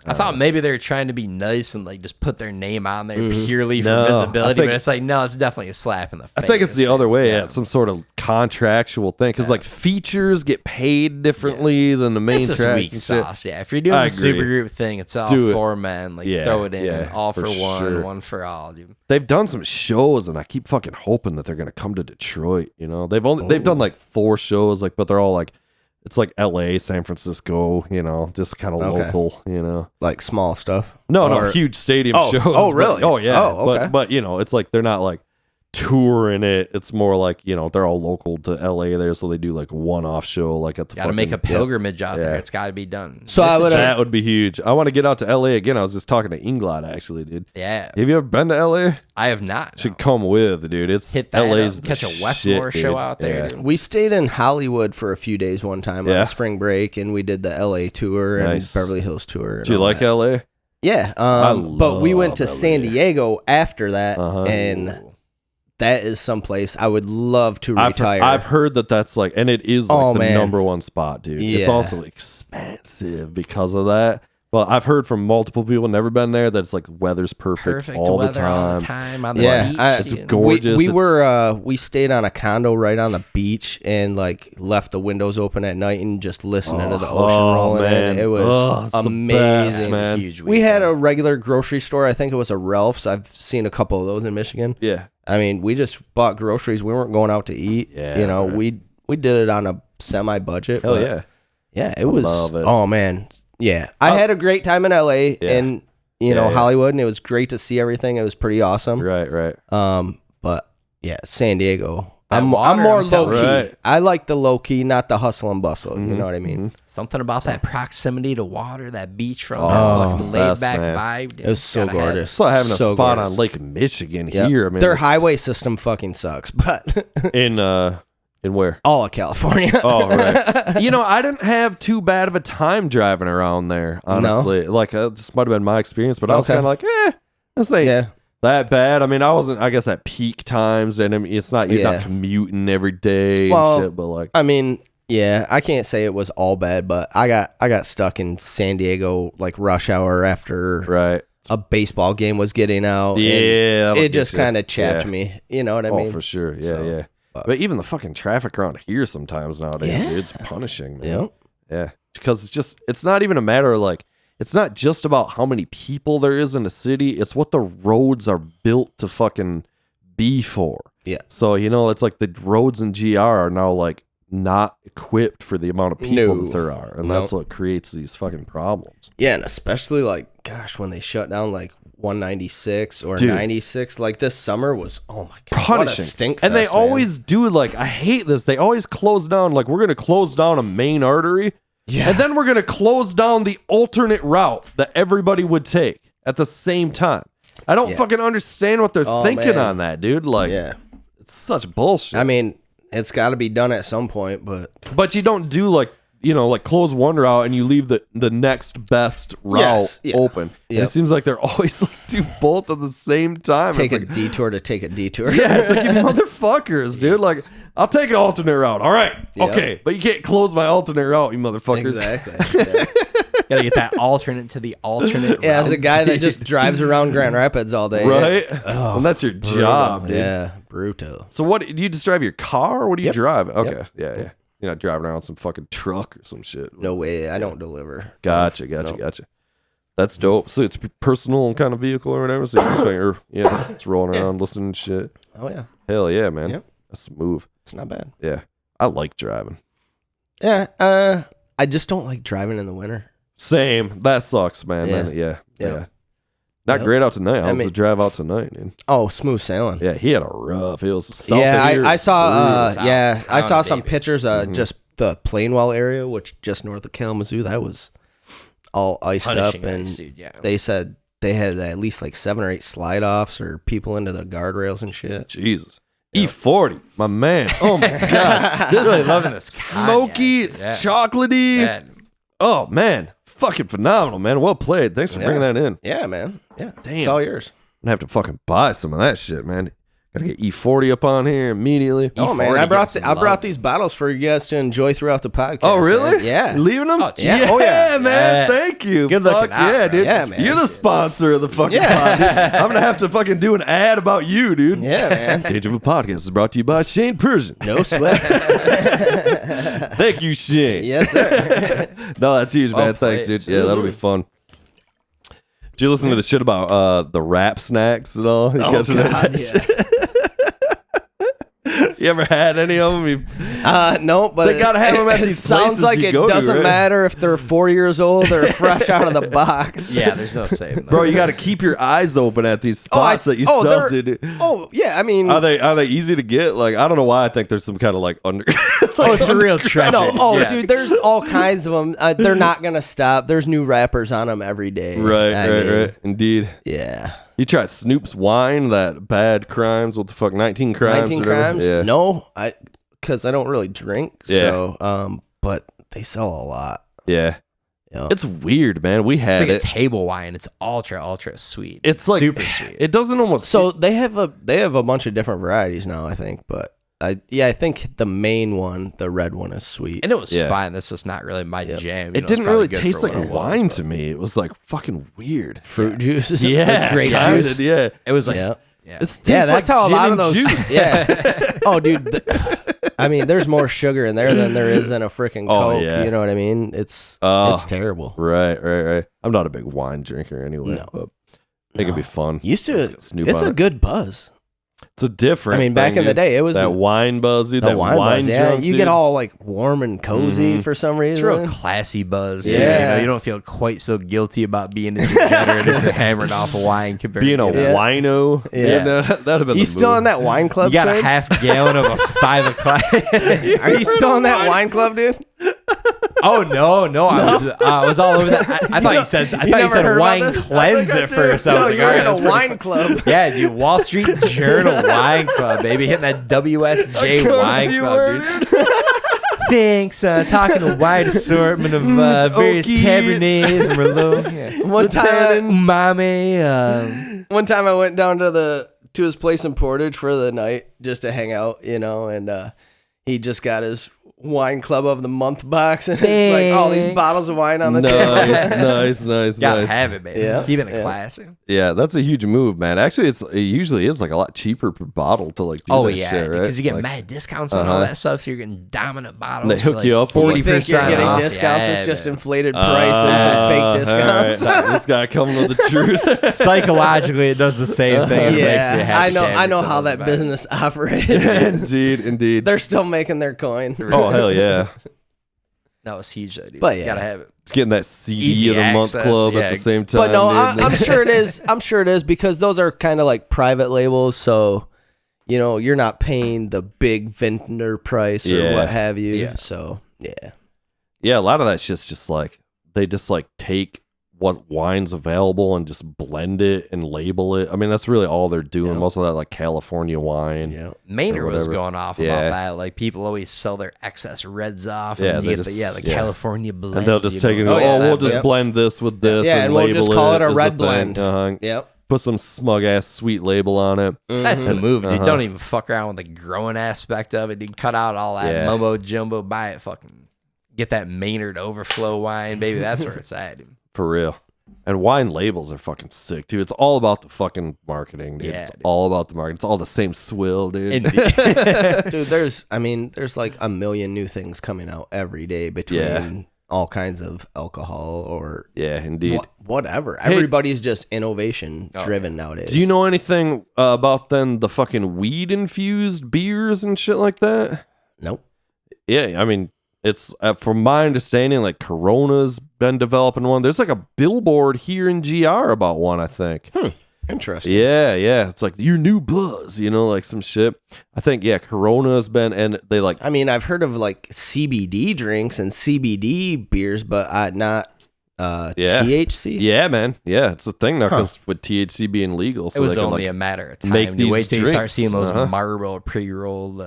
I thought maybe they were trying to be nice and like just put their name on there purely for No, visibility, but it's like no, it's definitely a slap in the face. I think it's the other way. Yeah, some sort of contractual thing because like features get paid differently than the main it's just tracks weak and shit. sauce. Yeah, if you're doing I the agree. supergroup thing, it's all Do it. 4 men. Like Yeah, throw it in, yeah, all for for one, sure. one for all, dude. They've done some shows, and I keep fucking hoping that they're gonna come to Detroit. They've done like 4 shows, like, but they're all like, it's like L.A., San Francisco, just kind of local, like small stuff. No, huge stadium shows. Oh, really? Oh, yeah. Oh, okay. But it's like they're not like touring it. It's more like they're all local to L.A. there, so they do like one-off show, like at the. Got to make a pilgrimage out there. It's got to be done. So that would be huge. I want to get out to L.A. again. I was just talking to Inglot actually, dude. Yeah. Have you ever been to L.A.? I have not. Should come with, dude. It's hit that LA's up, catch a the Westmore shit, show dude. out there. Dude. We stayed in Hollywood for a few days one time on a spring break, and we did the LA tour and Beverly Hills tour. And do you like that. LA? Yeah, but we went to San Diego after that, Uh-huh. and that is someplace I would love to retire. I've heard that's like, and it is like the number one spot, dude. It's Yeah. also expensive because of that. Well, I've heard from multiple people, never been there, that it's like weather's perfect all the weather time. all the time on the beach. It's gorgeous. We stayed on a condo right on the beach and like left the windows open at night and just listening to the ocean rolling in. It was it's the amazing. best, man. Huge We had a regular grocery store. I think it was a Ralph's. I've seen a couple of those in Michigan. Yeah. I mean, we just bought groceries. We weren't going out to eat. Yeah, we did it on a semi budget. Hell yeah. Yeah, it was. love it. Oh man. Yeah, I had a great time in LA and Hollywood, and it was great to see everything. It was pretty awesome. Right. But yeah, San Diego. That I'm water, more I'm low telling key. you. Right. I like the low key, not the hustle and bustle. You know what I mean? Something about that proximity to water, that beachfront, Oh, that it's fucking the laid best, back man. vibe. Dude. It was so Gotta have it. gorgeous. It's like having a So spot gorgeous. on Lake Michigan Yep. here. I mean, Their highway system fucking sucks, but in where? all of California. Oh, right. I didn't have too bad of a time driving around there, honestly. Like, this might have been my experience, but I was Okay. kind of like, this ain't that bad. I mean, I wasn't, I guess, at peak times, and I mean, it's not, you're not commuting every day and shit, but like. I mean, yeah, I can't say it was all bad, but I got stuck in San Diego like rush hour after. Right. a baseball game was getting out. Yeah, it just kind of chapped me. You know what I mean? Oh, for sure. Yeah, But even the fucking traffic around here sometimes nowadays, dude, it's punishing, man. Yeah, because it's not even a matter of like, it's not just about how many people there is in the city. It's what the roads are built to fucking be for. Yeah. So, it's like the roads in GR are now like not equipped for the amount of people that there are. And that's what creates these fucking problems. Yeah. And especially like, gosh, when they shut down like 196 or 96, like this summer was, oh my God, punishing. What a stink fest, and they always do, like, I hate this. They always close down, like, we're going to close down a main artery. Yeah. And then we're going to close down the alternate route that everybody would take at the same time. I don't fucking understand what they're thinking on that, dude. Like, it's such bullshit. I mean, it's got to be done at some point, but you don't do like, like close one route and you leave the next best route open. Yep. It seems like they're always like do both at the same time. Take it's a detour to take a detour. Yeah, it's like, you motherfuckers, dude. Like, I'll take an alternate route. All right. Yep. Okay. But you can't close my alternate route, you motherfuckers. Exactly. Gotta get that alternate to the alternate. Yeah, as a guy that just drives around Grand Rapids all day. Right? Oh, and that's your job, dude. Yeah, brutal. So what, do you just drive your car or what do you drive? Okay. Yep. Yeah. You're not driving around some fucking truck or some shit. No way. I don't deliver. Gotcha. That's dope. So it's a personal kind of vehicle or whatever. So you just figure, it's rolling around listening to shit. Oh, yeah. Hell yeah, man. Yep. That's a move. It's not bad. Yeah. I like driving. Yeah. I just don't like driving in the winter. Same. That sucks, man. Yeah. Not great out tonight. How's the drive out tonight, dude? Oh, smooth sailing. Yeah, he had a rough. It was south yeah. of here. I saw. I saw some pictures of just the Plainwell area, which just north of Kalamazoo. That was all iced up, and they said they had at least like 7 or 8 slide offs or people into the guardrails and shit. Jesus. E40, my man. Oh my God. This really loving this. Smoky, it's chocolatey. Yeah. Oh man. Fucking phenomenal, man. Well played. Thanks for bringing that in. Yeah, man. Yeah. Damn. It's all yours. I'm gonna have to fucking buy some of that shit, man. Gotta get E40 up on here immediately. Oh man, I brought these bottles for you guys to enjoy throughout the podcast. Oh really? Man. Yeah. You leaving them? Oh yeah, man. Thank you. Good looking out, yeah, dude. Yeah, man. You're the sponsor of the fucking podcast. I'm gonna have to fucking do an ad about you, dude. Yeah, man. Dangerville Podcast is brought to you by Shane Perysian. No sweat. Thank you, Shane. Yes, sir. No, that's huge, man. Thanks, dude. Yeah, that'll be fun. Did you listen to the shit about the rap snacks and all? Oh, God, yeah. You ever had any of them? No, but they gotta have them at these sounds places like you it go to, doesn't right? matter if they're 4 years old or fresh out of the box. Yeah, there's no saving. Bro, you got to keep your eyes open at these spots that you sell to. Oh yeah, I mean, are they easy to get? Like, I don't know why I think there's some kind of like under. It's a real treasure. No, dude, there's all kinds of them. They're not gonna stop. There's new wrappers on them every day. Right. Indeed. Yeah. You try Snoop's wine, that Bad Crimes, what the fuck, 19 Crimes? 19 Crimes? Yeah. No, because I don't really drink. Yeah. So, but they sell a lot. Yeah. It's weird, man. We had it's like a table wine. It's ultra sweet. It's like super sweet. It doesn't almost. So they have a bunch of different varieties now, I think, but I think the main one, the red one, is sweet. And it was fine. That's just not really my jam. It didn't really taste like wine to me. It was like fucking weird. Fruit juices. Yeah. Grape juice. Yeah. It was like that's like how a lot of those juice. Yeah. Oh, dude. I mean, there's more sugar in there than there is in a freaking Coke. Yeah. You know what I mean? It's terrible. Right. I'm not a big wine drinker anyway, but it can be fun. Used to. It's a good buzz. It's a different. I mean, back in the day, it was that wine buzz, dude. That wine buzz, drunk, you dude. get all like warm and cozy for some reason. It's a real classy buzz. Yeah, you don't feel quite so guilty about being a degenerate if you're hammering off a wine compared being to a wino. Yeah, that'd have been. You still in that wine club? You got a half gallon of a 5 o'clock. Are you still in that wine club, dude? Oh no! I was all over that. I thought you said wine cleanse at first. I was like, all right, that's a wine club. Yeah, dude, Wall Street Journal Wine Club, baby, hitting that WSJ Wine Club, dude. Thanks. Talking a wide assortment of various Cabernets and Merlot. One time, umami. One time, I went down to his place in Portage for the night just to hang out, and he just got his wine club of the month box, and it's like all these bottles of wine on the table. nice. Gotta have it, man. Yeah. Keeping it classy. Yeah, that's a huge move, man. Actually, it usually is like a lot cheaper per bottle to like do that shit, right? Because you get mad discounts on all that stuff, so you're getting dominant bottles. They hook you up 40%. Think you're getting off. discounts? It's just inflated prices and fake discounts. Right. This guy coming with the truth. Psychologically, it does the same thing. It makes me happy. I know how that business operates. Indeed. They're still making their coin. Oh hell yeah! That was huge, though, dude. But yeah. Gotta have it. It's getting that CD Easy of the month access, club at the same time. But no, dude. I'm sure it is. I'm sure it is because those are kind of like private labels, so you know you're not paying the big vintner price or what have you. Yeah. So yeah, a lot of that shit's just like they just like take what wine's available and just blend it and label it. I mean, that's really all they're doing. Most of that like California wine. Yeah. Maynard was going off about that. Like people always sell their excess reds off. Yeah, and they you get just- the California blend. And they'll just take it. know. We'll just blend this with this. Yeah, and we'll label just call it a as red thing. blend. Yep. Put some smug ass sweet label on it. That's the move, dude. Don't even fuck around with the growing aspect of it. You can cut out all that mumbo jumbo. Buy it, fucking get that Maynard overflow wine, baby. That's where it's at, dude. For real. And wine labels are fucking sick, dude. It's all about the fucking marketing, dude. Yeah, it's dude. all about the marketing. It's all the same swill, dude. Indeed. Dude, there's like a million new things coming out every day between all kinds of alcohol or Indeed. whatever. Everybody's just innovation driven nowadays. Do you know anything about then the fucking weed infused beers and shit like that? Nope. Yeah, I mean, it's from my understanding, like Corona's been developing one. There's like a billboard here in GR about one, I think. Interesting. Yeah. It's like your new buzz, like some shit. I think, Corona's been, and they like. I mean, I've heard of like CBD drinks and CBD beers, but not THC. Yeah, man. Yeah, it's a thing now because with THC being legal. So it was they can, only like, a matter of time. make You these wait till you start drinks. seeing those Marlboro pre-rolled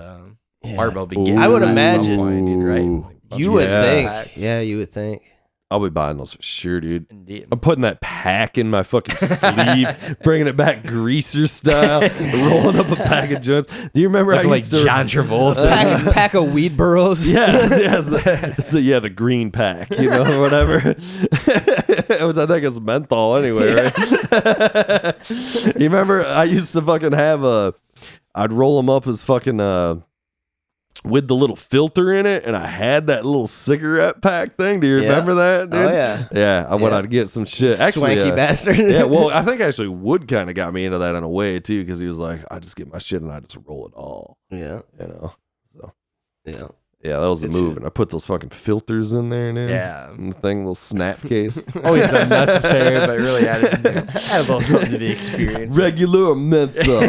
Marlboro begin. I would at some imagine. point, dude, right? You would think. Packs. Yeah, you would think. I'll be buying those for sure, dude. Indeed. I'm putting that pack in my fucking sleeve, bringing it back greaser style, rolling up a pack of joints. Do you remember how I Like used to John Travolta. Pack of weed burros. Yes, the green pack, or whatever. Which I think is menthol anyway, right? You remember I used to fucking have I'd roll them up as fucking with the little filter in it, and I had that little cigarette pack thing. Do you remember that, dude? Oh yeah. Yeah, I went out to get some shit. Actually, Swanky bastard. yeah, well, I think actually Wood kind of got me into that in a way too, because he was like, I just get my shit and I just roll it all. Yeah. So Yeah. yeah, that was the move. And I put those fucking filters in there, dude. Yeah. And the thing, little snap case. Always unnecessary, but really added a little something to the experience. Regular or menthol.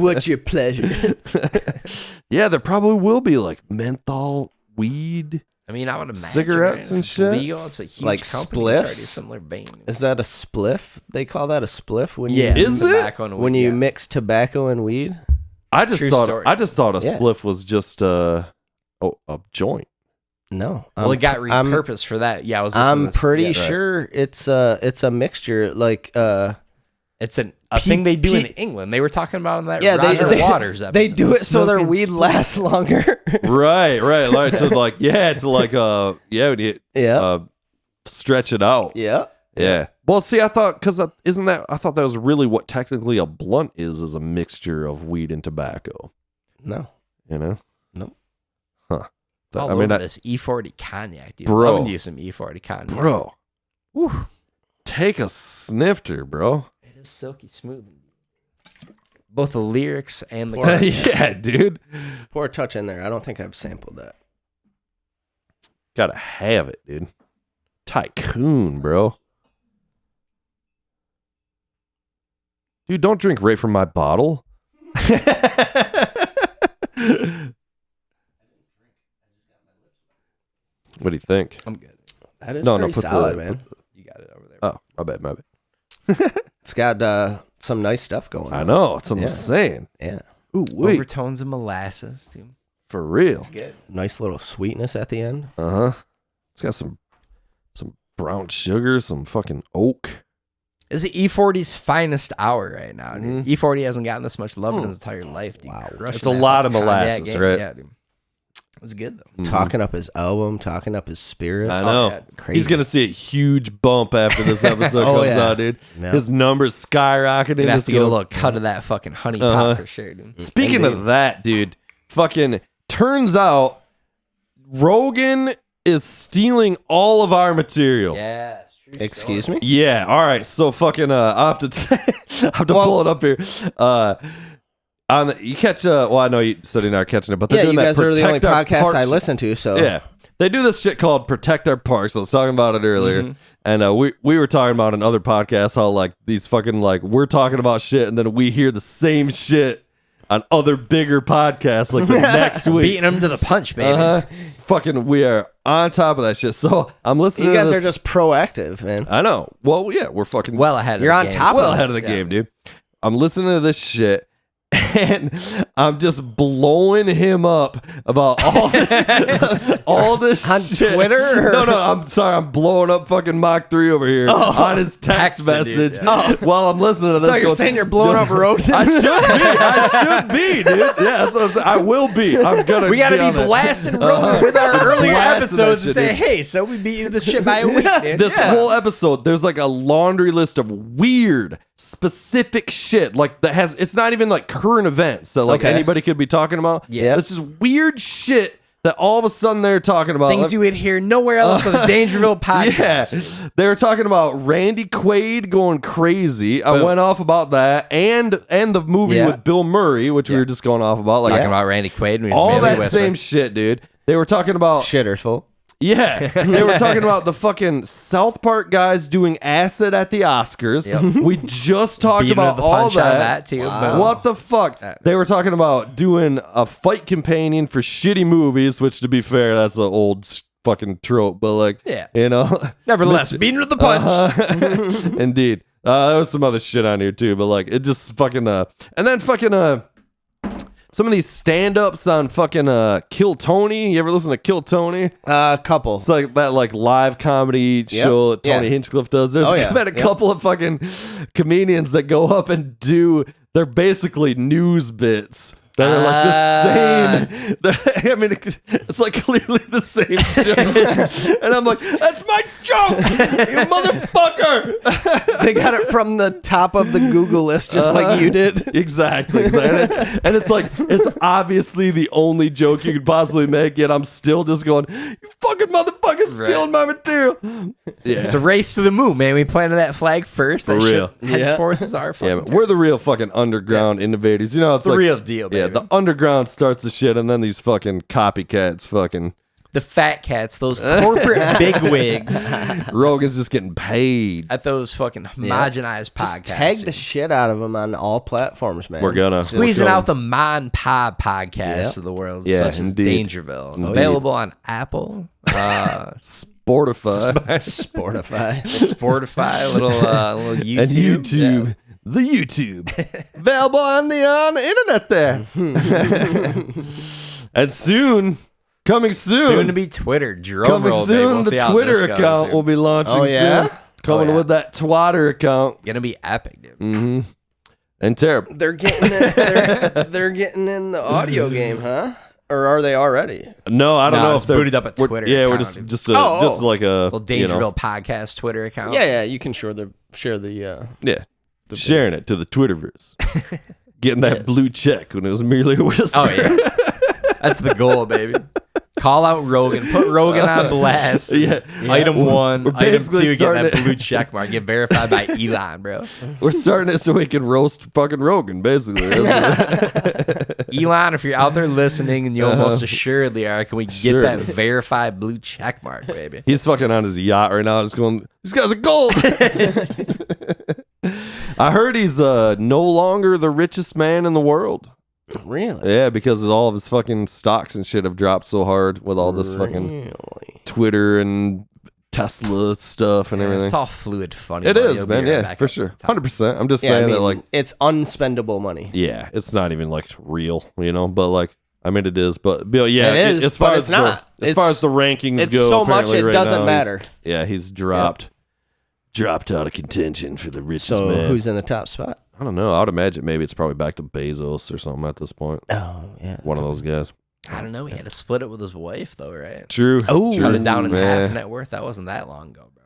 What's your pleasure? Yeah, there probably will be like menthol, weed. I mean, I would imagine Cigarettes and if it's shit? legal. It's a huge Like company. It's already spliffs? similar vein. Is that a spliff? They call that a spliff when Yeah, you Is it? tobacco and when weed, you yeah. mix tobacco and weed. I just True thought story. a Yeah. spliff was just a joint. No. Well, it got I'm- repurposed for that. Yeah, I was. listening I'm to this- pretty yeah, right. sure it's a mixture. Like It's a thing they do in pe- England. They were talking about in that yeah, Roger Waters episode. they do it so their Smoking weed lasts longer. Right. Like stretch it out. Yeah. Yeah. Well, see, I thought I thought that was really what technically a blunt is a mixture of weed and tobacco. No. Nope. Huh. All over this E40 cognac, dude. Bro. Loving you some E40 cognac. Bro. Whew. Take a snifter, bro. It is silky smooth. Both the lyrics and the cognac. Yeah, dude. Pour a touch in there. I don't think I've sampled that. Gotta have it, dude. Tycoon, bro. Dude, don't drink right from my bottle. What do you think? I'm good. That is No, pretty put solid, man. You got it over there. Oh, my bad. It's got some nice stuff going on. I know. That's what Yeah. I'm saying. Yeah. Ooh, wait. Overtones of molasses, dude. For real. Good. Nice little sweetness at the end. Uh-huh. It's got some brown sugar, some fucking oak. This is E40's finest hour right now, dude. Mhm. E40 hasn't gotten this much love in his entire life, dude. Wow. Crushing It's a that lot of fucking cognac molasses, game. right? Yeah, dude. It's good though. Talking up his album, talking up his spirit. I know. Oh, crazy. He's gonna see a huge bump after this episode comes out, dude. Yeah. His numbers skyrocketing. You have to get a little cut of that fucking honey pot for sure, dude. Speaking of that, dude, fucking turns out Rogan is stealing all of our material. Yeah. Excuse me? Yeah. All right. So fucking I have to pull it up here. You catch well, I know you studying are catching it, but they're doing you that guys are the only Protect Our podcast I Parks. listen to, so Yeah. They do this shit called Protect Our Parks. I was talking about it earlier. And we were talking about in other podcasts how like these fucking like we're talking about shit and then we hear the same shit on other bigger podcasts like the next week. Beating them to the punch, baby. Fucking we are on top of that shit. So I'm listening you guys to are this. just proactive, man. I know. Well, yeah, we're fucking Well ahead of You're the on game. top well of ahead of the game, dude. I'm listening to this shit and I'm just blowing him up about all this On shit. Twitter, or- No, I'm sorry. I'm blowing up fucking Mach 3 over here on his text Texting, message dude, yeah. while I'm listening to this. I thought you're saying you're blowing up Rogan. I should be, dude. Yeah, that's what I'm saying. I will be. I'm gonna. We gotta be on that. blasting Rogan with our earlier Blasting that episodes shit, and say, dude. hey, so we beat you to this shit by a week, dude. This whole episode, there's like a laundry list of weird, specific shit. Like that has. It's not even like current events that like anybody could be talking about. Yeah. It's just weird shit that all of a sudden they're talking about. Things you would hear nowhere else but the Dangerville podcast. Yeah, they were talking about Randy Quaid going crazy. I went off about that, and the movie with Bill Murray, which we were just going off about, like Talking about Randy Quaid and all that same shit, dude. They were talking about Shitters full. Yeah, they were talking about the fucking South Park guys doing acid at the Oscars. Yep. We just talked Beating about the all punch on that. that, too. Wow. What the fuck? They were talking about doing a fight companion for shitty movies, which, to be fair, that's an old fucking trope. But like, you know, nevertheless, beating with the punch. Indeed, there was some other shit on here too. But like, it just fucking and then fucking some of these stand-ups on fucking Kill Tony. You ever listen to Kill Tony? Couple. It's like that like live comedy show that Tony Hinchcliffe does. There's been a couple of fucking comedians that go up and do. They're basically news bits. That are like the same. I mean, it's like clearly the same joke. And I'm like, that's my joke, you motherfucker. They got it from the top of the Google list, just like you did. Exactly. And it's like, it's obviously the only joke you could possibly make, yet I'm still just going, you fucking motherfucker stealing my material. Yeah. It's a race to the moon, man. We planted that flag first. For that real. Shit henceforth is our fucking Yeah, we're the real fucking underground innovators. You know, it's the like, real deal, baby. yeah, the underground starts the shit, and then these fucking copycats fucking. The fat cats, those corporate bigwigs Rogan's just getting paid. at those fucking homogenized podcasts. Tag the shit out of them on all platforms, man. We're gonna Squeezing out the Mon Pod podcasts of the world, Yeah, such indeed. as Dangerville. Indeed. Available on Apple, Sportify. Sportify. Spotify, little YouTube. And YouTube. The YouTube. Available on the internet there. And soon, coming Soon to be Twitter. Drum coming roll, baby. soon, We'll see the how Twitter this goes, account dude. will be launching Oh, yeah? soon. Coming Oh, yeah. with that Twitter account. Gonna be epic, dude. Mm-hmm. And terrible. They're getting they're getting in the audio game, huh? Or are they already? No, I don't know it's if they're booted up a we're- Twitter Yeah, we're account, dude. just Oh. like a Little Dangerville podcast Twitter account. Yeah, you can share the yeah, sharing it to the Twitterverse, getting that blue check when it was merely a whisper. Oh yeah, that's the goal, baby. Call out Rogan. Put Rogan on blast. Yeah. Item one. We're Item basically two. Get starting that it- blue check mark. Get verified by Elon, bro. We're starting it so we can roast fucking Rogan, basically. Elon, if you're out there listening, and you almost assuredly are, can we get that verified blue check mark, baby? He's fucking on his yacht right now, just going, these guys are gold. I heard he's no longer the richest man in the world. Really? Yeah, because all of his fucking stocks and shit have dropped so hard with all this fucking Twitter and Tesla stuff and everything. It's all fluid, funny. It money. is, It'll be man. right Yeah, back for up sure. to the top. 100%. I'm just Yeah, saying I mean, that, like, it's unspendable money. yeah, it's not even like real, you know, but like, I mean, it is, but yeah, It is, as far but as it's not. as far as the rankings It's go, so much apparently it right doesn't now, matter. he's dropped out of contention for the richest So man. who's in the top spot? I don't know. I would imagine maybe it's probably back to Bezos or something at this point. Oh yeah. One of those guys. I don't know. He had to split it with his wife, though, right? True. Oh, cut it down in half net worth. That wasn't that long ago, bro.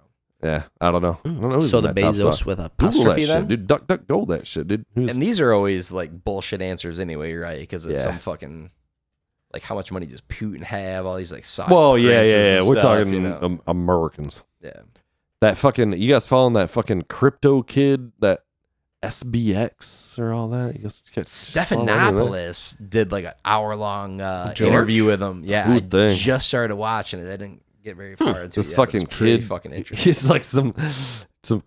Yeah, I don't know. Who's So in the that top Bezos spot. with a Google apostrophe that then? shit, dude. Duck, go that shit, dude. And these are always like bullshit answers anyway, right? Because it's some fucking like how much money does Putin have? All these like side princes and We're stuff, talking you know? Americans. Yeah. That fucking, you guys following that fucking crypto kid, that SBX or all that? You guys Stephanopoulos did like an hour-long interview with him. Yeah, I just started watching it. I didn't get very far into this it. fucking kid, fucking interesting. he's like some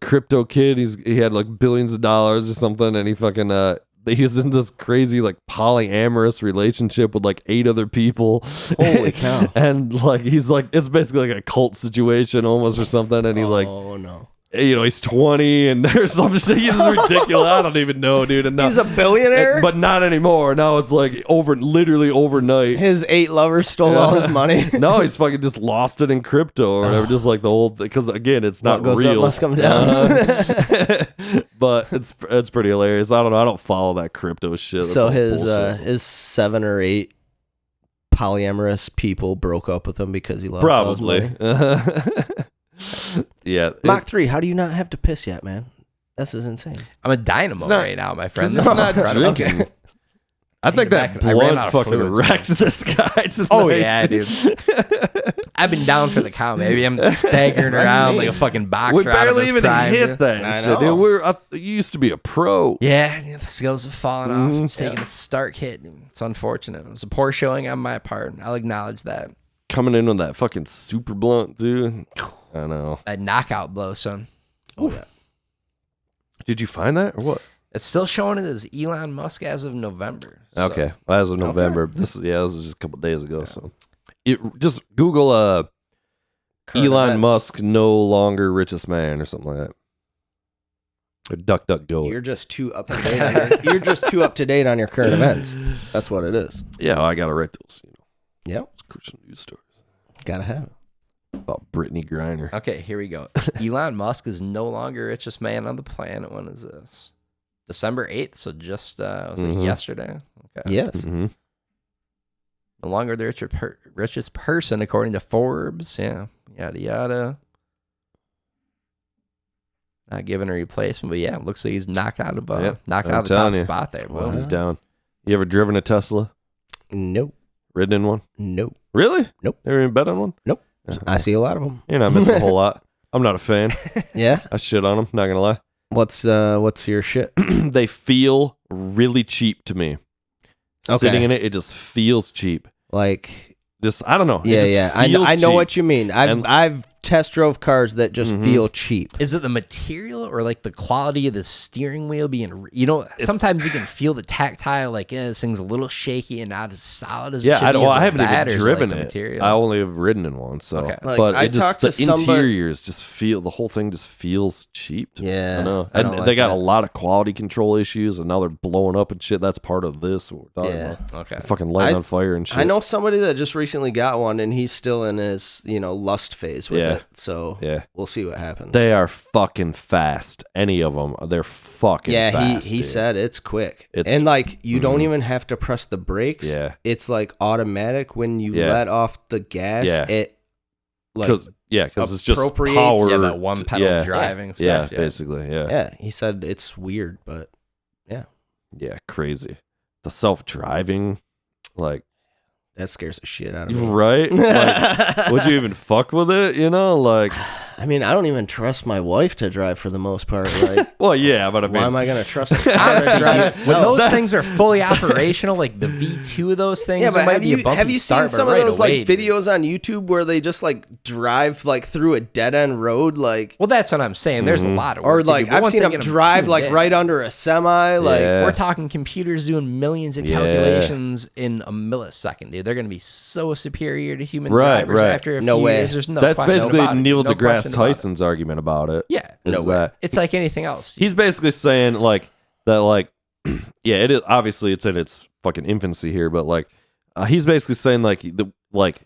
crypto kid. He had like billions of dollars or something, and he fucking he's in this crazy like polyamorous relationship with like 8 other people. Holy cow. And like he's like, it's basically like a cult situation almost or something, and he Oh no. You know, he's 20 and there's some shit. He's ridiculous. I don't even know, dude. And now, He's a billionaire? but not anymore. Now it's like literally overnight. His 8 lovers stole all his money. No, he's fucking just lost it in crypto or whatever. Just like the whole thing. Because again, it's not What goes real. up must come down. But it's pretty hilarious. I don't know. I don't follow that crypto shit. That's So all his bullshit. 7 or 8 polyamorous people broke up with him because he lost all his Probably. money. Yeah. Mach 3, how do you not have to piss yet, man? This is insane. I'm a dynamo right now, my friend. It's not drinking. I think that I ran blood out of fucking fluids, wrecked this guy tonight. Oh yeah, dude. I've been down for the count. Maybe I'm staggering around like a fucking boxer. We out of barely his even prime, hit dude. that I shit. know. Dude, you used to be a pro. Yeah, the skills have fallen off. It's taking a stark hit. It's unfortunate. It was a poor showing on my part. I'll acknowledge that. Coming in on that fucking super blunt, dude. I know. A knockout blow, son. Oh, yeah. Did you find that or what? It's still showing it as Elon Musk as of November. So. Okay, well, as of November. This was just a couple days ago. So, just Google Current Elon events. Musk no longer richest man or something like that. Or Duck Go. You're just too up to date. You're just too up to date on your current events. That's what it is. Yeah, well, I gotta write those. Yep, It's crucial news stories gotta have it. about Brittany Griner. Okay, here we go. Elon Musk is no longer richest man on the planet. When is this? December 8th, so just was it yesterday? Okay. Yes. Mm-hmm. No longer the richest person according to Forbes. Yeah, yada yada. Not given a replacement, but yeah, it looks like he's knocked out of the top spot there. Well, Boy. he's down. You ever driven a Tesla? Nope. Ridden in one? Nope. Really? Nope. Never even bet on one? Nope. I see a lot of them. You're not missing a whole lot. I'm not a fan. Yeah. I shit on them. Not gonna lie. What's your shit? They feel really cheap to me. Okay. Sitting in it, it just feels cheap. Like, Just I don't know. yeah. I know cheap. what you mean. I've test drove cars that just feel cheap. Is it the material or like the quality of the steering wheel being? Sometimes you can feel the tactile. Like this thing's a little shaky and not as solid as. Yeah, it should be. I haven't even Is it driven like the it. material? I only have ridden in one. So, Okay. Like, but I it just talked to the somebody- interiors just feel the whole thing just feels cheap. To me. Yeah, I know. I And don't they like got that. a lot of quality control issues, and now they're blowing up and shit. That's part of this. What we're talking Yeah. about. Okay. Fucking lighting on fire and shit. I know somebody that just recently got one, and he's still in his lust phase with Yeah. it. So Yeah. we'll see what happens. They are fucking fast. Any of them, they're fucking yeah, fast. he dude. said it's quick, It's- and like you don't even have to press the brakes. Yeah. It's like automatic when you Yeah. let off the gas. Yeah. It like because it's just appropriates- power. Yeah, that one pedal yeah. driving Yeah, stuff. Yeah, basically. Yeah. yeah. He said it's weird, but Yeah, crazy. The self-driving, like, that scares the shit out of me. right? Like, would you even fuck with it? Like, I mean, I don't even trust my wife to drive for the most part. Like, well, yeah, but I mean, why am I gonna trust a car to drive When itself? those things are fully operational, like the V2 of those things, Yeah, there but might have be a you bumpy seen start, some but of right those away, like dude. videos on YouTube where they just like drive like through a dead end road, like Well, that's what I'm saying. There's a lot of work or to like do, but I've once seen they them get drive tuned like in, right under a semi, like Yeah. We're talking computers doing millions of Yeah. calculations in a millisecond, dude. They're going to be so superior to human Right, drivers right. after a No few way. years. There's no that's question basically about it. Neil No deGrasse question about it. Tyson's argument about it. Yeah, Is that it's like anything else. he's basically saying like that, like, yeah, it is obviously it's in its fucking infancy here, but like, he's basically saying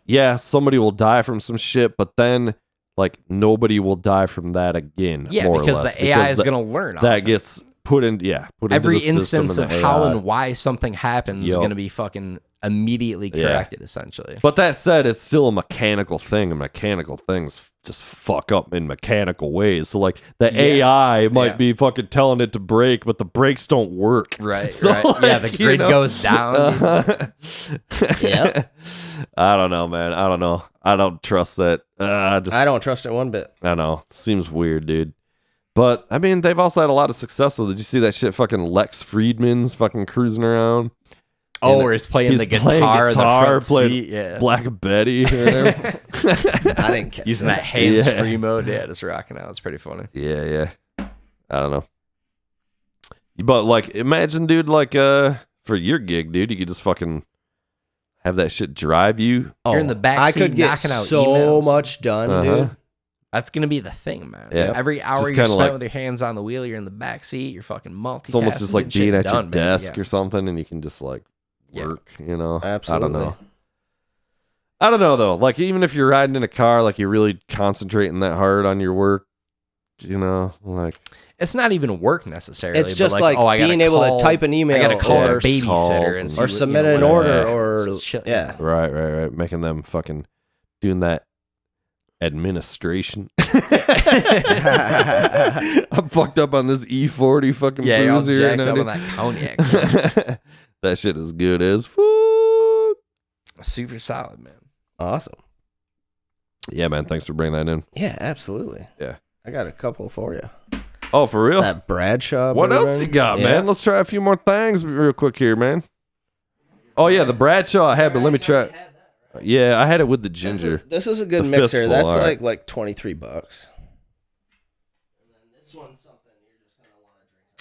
yeah, somebody will die from some shit, but then like nobody will die from that again. Yeah, more because or less, the AI is that- going to learn. that off it. gets put in. Yeah, put Every into the system instance and of the how AI. and why something happens is Yup. going to be fucking immediately corrected, essentially. But that said, it's still a mechanical thing, and mechanical things just fuck up in mechanical ways. So like the AI might be fucking telling it to brake, but the brakes don't work. Right, so, right. Like, yeah, the grid goes down. Yeah. I don't know, man. I don't know. I don't trust that. I don't trust it one bit. I know. Seems weird, dude. But I mean, they've also had a lot of success. So did you see that shit? Fucking Lex Friedman's fucking cruising around. Oh, where he's playing the guitar, in the front seat. Yeah. Black Betty. I didn't catch using that hands-free mode. Yeah, just rocking out. It's pretty funny. Yeah. I don't know. But like, imagine, dude, like for your gig, dude, you could just fucking have that shit drive you. You're in the back seat, I could get knocking out so emails. much done, dude. That's gonna be the thing, man. Yeah. Every hour you kinda spent like, with your hands on the wheel, you're in the back seat. You're fucking multitasking. It's almost just like being at your desk or or something, and you can just like work. You know, Absolutely. I don't know though. Like even if you're riding in a car, like you're really concentrating that hard on your work. You know, like it's not even work necessarily. It's just like I being able to type an email. I gotta call or a babysitter and or submit an order or yeah. Right. Making them fucking doing that administration. I'm fucked up on this E40 fucking booze here. Jacked up on that cognac. That shit is good as fuck. Super solid, man. Awesome. Yeah, man. Thanks for bringing that in. Yeah, absolutely. Yeah. I got a couple for you. Oh, for real? That Bradshaw. What bourbon. else you got, man? Let's try a few more things real quick here, man. Oh, yeah, the Bradshaw I had, but let me try. Yeah, I had it with the ginger. This is a good The mixer. fistful, That's all right. like $23. And then this one's something you're just gonna want to drink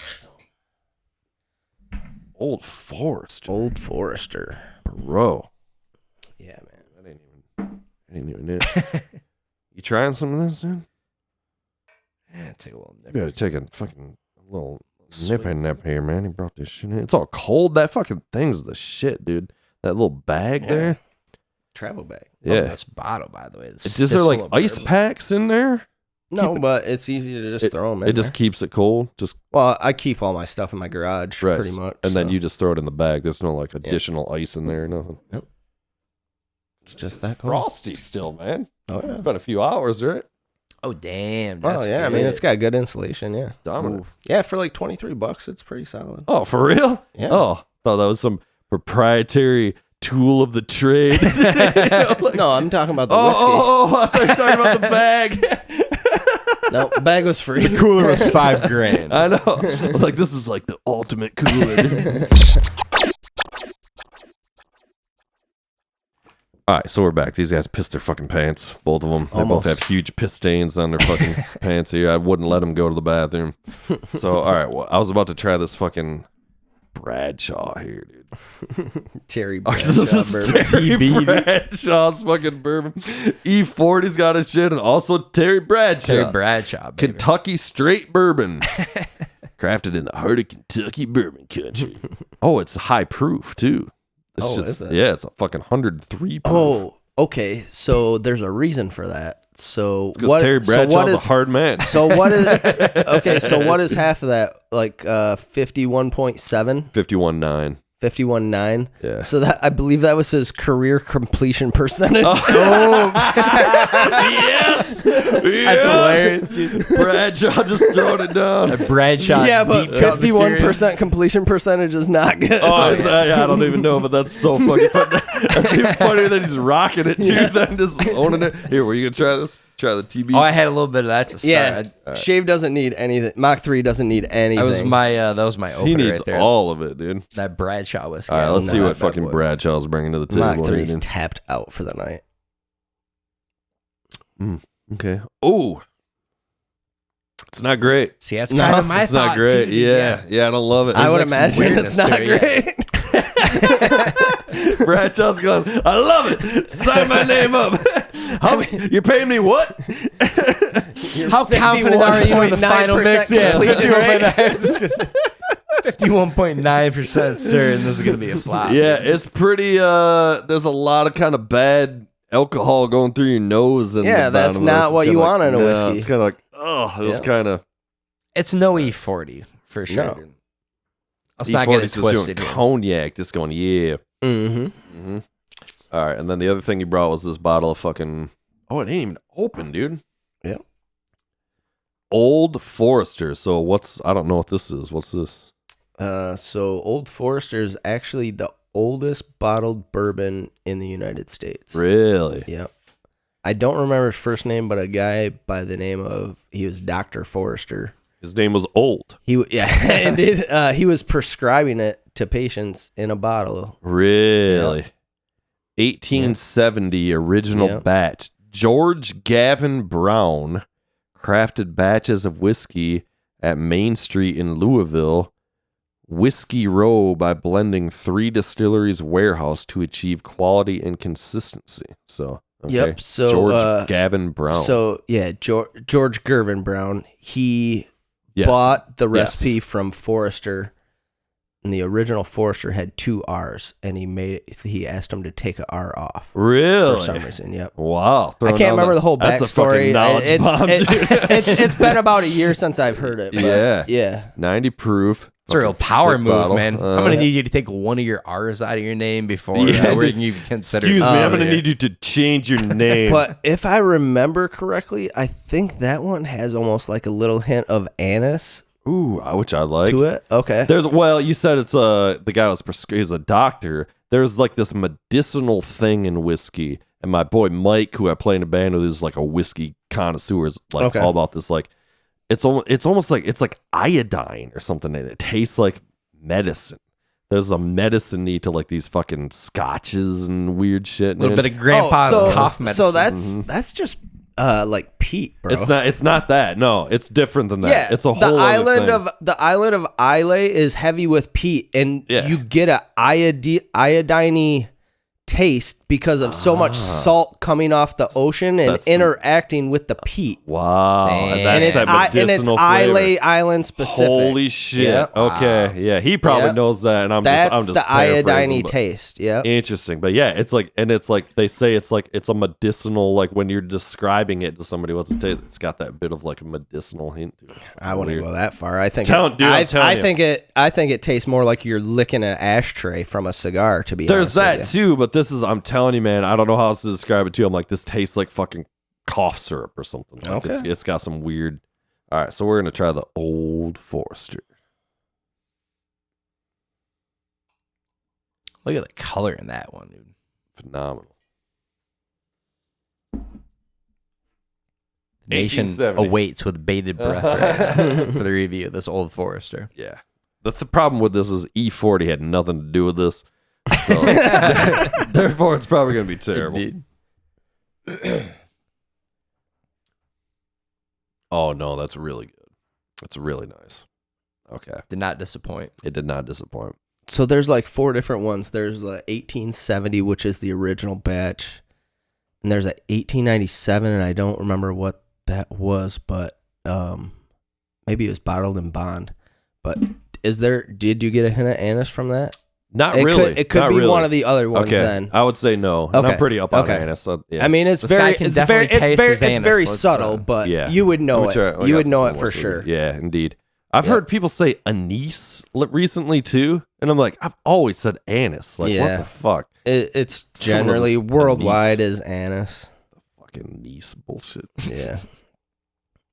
on its own. Old Forester. Old Forester. Bro. Yeah, man. I didn't even know. You trying some of this, dude? Yeah, take a little nip. You gotta take a fucking little nip here, man. He brought this shit in. It's all cold. That fucking thing's the shit, dude. That little bag there. Travel bag. Yeah. This bottle, by the way. Is there like ice packs in there? No, but it's easy to just throw them in. It just keeps it cold. Well, I keep all my stuff in my garage pretty much. And then you just throw it in the bag. There's no like additional ice in there or nothing. Nope. It's just that cold. Frosty still, man. Oh, yeah. It's been a few hours, right? Oh, damn. Oh, That's yeah. good. I mean, it's got good insulation. Yeah. It's dominant. Yeah, for like $23, it's pretty solid. Oh, for real? Yeah. Oh, thought that was some proprietary tool of the trade. No, I'm talking about the whiskey. Oh, I thought you were talking about the bag. No, the bag was free. The cooler was $5,000. I know. Like, this is like the ultimate cooler. All right, so we're back. These guys pissed their fucking pants. Both of them. They Almost. both have huge piss stains on their fucking pants here. I wouldn't let them go to the bathroom. So, all right, well, I was about to try this fucking Bradshaw here, dude. Terry This Bradshaw is bourbon. Terry Bradshaw's fucking bourbon. E40's got his shit, and also Terry Bradshaw. Terry Bradshaw, baby. Kentucky straight bourbon. Crafted in the heart of Kentucky bourbon country. Oh, it's high proof, too. It's Oh, just, is it? yeah, it's a fucking 103 proof. Oh, okay. So there's a reason for that. So Because Terry Bradshaw's a hard man. So what is okay? So what is half of that? Like 51.7, 51.9. 51.9. Yeah. So that I believe that was his career completion percentage. Yes! That's hilarious, dude. Bradshaw just throwing it down. Bradshaw. Yeah, but deep cut 51% completion percentage is not good. Oh, I don't even know, but that's so fucking funny. That's even funnier than he's rocking it, too, than just owning it. Here, were you going to try this? Try the TB? Oh, I had a little bit of that to start. Yeah, Shave doesn't need anything. Mach 3 doesn't need anything. That was my he opener needs right there. all of it, dude. That Bradshaw whiskey. All right, let's see not what bad fucking boy. Bradshaw's bringing to the table. Mach 3 is dude. tapped out for the night. Okay. Oh, it's not great. See, that's kind of my It's thought, not great. too, Yeah, I don't love it. I would like some imagine weirdness it's not to it, yeah. great. Bradshaw's going, I love it. Sign my name up. You're paying me what? How confident are you in the final mix? Yeah, completion rate. 51.9% certain this is going to be a flop. Yeah, it's pretty, there's a lot of kind of bad alcohol going through your nose. And Yeah, that's not what you want in a whiskey. It's kind of like, it was kind of. It's no E40 for sure. No. Let's not get it just doing twisted. here. cognac, just going, yeah. Mm-hmm. All right, and then the other thing you brought was this bottle of fucking... Oh, it ain't even open, dude. Yeah. Old Forester. So what's... I don't know what this is. What's this? So Old Forester is actually the oldest bottled bourbon in the United States. Really? Yep. I don't remember his first name, but a guy by the name of... He was Dr. Forester. His name was Old. And he was prescribing it to patients in a bottle. Really? Yep. 1870 original batch. George Gavin Brown crafted batches of whiskey at Main Street in Louisville, Whiskey Row, by blending 3 distilleries' warehouse to achieve quality and consistency. So, okay. Yep. So George Gavin Brown. So George Gervin Brown. He bought the recipe from Forester. And the original Forester had 2 R's, and he asked him to take an R off. Really? For some reason, yep. Wow. I can't remember the whole backstory. It's been about a year since I've heard it. But yeah. 90 proof. It's a real power move, bottle. Man. I'm going to need you to take one of your R's out of your name before we're going to consider... Excuse me, I'm going to need you to change your name. But if I remember correctly, I think that one has almost like a little hint of anise. Ooh, which I like. To it? Okay. You said it's the guy was he's a doctor. There's like this medicinal thing in whiskey. And my boy Mike, who I play in a band with, is like a whiskey connoisseur, is like all about this. Like, it's almost like it's like iodine or something. It tastes like medicine. There's a medicine-y to like these fucking scotches and weird shit. A little bit of grandpa's cough medicine. So that's just like peat, bro. It's not that. No, it's different than that. Yeah, it's a whole the island of Islay is heavy with peat, and you get a iodine taste because of so much salt coming off the ocean and interacting with the peat. Wow. And it's Islay Island specific. Holy shit. Yeah. Okay. Wow. Yeah, he probably knows that, and I'm just the iodine taste. Yeah. Interesting. But yeah, it's like they say it's a medicinal, like when you're describing it to somebody what's it taste, it's got that bit of like a medicinal hint to it. I wouldn't go that far. I think I think it tastes more like you're licking an ashtray from a cigar, to be honest. There's that too, but this is, I'm telling you, man, I don't know how else to describe it to you. I'm like, this tastes like fucking cough syrup or something. Like it's got some weird. All right, so we're gonna try the Old Forester. Look at the color in that one, dude. Phenomenal. The nation awaits with bated breath right now for the review of this Old Forester. Yeah. The problem with this is E40 had nothing to do with this. So, therefore, it's probably going to be terrible. Oh, no, that's really good. That's really nice. Okay. Did not disappoint. It did not disappoint. So there's like 4 different ones. There's the 1870, which is the original batch. And there's a 1897, and I don't remember what that was, but maybe it was bottled in bond. But did you get a hint of anise from that? Not really. It could be one of the other ones. Okay. then I would say no. Okay. I'm pretty up on anise. So, yeah. I mean, it's very subtle, but you would know it. You would know it for sure. Yeah, indeed. I've heard people say anise recently too, and I'm like, I've always said anise. Like, what the fuck? It's generally worldwide as anise. The fucking anise bullshit. Yeah,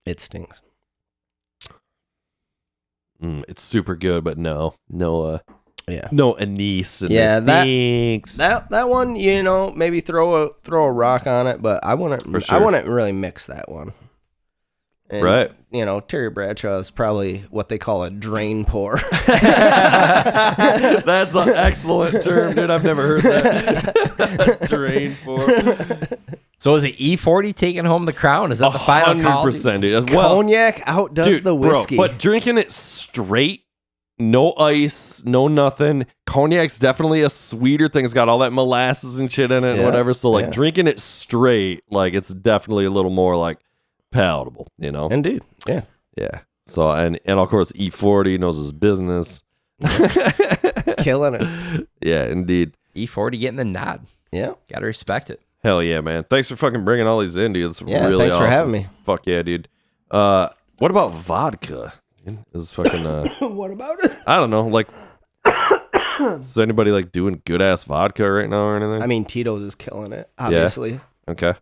it stings. It's super good, but no anise. And that one, maybe throw a rock on it, but I wouldn't really mix that one. And, right. Terry Bradshaw is probably what they call a drain pour. That's an excellent term, dude. I've never heard that. Drain pour. So is it E40 taking home the crown? Is that the final call? 100%, dude. Cognac outdoes the whiskey. Bro, but drinking it straight, no ice, no nothing. Cognac's definitely a sweeter thing. It's got all that molasses and shit in it and whatever. So, drinking it straight, it's definitely a little more, palatable, Indeed. Yeah. Yeah. So, and of course, E40 knows his business. Killing it. Yeah, indeed. E40 getting the nod. Yeah. Gotta respect it. Hell yeah, man. Thanks for fucking bringing all these in, dude. It's really awesome. Thanks for having me. Fuck yeah, dude. What about vodka? Is fucking what about it? I don't know, Is anybody like doing good ass vodka right now or anything? I mean, Tito's is killing it, obviously. Okay.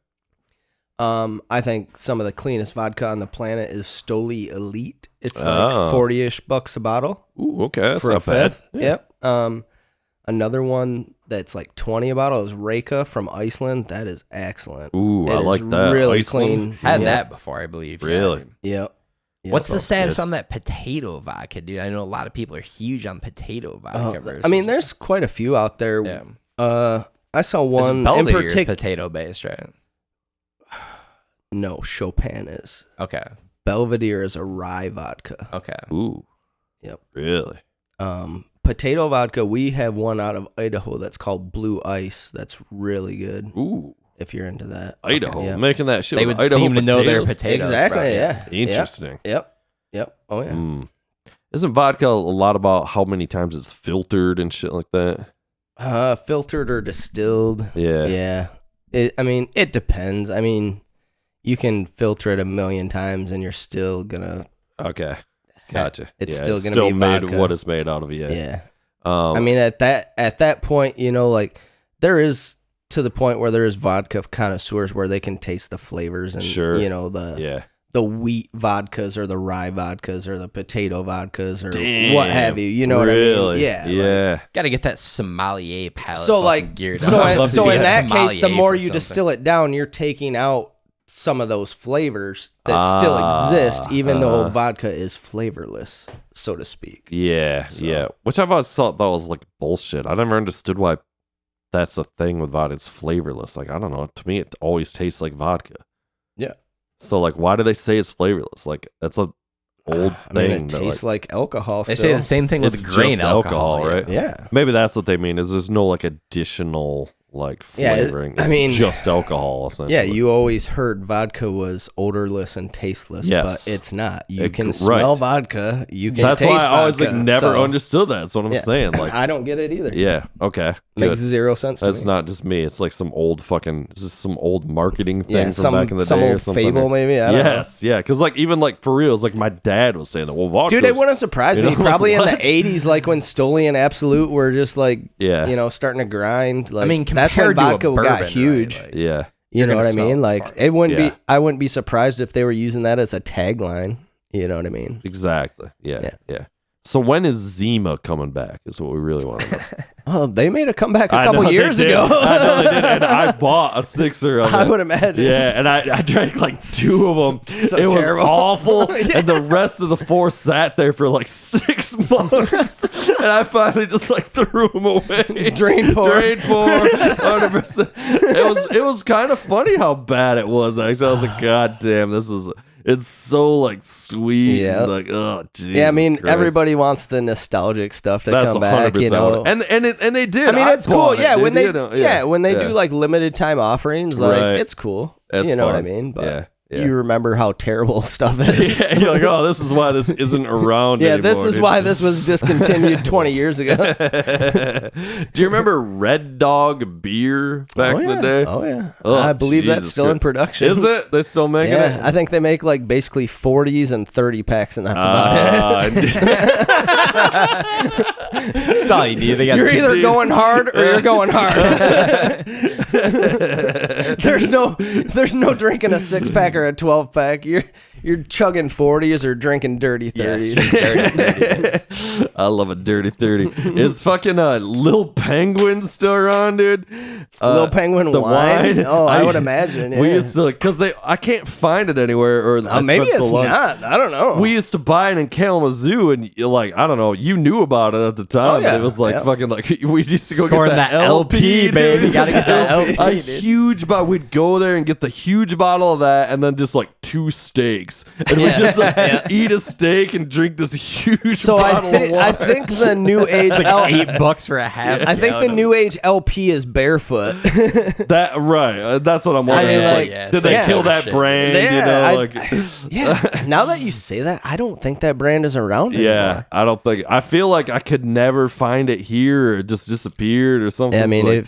I think some of the cleanest vodka on the planet is Stoli Elite. It's like 40-ish bucks a bottle. Ooh, okay. That's for not a fifth. bad. Yep. Another one that's like 20 a bottle is Reka from Iceland. That is excellent. Ooh, I like that. Really Iceland? clean. Had that before, I believe. Really? Yep. What's the status on that potato vodka, dude? I know a lot of people are huge on potato vodka. I mean, there's quite a few out there. Yeah. I saw one in particular. Potato based, right? No, Chopin is. Okay. Belvedere is a rye vodka. Okay. Ooh. Yep. Really? Potato vodka, we have one out of Idaho that's called Blue Ice. That's really good. Ooh. If you're into that. Idaho. Yeah. Making that shit. They would Idaho seem to know their potatoes. potatoes. Exactly, probably. yeah. Interesting. Yep. Oh, yeah. Isn't vodka a lot about how many times it's filtered and shit like that? Filtered or distilled. Yeah. Yeah. I mean, it depends. I mean, you can filter it 1,000,000 times and you're still gonna. Okay. Gotcha. It's yeah, still gonna be made vodka. what it's made out of. Yeah. Yeah. I mean, at that point, you know, like there is to the point where there is vodka connoisseurs where they can taste the flavors and you know the wheat vodkas or the rye vodkas or the potato vodkas or what have you. You know what I mean? Yeah. Yeah. Got to get that sommelier palate. So like, geared so up. in that case, the more you something. distill it down, you're taking out some of those flavors that still exist, even though vodka is flavorless, so to speak. Yeah. Which I've always thought that was like bullshit. I never understood why that's a thing with vodka. It's flavorless. Like, I don't know. To me, it always tastes like vodka. Yeah. So, like, why do they say it's flavorless? Like, that's a old thing. I mean, it tastes like alcohol. They say the same thing with grain just alcohol, right? Yeah. Maybe that's what they mean. Is there's no like additional like flavoring? I mean, just alcohol. Essentially. Yeah, you always heard vodka was odorless and tasteless, but it's not. You can smell vodka. You can. That's taste why I always vodka, like never understood that. That's what I'm saying. Like, I don't get it either. Yeah. Okay. Makes zero sense. That's to me. not just me. It's like some old fucking. This is some old marketing thing from back in the day, some or old something. fable, maybe. I don't know. Yeah. Because like even like for reals, like my dad was saying that. Well, vodka. Dude, it wouldn't surprise me. Probably in the '80s, like when Stoli and Absolute were just like, you know, starting to grind. Like, I mean, that's when vodka bourbon, got huge. Right? Like, yeah. You know what I mean? Like, it wouldn't be. I wouldn't be surprised if they were using that as a tagline. You know what I mean? Exactly. Yeah. So when is Zima coming back? Is what we really want to know. Oh, they made a comeback a couple years ago. I know they did, and I bought a sixer of it. I would imagine. Yeah, and I drank like 2 of them. It was terrible. awful, and the rest of the 4 sat there for like 6 months, and I finally just like threw them away. Drain pour. 100%. It was kind of funny how bad it was. Actually, I was like, God damn, this is. It's so like sweet. Yeah. Like, oh, Jesus. Yeah, I mean, Christ. everybody wants the nostalgic stuff to That's come back, you know. And they did. I mean, it's cool. Yeah, when they when they do like limited time offerings, like it's cool. It's you know fun. what I mean? But yeah. you remember how terrible stuff is. Yeah, you're like, oh, this is why this isn't around anymore. This is why this was discontinued 20 years ago. Do you remember Red Dog beer back in the day? Oh, yeah. Oh, I believe Jesus that's still Christ. in production. Is it? They still making it? I think they make like basically 40s and 30 packs, and that's about it. That's all you need. They got you're either going hard or you're going hard. There's no drinking a 6-pack or a 12-pack. You're chugging 40s or drinking dirty 30s. Yes. I love a dirty 30. Is fucking Lil Penguin still around, dude? Lil Penguin the wine? Oh, I would imagine. Yeah. We used to, because I can't find it anywhere. Or maybe it's not. I don't know. We used to buy it in Kalamazoo, and like, I don't know, you knew about it at the time. Oh, yeah. It was like fucking like, we used to go Scoring get that LP, baby. You gotta get that LP. A huge bottle. We'd go there and get the huge bottle of that, and then just like 2 steaks. And we just like eat a steak and drink this huge bottle of wine. I think the new age It's like $8 for a half. I think the new age LP is barefoot. That right. That's what I'm wondering. Did they kill that brand? Yeah. Now that you say that, I don't think that brand is around anymore. Yeah, I don't think. I feel like I could never find it here, or it just disappeared or something. I mean, like,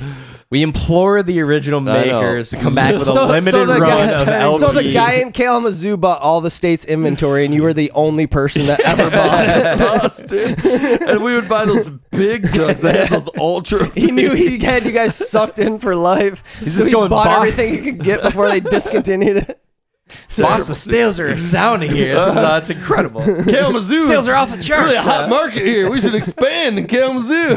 We implore the original makers to come back with a limited run of LP. So the guy in Kalamazoo bought all the state's inventory, and you were the only person that ever bought it. Dude. And we would buy those big jugs that had those ultra. He knew he had you guys sucked in for life. He's so just he going bought boss. everything he could get before they discontinued it. Boss, the sales are astounding here. It's incredible. Kalamazoo. Sales are off the charts. Really a hot market here. We should expand in Kalamazoo.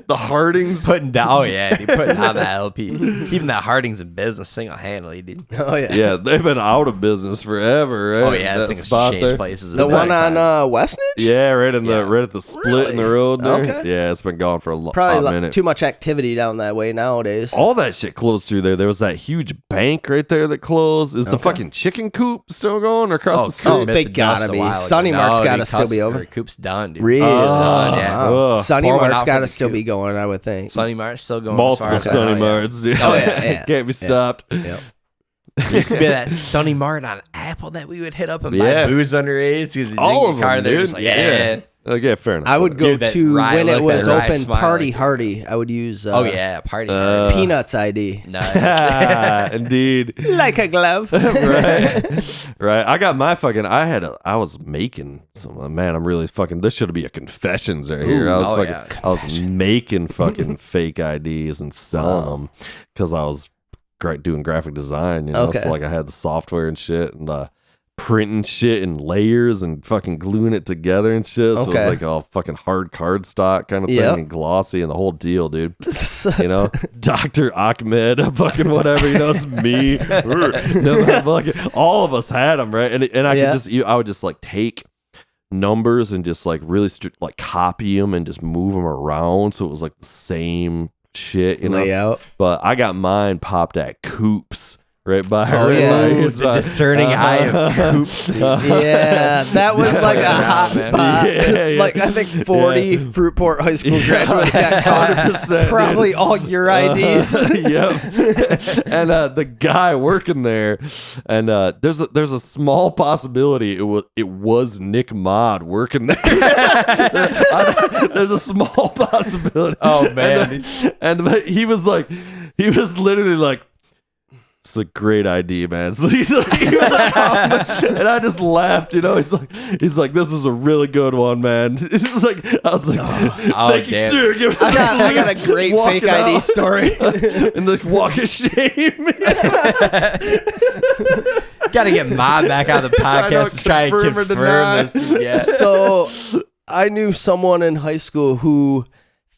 The Hardings. Putting down that LP. Even that Harding's in business single-handedly, dude. Oh, yeah. Yeah, they've been out of business forever, right? Oh, yeah. I think it's changed places. The one on Westnedge? Yeah, right at the split in the road there. Okay. Yeah, it's been gone for a Probably minute. too much activity down that way nowadays. All that shit closed through there. There was that huge bank right there that closed. Is the fucking chicken coop still going across the street? Oh, they gotta be. Sunny Mark's gotta still be over. Coop's done, dude. Really? It's done, yeah. Sunny Pour one Mark's out gotta for the still Coop. be going, I would think. Sunny Mark's still going. Multiple as far as Sunny I know, Marts, dude. Oh, yeah. Can't be stopped. Yep. There used to be that Sunny Mart on Apple that we would hit up and buy booze underage because All of them, car there dude. just like, yeah. Okay, fair enough. I would go Dude, that to rye when it look, was that rye open smile, Party like- Hardy. I would use Party. Peanuts ID. Nice. Indeed. Like a glove. Right. I got my fucking. I was making some. Man, I'm really fucking. This should be a confessions right here. I was making fucking fake IDs and selling them because I was doing graphic design. You know, Okay. so like I had the software and shit and printing shit in layers and fucking gluing it together and shit. So it was Okay. like all fucking hard cardstock kind of thing Yep. and glossy and the whole deal, dude. You know, Dr. Ahmed, fucking whatever, you know, it's me. No, fucking, all of us had them, right? And I could I would just like take numbers and just like really like copy them and just move them around so it was like the same shit, you know. Layout. But I got mine popped at Coops. Right by Oh, her. yeah. Like, Ooh, the discerning eye of Coops. Yeah, that was like a hot man. spot. Yeah. Like I think 40 Fruitport high school graduates got caught. 100%, Probably all your IDs. Yep. And the guy working there, and there's a small possibility it was Nick Mod working there. There's a small possibility. Oh man. And he was literally like, it's a great idea, man. So he was like, and I just laughed, you know. He's like, this is a really good one, man. It's like, I was like, thank you, damn. sir. I got a great fake ID story. And the walk of shame. Got to get Mod back on the podcast to try and confirm or confirm this. Yeah. So I knew someone in high school who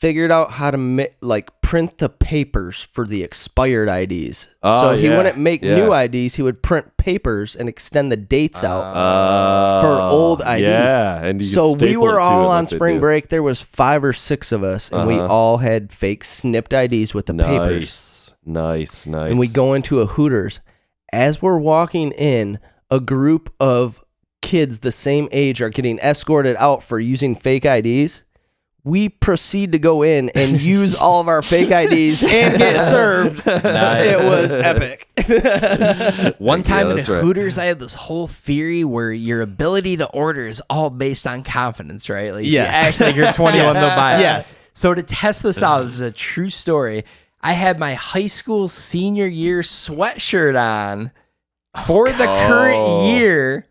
figured out how to print the papers for the expired IDs. Oh, so he yeah. wouldn't make Yeah. new IDs. He would print papers and extend the dates out for old IDs. Yeah, and you So we staple it were to all it on like they spring do. break. There was 5 or 6 of us, and we all had fake snipped IDs with the papers. Nice. And we go into a Hooters. As we're walking in, a group of kids the same age are getting escorted out for using fake IDs. We proceed to go in and use all of our fake IDs and get served. Nice. It was epic. One time in that's right. Hooters, I had this whole theory where your ability to order is all based on confidence, right? Like, Yes. you act like you're 21, they'll buy it. Yes. So to test this out, this is a true story. I had my high school senior year sweatshirt on for the current year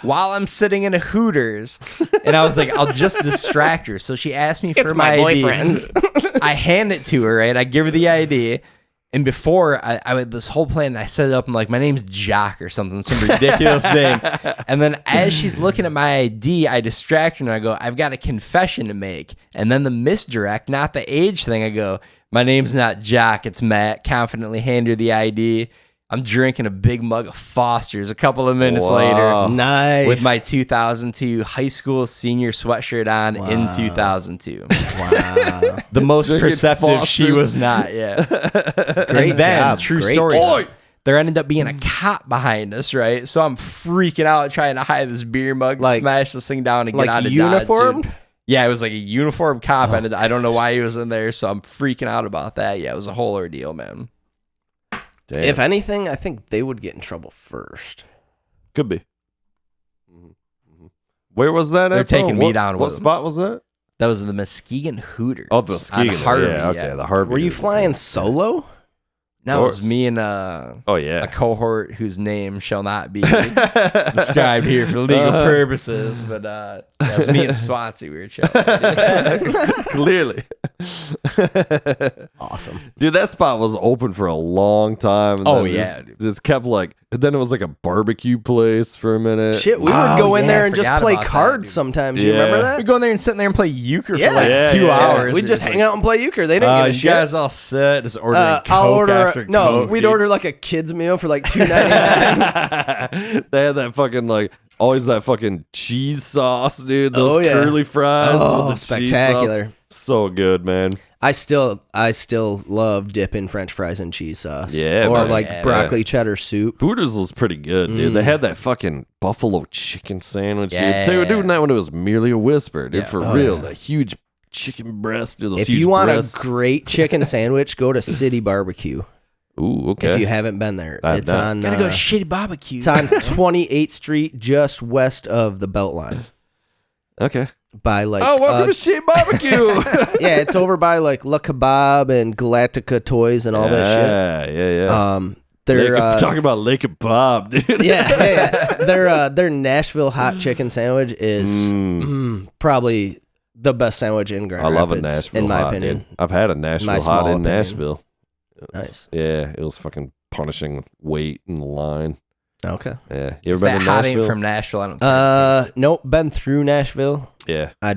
while I'm sitting in a Hooters. And I was like, I'll just distract her. So she asked me for my ID. I hand it to her, right? I give her the ID. And before I had this whole plan, I set it up. I'm like, my name's Jock or something, some ridiculous name. And then as she's looking at my ID, I distract her and I go, I've got a confession to make. And then the misdirect, not the age thing, I go, my name's not Jock, it's Matt. Confidently hand her the ID. I'm drinking a big mug of Foster's a couple of minutes later. Nice. With my 2002 high school senior sweatshirt on in 2002. Wow. The most Drinking perceptive she Foster's. was not, yeah. Great And then, job. true Great story, job. there ended up being a cop behind us, right? So I'm freaking out trying to hide this beer mug, Like- smash this thing down and get like out of uniformed? Dodge, dude. Yeah, it was like a uniformed cop, and I don't know why he was in there, so I'm freaking out about that. Yeah, it was a whole ordeal, man. Damn. If anything, I think they would get in trouble first. Could be. Where was that? They're at, taking though? me down What with them. spot was that? That was the Muskegon Hooters. Oh, the Muskegon. Harvey, okay. The Harvey. Were you flying solo? No, it was me and a cohort whose name shall not be described here for legal purposes, but it was me and Swansea. We were chilling. Clearly. Awesome. Dude, that spot was open for a long time. And Just kept like, then it was like a barbecue place for a minute. Shit, we would go in there and just play cards sometimes. You remember that? We'd go in there and sit in there and play euchre for like 2 hours. We'd just hang out and play euchre. They didn't give a shit. You guys all sit, just ordering Coke after Coke. No, we'd order like a kid's meal for like $2.99. They had that fucking like, always that fucking cheese sauce, dude. Those curly fries. Oh, spectacular. So good, man. I still love dipping French fries in cheese sauce. Yeah, or man. like broccoli cheddar soup. Hooters was pretty good, dude. They had that fucking buffalo chicken sandwich, dude. They were doing that when it was merely a whisper, dude. For real, the huge chicken breast, dude. Those if huge you want breasts. a great chicken sandwich, go to City Barbecue. Ooh, okay. If you haven't been there, it's on. Gotta go to Shitty Barbecue. It's on 28th Street, just west of the Beltline. Okay. By like, welcome to Shit Barbecue. Yeah, it's over by like La Kebab and Galactica Toys and all that shit. Yeah. They're talking about Lake of Bob, dude. Yeah. Their Nashville hot chicken sandwich is probably the best sandwich in Grand Rapids. I love a Nashville in my hot, opinion. dude. I've had a Nashville hot small in opinion. Nashville. Nice. Yeah, it was fucking punishing wait in the line. Okay. Yeah. You ever been to hot ain't Nashville? from Nashville. I don't care. Nope. Been through Nashville. Yeah. I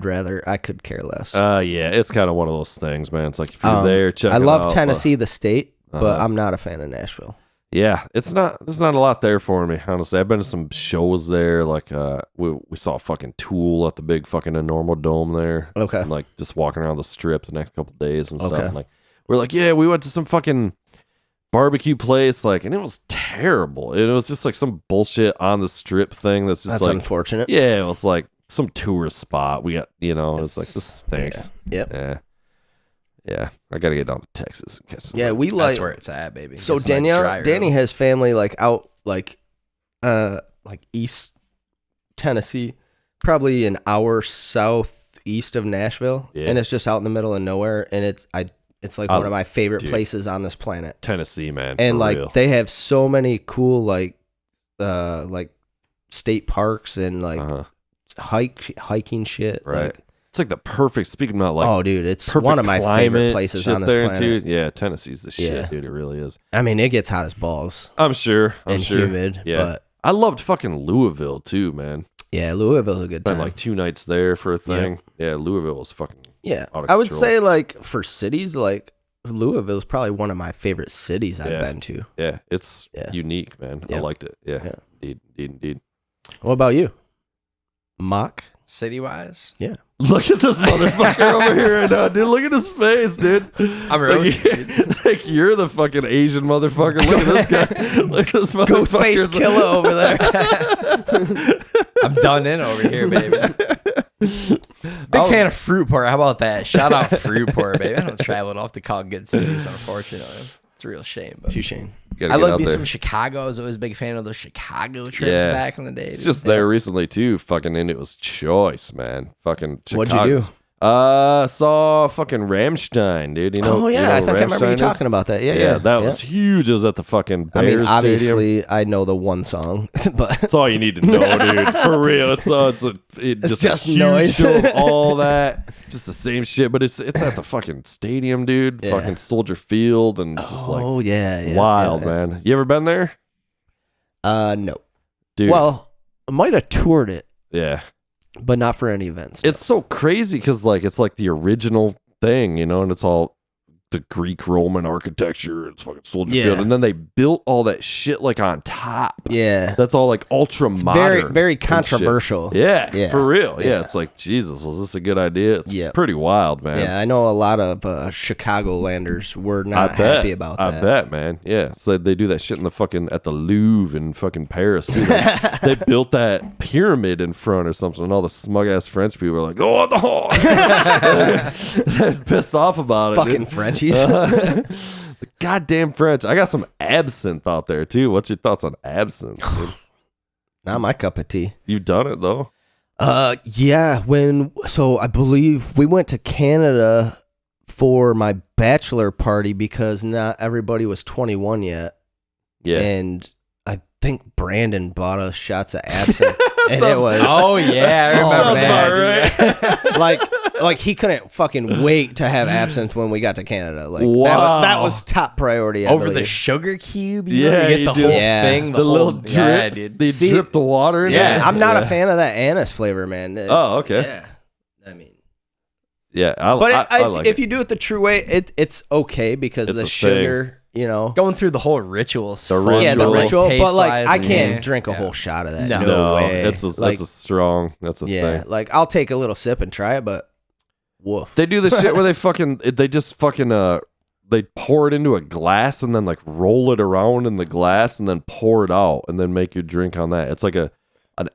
could care less. Yeah, it's kind of one of those things, man. It's like if you're there, check it out. I love Tennessee, the state, but I'm not a fan of Nashville. Yeah, there's not a lot there for me, honestly. I've been to some shows there, like we saw fucking Tool at the big fucking Enormal Dome there. Okay. And, like just walking around the strip the next couple days and stuff. And, like we're like, yeah, we went to some fucking barbecue place, like, and it was terrible. It was just like some bullshit on the strip thing that's just like unfortunate. Yeah, it was like some tourist spot. We got, it's like this stinks. Yeah. Yeah, I gotta get down to Texas and catch some. Yeah, we like That's where it's at, baby. So Get some, like, Danny has family like out like East Tennessee, probably an hour southeast of Nashville, and it's just out in the middle of nowhere, and it's like one of my favorite places on this planet. Tennessee, man, and like real. They have so many cool like state parks and like hiking shit, right? Like, it's like the perfect. Speaking about like, oh, dude, it's one of my favorite places on this planet. Too. Yeah, Tennessee's the shit, dude. It really is. I mean, it gets hot as balls. I'm sure. Humid. Yeah, but I loved fucking Louisville too, man. Yeah, Louisville's a good time. Spent like 2 nights there for a thing. Yeah, Louisville was fucking. Yeah, out of I would control. say like for cities, like Louisville is probably one of my favorite cities I've been to. Yeah, it's unique, man. I liked it. Yeah. Indeed. What about you, Mock? City-wise? Yeah. Look at this motherfucker over here right now, dude. Look at his face, dude. I'm roasted. Like you're the fucking Asian motherfucker. Look at this guy. Look at this motherfucker. Ghostface Killer over there. I'm done in over here, baby. Big fan of Fruitport. How about that? Shout out Fruitport, baby. I don't travel enough to call good cities, unfortunately. It's a real shame. But Too shame. I love me some Chicago. I was always a big fan of those Chicago trips back in the day. It's just there recently too. Fucking, and it was choice, man. Fucking Chicago. What'd you do? Saw fucking Rammstein, dude. You know? Oh yeah, you know I think I remember you Rammstein is? talking about that. Yeah. That was huge. It was at the fucking Bears I mean, obviously, Stadium. I know the one song, but That's all you need to know, dude. For real, it's just just noise. show of all that, just the same shit. But it's at the fucking stadium, dude. Yeah. Fucking Soldier Field, and it's just like wild, yeah. man. You ever been there? No. Dude. Well, I might have toured it, Yeah. but not for any events. It's so crazy because like it's like the original thing, and it's all the Greek Roman architecture. It's fucking Soldier Field, and then they built all that shit like on top. Yeah, that's all like ultra modern. Very, very controversial. Yeah, for real. Yeah, it's like Jesus. Was this a good idea? It's pretty wild, man. Yeah, I know a lot of Chicagolanders were not happy about that. I bet, man. Yeah, it's like they do that shit in the fucking at the Louvre in fucking Paris too. They built that pyramid in front or something, and all the smug ass French people were like, "Oh, what the hell?" Pissed off about it. Fucking Frenchies. The goddamn French. I got some absinthe out there too. What's your thoughts on absinthe, dude? Not my cup of tea. You've done it though. Yeah. So I believe we went to Canada for my bachelor party because not everybody was 21 yet. Yeah. And I think Brandon bought us shots of absinthe. And it was. Oh yeah, I remember that. Right. like he couldn't fucking wait to have absinthe when we got to Canada. Like that was top priority. Over the sugar cube, you yeah, get the whole thing, the little drip. Yeah, dude. They drip the water in it. I'm not a fan of that anise flavor, man. Okay. Yeah. I mean. Yeah, I like if you do it the true way, it's okay because it's the sugar. You know, going through the whole ritual. The ritual, but like I can't drink a whole shot of that. No way. That's a strong. That's a thing. Like I'll take a little sip and try it, but woof. They do the shit where they just fucking they pour it into a glass and then like roll it around in the glass and then pour it out and then make your drink on that. It's like an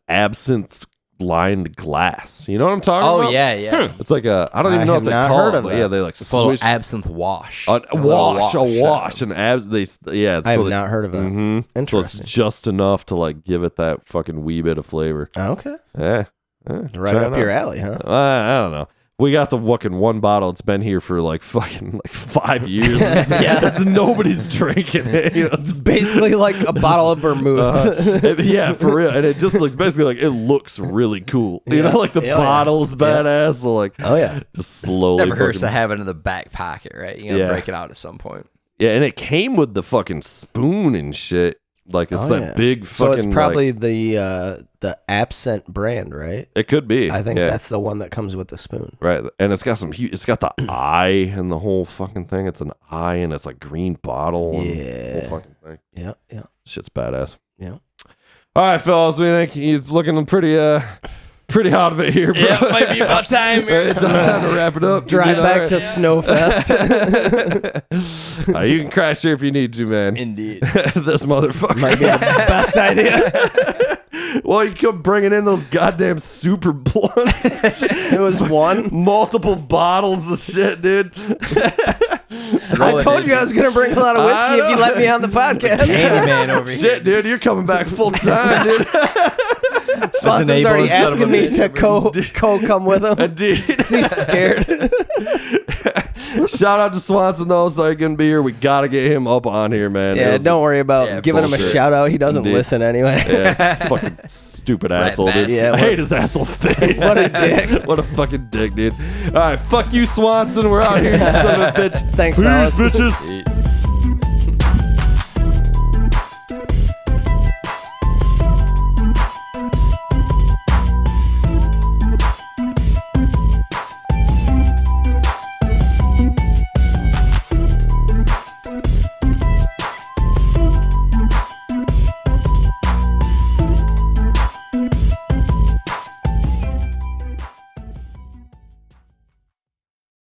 absinthe lined glass. You know what I'm talking about? Oh yeah. It's like I don't even know what they call it. But yeah, they like it's a little absinthe wash. A wash, and I have not heard of that. Mm-hmm. Interesting. So it's just enough to like give it that fucking wee bit of flavor. Okay. Yeah. Right up your alley, huh? I don't know. We got the fucking one bottle. It's been here for like fucking 5 years. It's nobody's drinking it. You know, it's basically like a bottle of vermouth. Yeah, for real. And it just looks basically like it looks really cool. You know, like the bottle's badass. So like, just slowly. Never hurts to have it in the back pocket, right? You gotta break it out at some point. Yeah, and it came with the fucking spoon and shit. Like it's big fucking. So it's probably the absinthe brand, right? It could be. I think that's the one that comes with the spoon, right? And it's got it's got the eye and the whole fucking thing. It's an eye and it's like green bottle. And the whole fucking thing. Yeah. Shit's badass. Yeah. All right, fellas, what do you think? He's looking pretty hot of it here, bro. Yeah, it might be about time. It's time to wrap it up. Drive back to Snowfest. You can crash here if you need to, man. Indeed. This motherfucker might be the best idea. Well, you come bringing in those goddamn super blunts. It was one. Multiple bottles of shit, dude. I told you I was going to bring a lot of whiskey if you let me on the podcast. Candyman over here. Shit, dude, you're coming back full time, dude. Swanson's already asking me to come with him. Indeed. He's scared. Shout out to Swanson, though, so he can be here. We got to get him up on here, man. Yeah, don't worry about giving him a shout out. He doesn't listen anyway. Yeah, fucking stupid asshole, dude. Yeah, I hate his asshole face. What a dick. What a fucking dick, dude. All right, fuck you, Swanson. We're out here, you son of a bitch. Thanks, Peace, fellas. bitches. Peace.